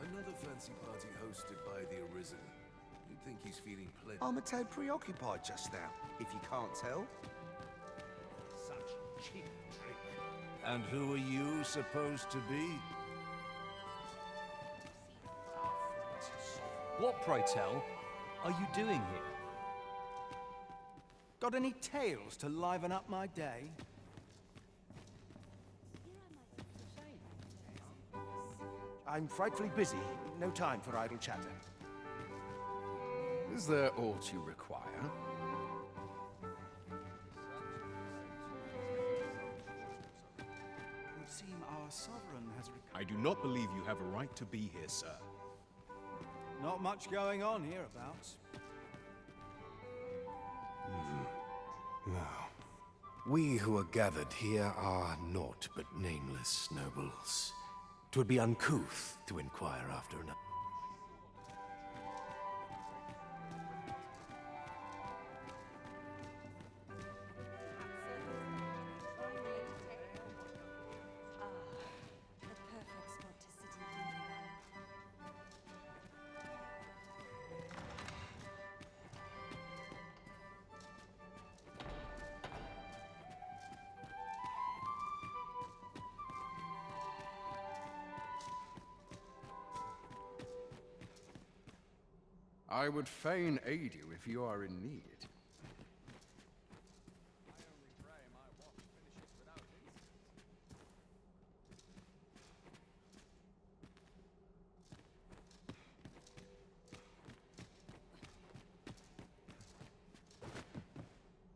Another fancy party hosted by the Arisen. You'd think he's feeling plenty. I'm a tad preoccupied just now, if you can't tell. Such cheap drink. And who are you supposed to be? What, pray tell, are you doing here? Got any tales to liven up my day? I'm frightfully busy. No time for idle chatter. Is there aught you require? It would seem our sovereign has I do not believe you have a right to be here, sir. Not much going on hereabouts. No. We who are gathered here are naught but nameless nobles. 'Twould be uncouth to inquire after another. I would fain aid you if you are in need.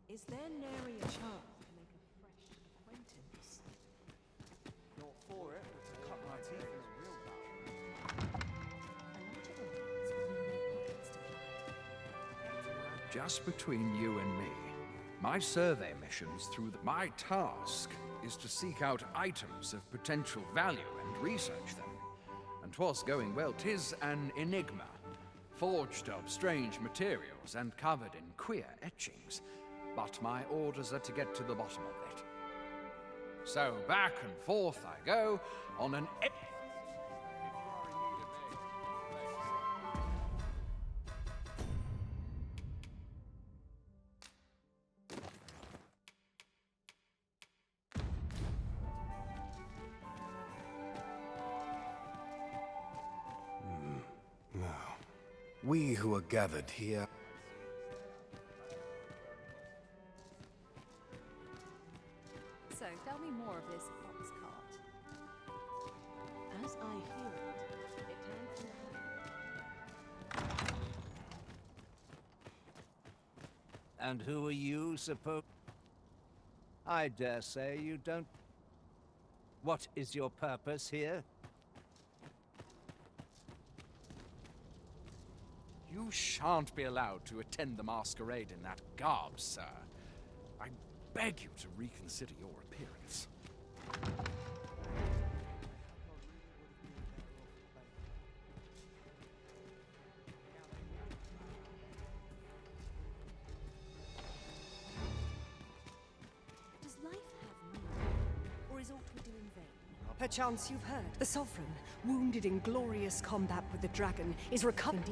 Is there nary a chance to make a fresh acquaintance? Not for it, but to cut my teeth in a real battle. Just between you and me, my survey missions my task is to seek out items of potential value and research them. And 'twas going well, 'tis an enigma, forged of strange materials and covered in queer etchings. But my orders are to get to the bottom of it. So back and forth I go on an Now, we who are gathered here. So, tell me more of this ox cart. As I hear it came from And who are you, suppose? I dare say you don't... What is your purpose here? You shan't be allowed to attend the masquerade in that garb, sir. I beg you to reconsider your appearance. Does life have meaning, or is aught we do in vain? Perchance you've heard. The Sovereign, wounded in glorious combat with the dragon, is recovered.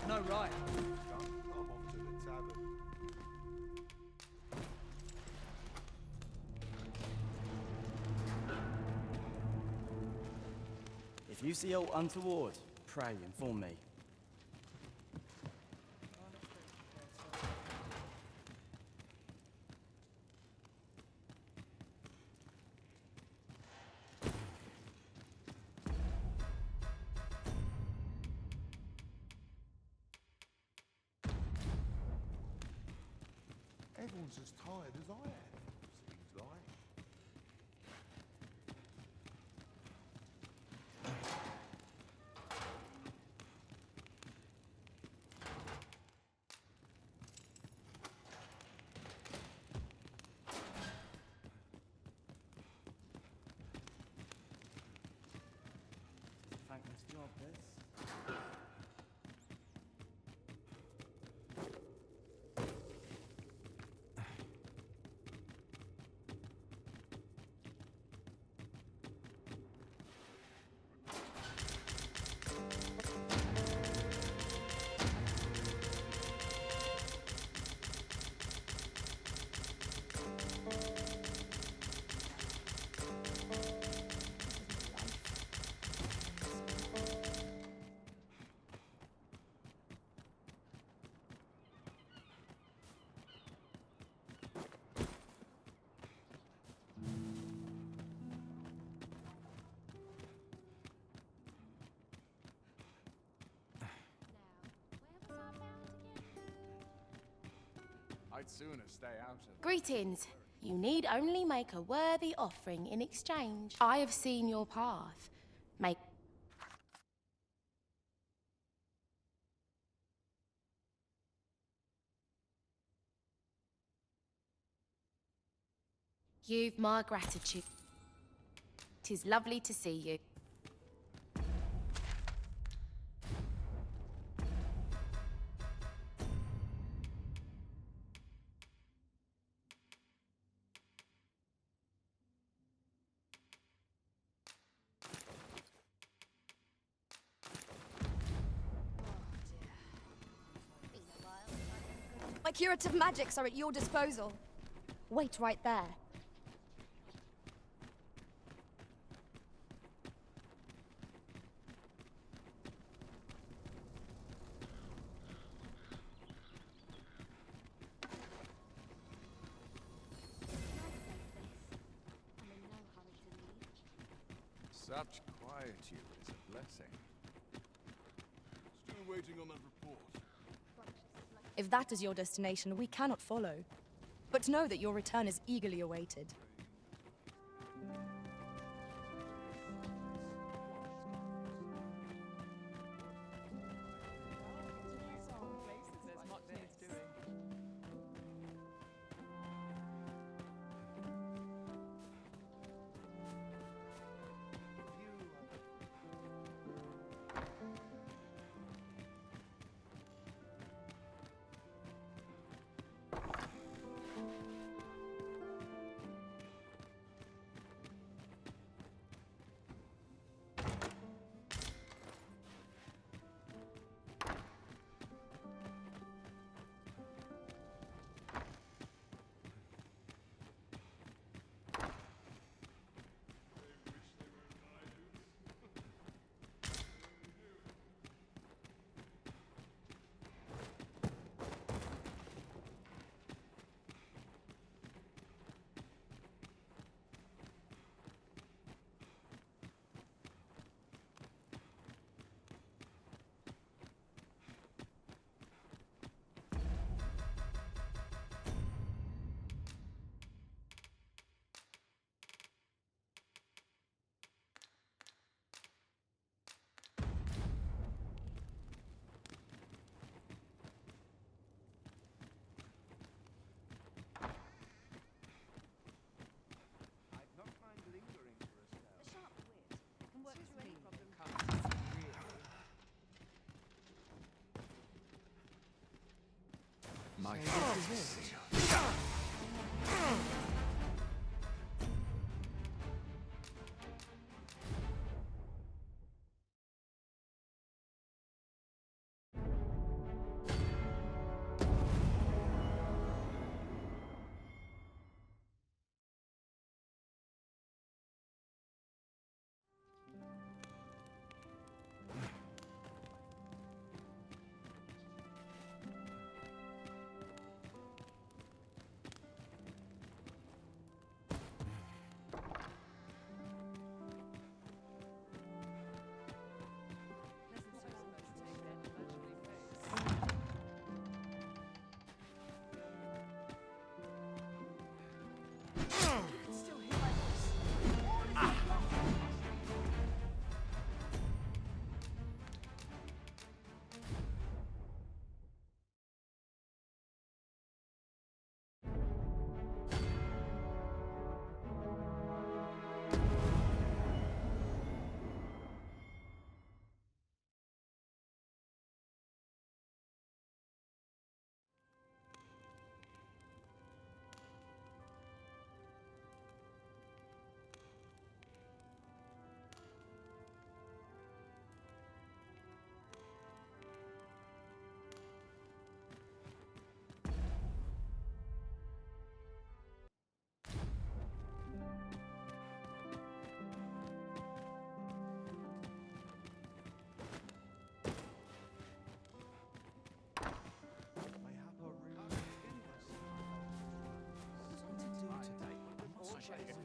No right. I'm off to the tavern. If you see aught untoward, pray inform me. Everyone's as tired as I am, seems like. Thankless job, this. I'd sooner stay out of. Greetings. You need only make a worthy offering in exchange. I have seen your path. Make... You've my gratitude. 'Tis lovely to see you. My curative magics are at your disposal. Wait right there. Such quietude is a blessing. Still waiting on that report. If that is your destination, we cannot follow. But know that your return is eagerly awaited. There's much needs doing. My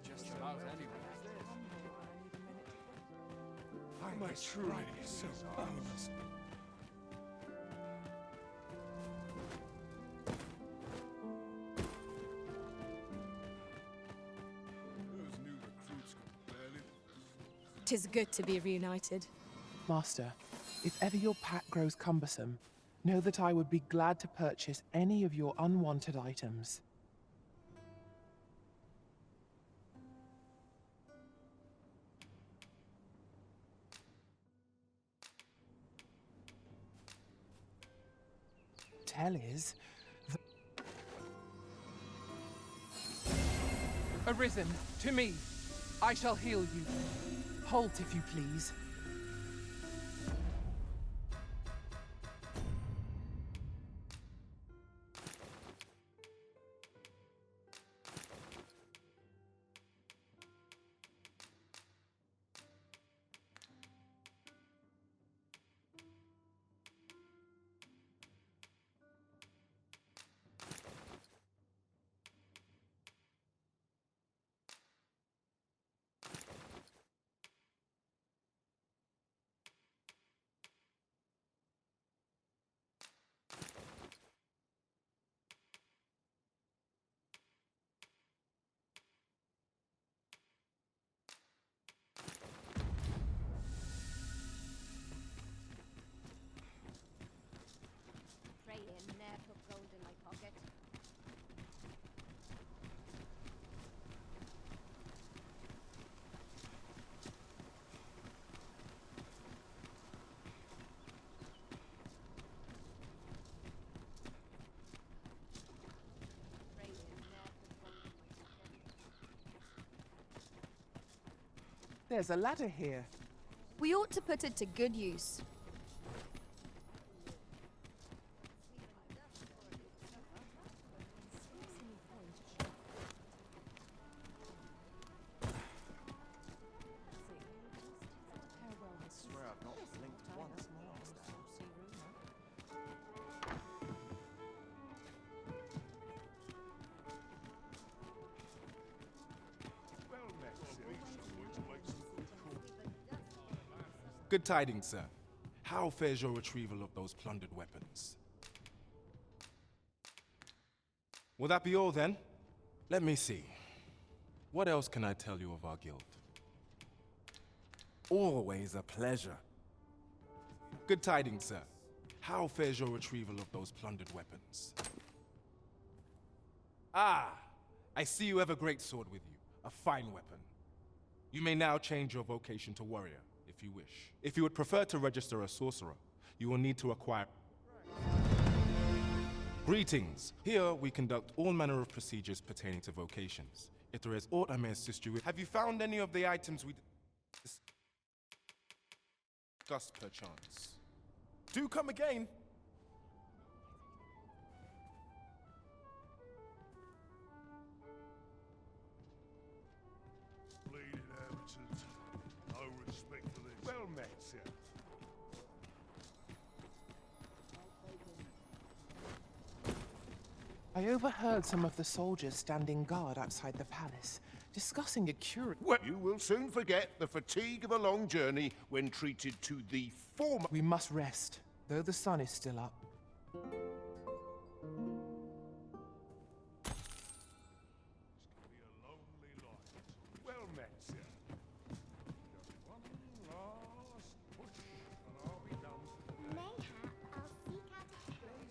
Just about anywhere. Am I truly so boneless? 'Tis good to be reunited. Master, if ever your pack grows cumbersome, know that I would be glad to purchase any of your unwanted items. Tell is... Arisen, to me! I shall heal you. Halt, if you please. There's a ladder here. We ought to put it to good use. Good tidings, sir. How fares your retrieval of those plundered weapons? Will that be all, then? Let me see. What else can I tell you of our guild? Always a pleasure. Good tidings, sir. How fares your retrieval of those plundered weapons? Ah! I see you have a great sword with you. A fine weapon. You may now change your vocation to warrior, if you wish. If you would prefer to register a sorcerer, you will need to acquire... Greetings! Here we conduct all manner of procedures pertaining to vocations. If there is aught I may assist you with... Have you found any of the items we discussed, perchance? Do come again! Bleeding amateurs. No respect for this. Well met, sir. I overheard some of the soldiers standing guard outside the palace, discussing a curious... Well, you will soon forget the fatigue of a long journey when treated to the former... We must rest, though the sun is still up. Well met, sir. Just one last push, and I'll be done for the day. Mayhap I'll seek out a place Can't help but see a third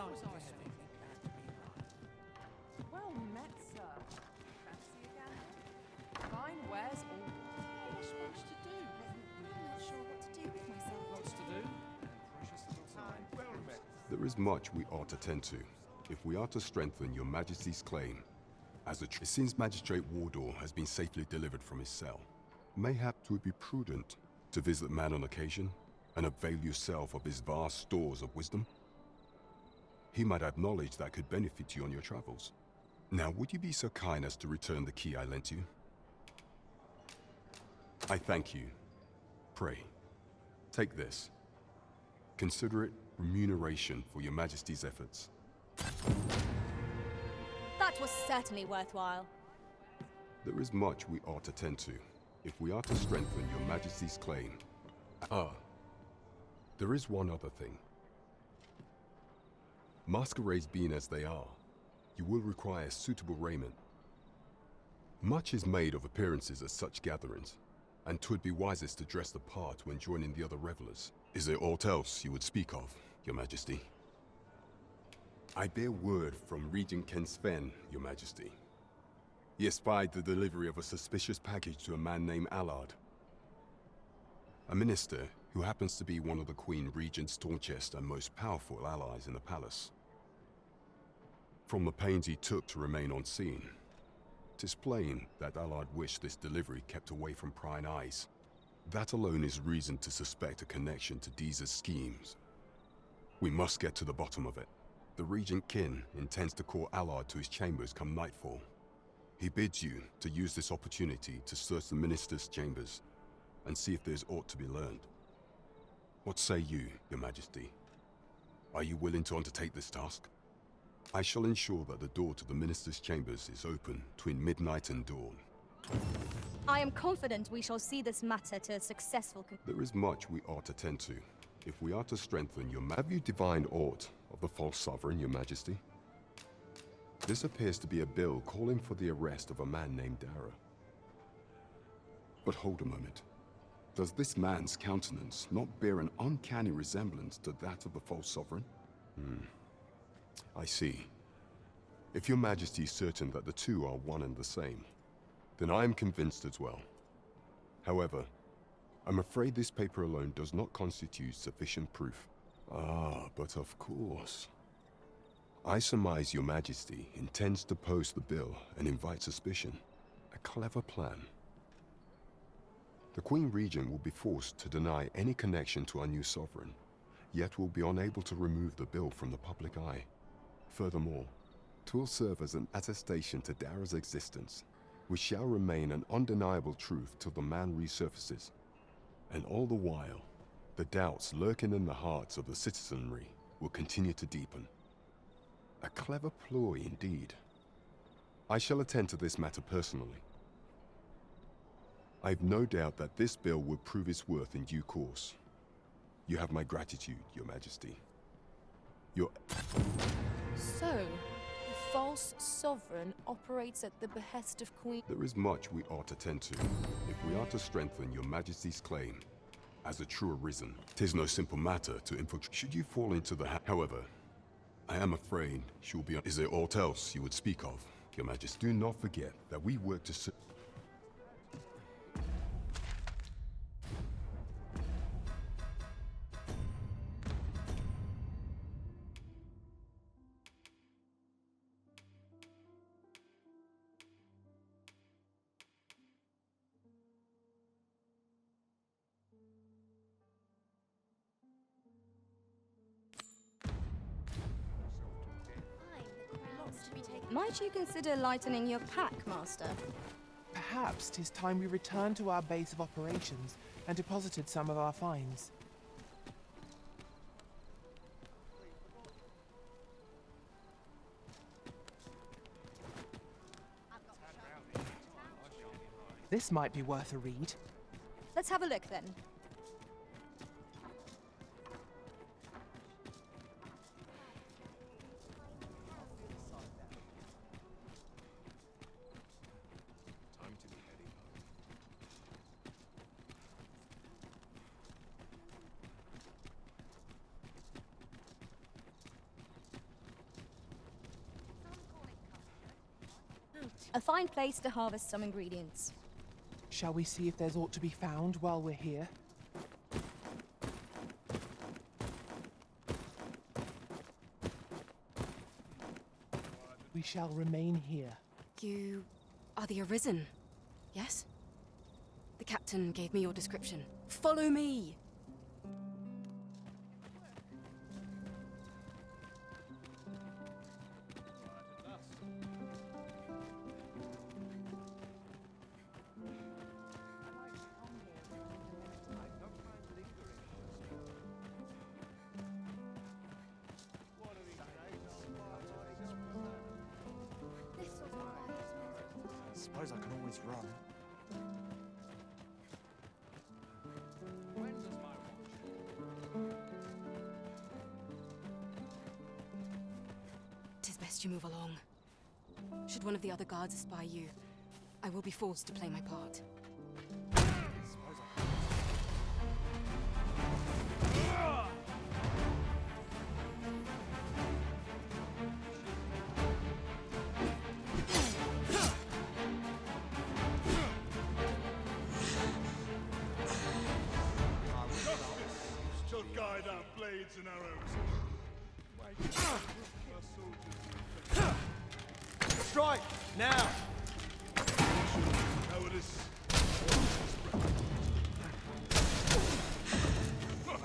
close. Well met, sir. Fancy again? Fine wares all. What am I supposed to do? I'm not sure what to do with myself. Lots to do. And precious little time. Well met. There is much we ought to tend to, if we are to strengthen your majesty's claim. It seems Magistrate Wardor has been safely delivered from his cell. Mayhap it would be prudent to visit the man on occasion, and avail yourself of his vast stores of wisdom. He might have knowledge that could benefit you on your travels. Now, would you be so kind as to return the key I lent you? I thank you. Pray, take this. Consider it remuneration for your Majesty's efforts. That was certainly worthwhile. There is much we ought to tend to, if we are to strengthen your Majesty's claim. There is one other thing. Masquerades being as they are, you will require suitable raiment. Much is made of appearances at such gatherings, and 'twould be wisest to dress the part when joining the other revelers. Is there aught else you would speak of, Your Majesty? I bear word from Regent Ken Sven, Your Majesty. He espied the delivery of a suspicious package to a man named Allard, a minister who happens to be one of the Queen Regent's staunchest and most powerful allies in the palace. From the pains he took to remain on scene, 'tis plain that Allard wished this delivery kept away from prying eyes. That alone is reason to suspect a connection to Deeza's schemes. We must get to the bottom of it. The Regent Kin intends to call Allard to his chambers come nightfall. He bids you to use this opportunity to search the minister's chambers and see if there's aught to be learned. What say you, Your Majesty? Are you willing to undertake this task? I shall ensure that the door to the minister's chambers is open between midnight and dawn. I am confident we shall see this matter to a successful conclusion. There is much we ought to tend to, if we are to strengthen your Have you divined aught of the false sovereign, Your Majesty? This appears to be a bill calling for the arrest of a man named Dara. But hold a moment. Does this man's countenance not bear an uncanny resemblance to that of the false sovereign? I see. If Your Majesty is certain that the two are one and the same, then I am convinced as well. However, I'm afraid this paper alone does not constitute sufficient proof. But of course. I surmise Your Majesty intends to post the bill and invite suspicion. A clever plan. The Queen Regent will be forced to deny any connection to our new sovereign, yet will be unable to remove the bill from the public eye. Furthermore, 'twill serve as an attestation to Dara's existence, which shall remain an undeniable truth till the man resurfaces. And all the while, the doubts lurking in the hearts of the citizenry will continue to deepen. A clever ploy indeed. I shall attend to this matter personally. I have no doubt that this bill will prove its worth in due course. You have my gratitude, Your Majesty. So, the false sovereign operates at the behest of Queen... There is much we ought to tend to, if we are to strengthen Your Majesty's claim as a true arisen. 'Tis no simple matter to infiltrate. Should you fall into the however, I am afraid she will be Is there aught else you would speak of, Your Majesty? Do not forget that we work to Might you consider lightening your pack, Master? Perhaps 'tis time we returned to our base of operations and deposited some of our finds. This might be worth a read. Let's have a look then. A fine place to harvest some ingredients. Shall we see if there's aught to be found while we're here? We shall remain here. You are the Arisen, yes? The captain gave me your description. Follow me! suppose I can always run. When does my watch? 'Tis best you move along. Should one of the other guards espy you, I will be forced to play my part. Shall guide our blades and arrows. Strike! Now! Cowardice.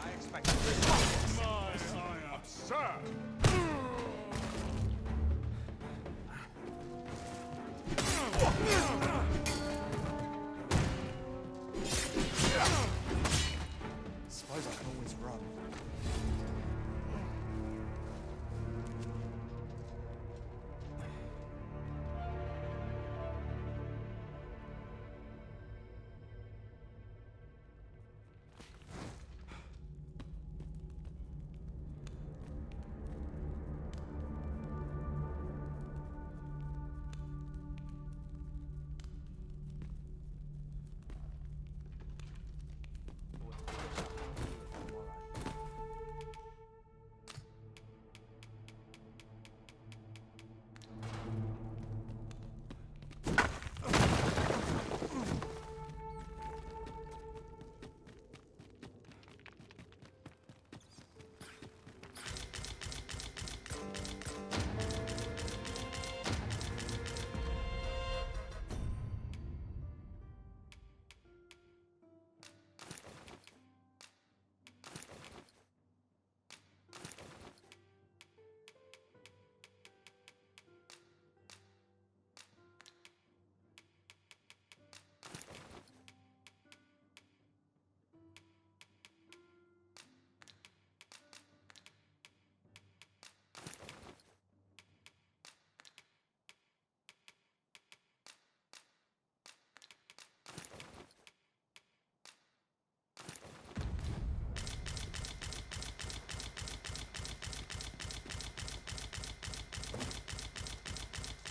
I expect a response. My eye up, sir! Suppose I can always run.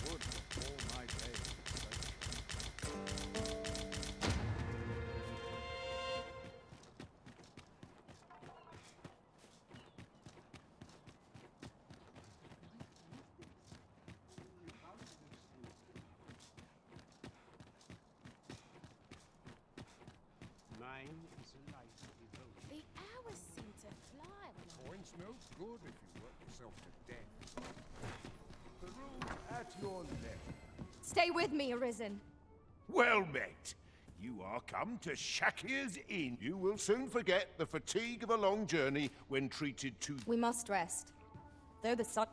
Would that all my days were Mine is a life devoted. The hours seem to fly when Coin smells good if you work yourself to death. The room at your left. Stay with me, Arisen. Well met. You are come to Shakir's Inn. You will soon forget the fatigue of a long journey when treated to... We must rest. Though the sun...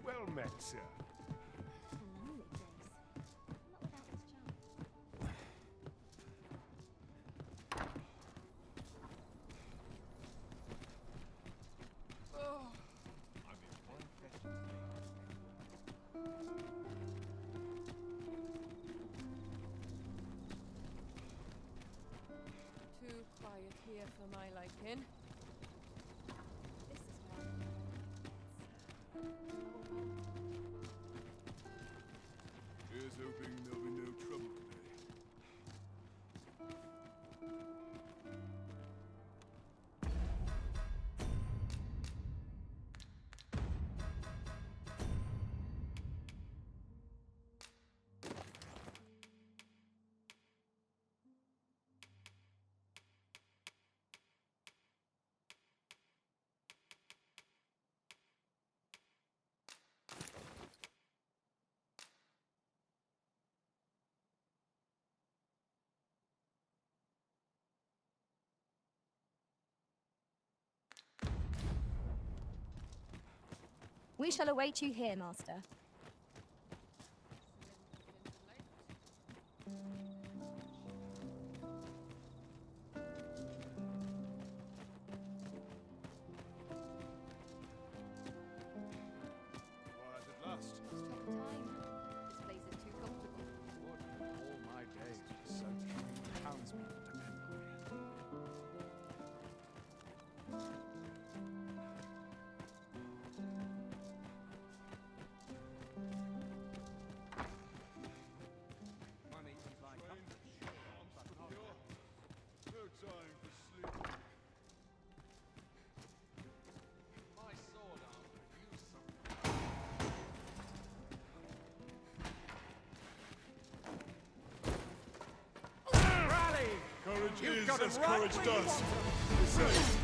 Well met, sir. Too quiet here for my liking. Here's hoping there'll be no trouble today. We shall await you here, Master. Courage You've is got 'em as right courage where you does. want 'em. Say.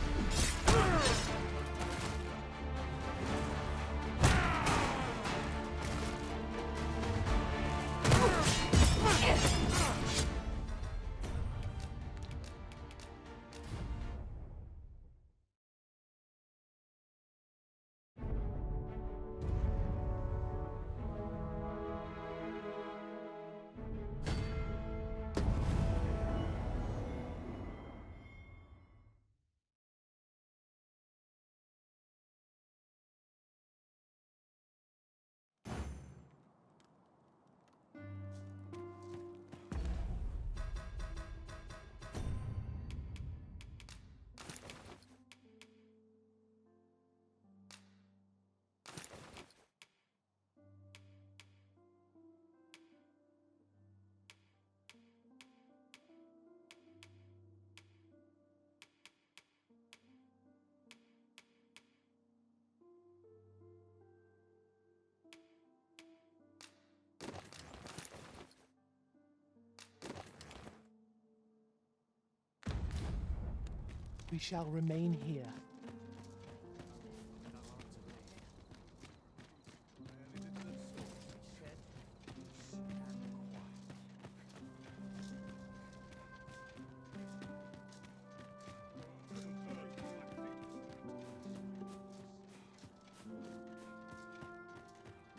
We shall remain here.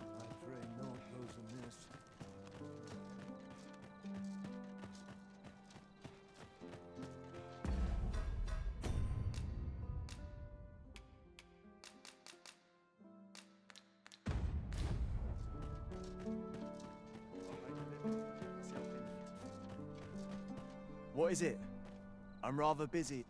I pray naught goes amiss. What is it? I'm rather busy.